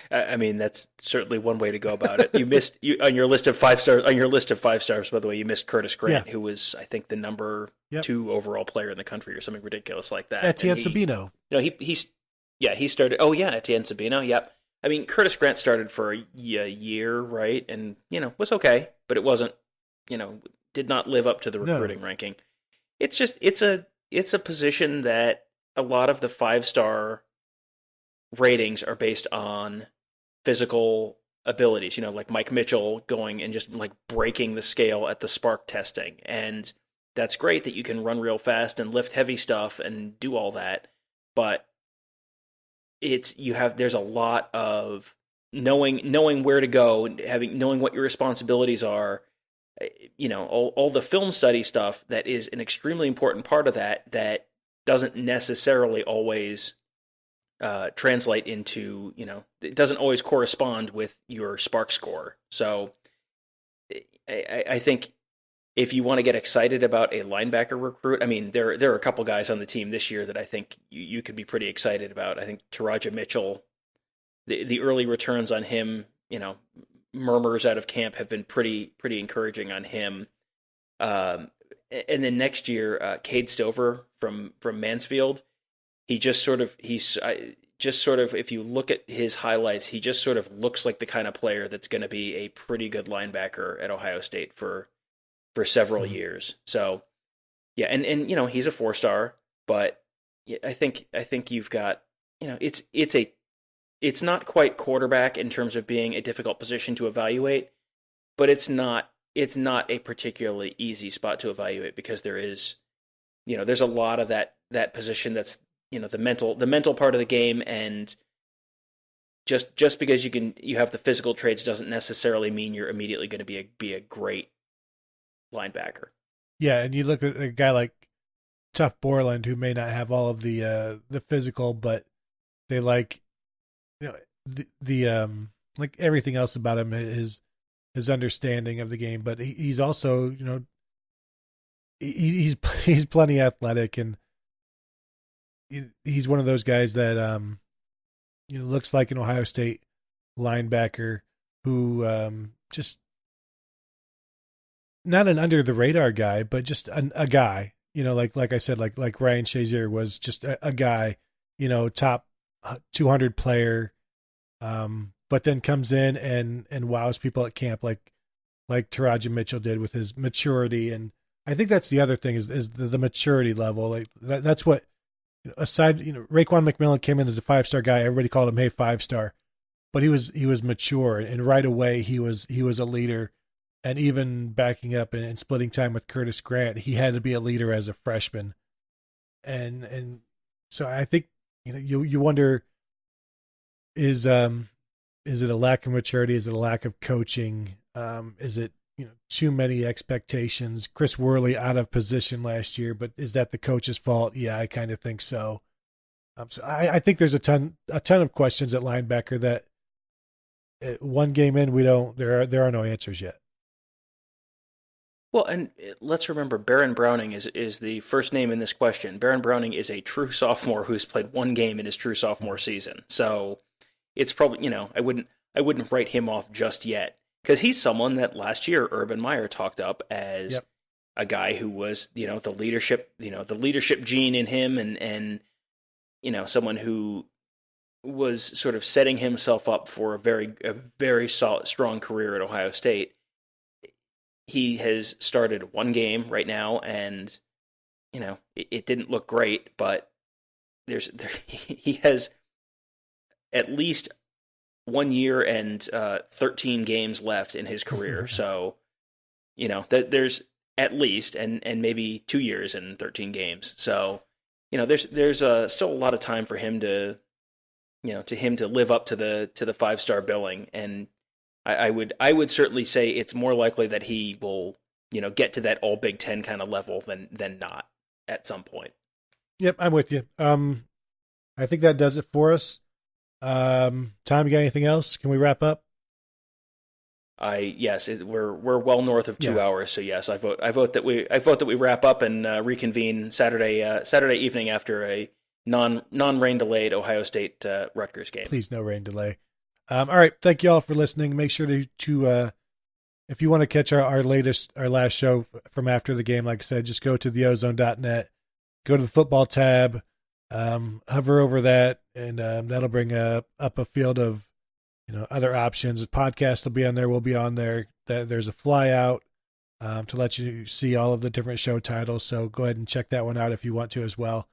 I mean, that's certainly one way to go about it. You missed on your list of 5-stars. On your list of 5-stars, by the way, you missed Curtis Grant, who was, I think, the number 2 overall player in the country, or something ridiculous like that. Etienne Sabino. He started. Oh yeah, Etienne Sabino. Yep. I mean, Curtis Grant started for a year, right? And was okay, but it wasn't. Did not live up to the recruiting ranking. It's just it's a position that a lot of the 5-star ratings are based on physical abilities, like Mike Mitchell going and just breaking the scale at the spark testing. And that's great that you can run real fast and lift heavy stuff and do all that. But there's a lot of knowing where to go, knowing what your responsibilities are, all the film study stuff that is an extremely important part of that doesn't necessarily always translate into, it doesn't always correspond with your spark score. So I think if you want to get excited about a linebacker recruit, I mean, there are a couple guys on the team this year that I think you could be pretty excited about. I think Taraja Mitchell, the early returns on him, murmurs out of camp have been pretty encouraging on him. And then next year, Cade Stover from Mansfield, if you look at his highlights, he just sort of looks like the kind of player that's going to be a pretty good linebacker at Ohio State for several years. So, yeah, and he's a 4-star, but I think you've got, it's not quite quarterback in terms of being a difficult position to evaluate, but it's not a particularly easy spot to evaluate because there is, there's a lot of that position that's, the mental part of the game, and just because you have the physical traits doesn't necessarily mean you're immediately going to be a great linebacker. Yeah, and you look at a guy like Tuff Borland, who may not have all of the physical, but they like, the like everything else about him, his understanding of the game. But he's also, he's plenty athletic, and he's one of those guys that looks like an Ohio State linebacker who just not an under the radar guy, but just a guy, like I said, like Ryan Shazier was just a guy, top 200 player, but then comes in and wows people at camp like Taraja Mitchell did with his maturity. And I think that's the other thing is the maturity level. Like that's what, aside, Raekwon McMillan came in as a 5-star guy. Everybody called him, hey, 5-star, but he was mature, and right away he was a leader. And even backing up and splitting time with Curtis Grant, he had to be a leader as a freshman. And so I think, you wonder, is it a lack of maturity? Is it a lack of coaching? Is it, too many expectations? Chris Worley out of position last year, but is that the coach's fault? Yeah, I kind of think so. So I think there's a ton of questions at linebacker that one game in, there are no answers yet. Well, and let's remember, Baron Browning is the first name in this question. Baron Browning is a true sophomore who's played one game in his true sophomore season. So it's probably, I wouldn't write him off just yet, because he's someone that last year Urban Meyer talked up as a guy who was, the leadership gene in him, and someone who was sort of setting himself up for a very solid, strong career at Ohio State. He has started one game right now, and it didn't look great, but he has at least 1 year and 13 games left in his career. So there's at least and maybe 2 years and 13 games. So there's still a lot of time for him to live up to the 5-star billing. And I would certainly say it's more likely that he will, get to that all Big Ten kind of level than not at some point. Yep, I'm with you. I think that does it for us. Tom, you got anything else? Can we wrap up? Yes, we're well north of 2 hours, so yes, I vote that we wrap up and reconvene Saturday evening after a non-rain delayed Ohio State Rutgers game. Please, no rain delay. All right. Thank you all for listening. Make sure to if you want to catch our last show from after the game, like I said, just go to theozone.net, go to the football tab, hover over that, and that'll bring up a field of, other options. The podcast will be on there. We'll be on there. There's a flyout to let you see all of the different show titles. So go ahead and check that one out if you want to as well.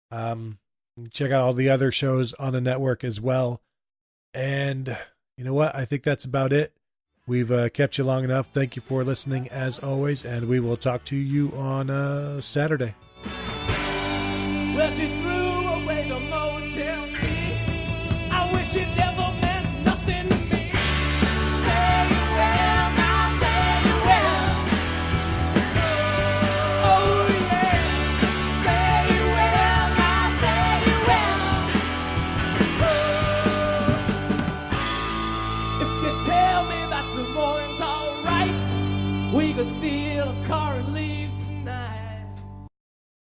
Check out all the other shows on the network as well. And you know what? I think that's about it. We've kept you long enough. Thank you for listening as always, and we will talk to you on Saturday. Well, she threw away the motel key. I wish it never meant nothing to me. Say you will, now say you will. Oh yeah. Say you will, now say you will. If you tell me that tomorrow's alright, we can would steal a car and